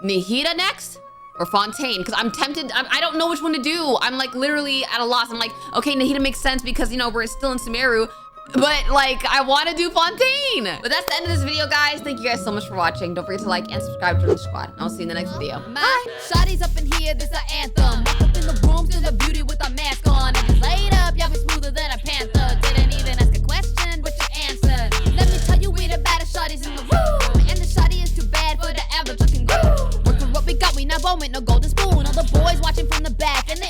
Nahita next or Fontaine? Because I'm tempted. I don't know which one to do. I'm like literally at a loss. I'm like, okay, Nahita makes sense because, you know, we're still in Sumeru. But like, I want to do Fontaine. But that's the end of this video, guys. Thank you guys so much for watching. Don't forget to like and subscribe to the squad. I'll see you in the next video. My shawty's up in here, this a anthem. Walk up in the room, still a beauty with a mask on. And it's laid up, y'all be smoother than a panther. Didn't even ask a question, but you answered. Let me tell you, we the baddest shawty's in the room. And the shawty is too bad for the average looking groom. Work with what we got, we not bone with no golden spoon. All the boys watching from the back, and they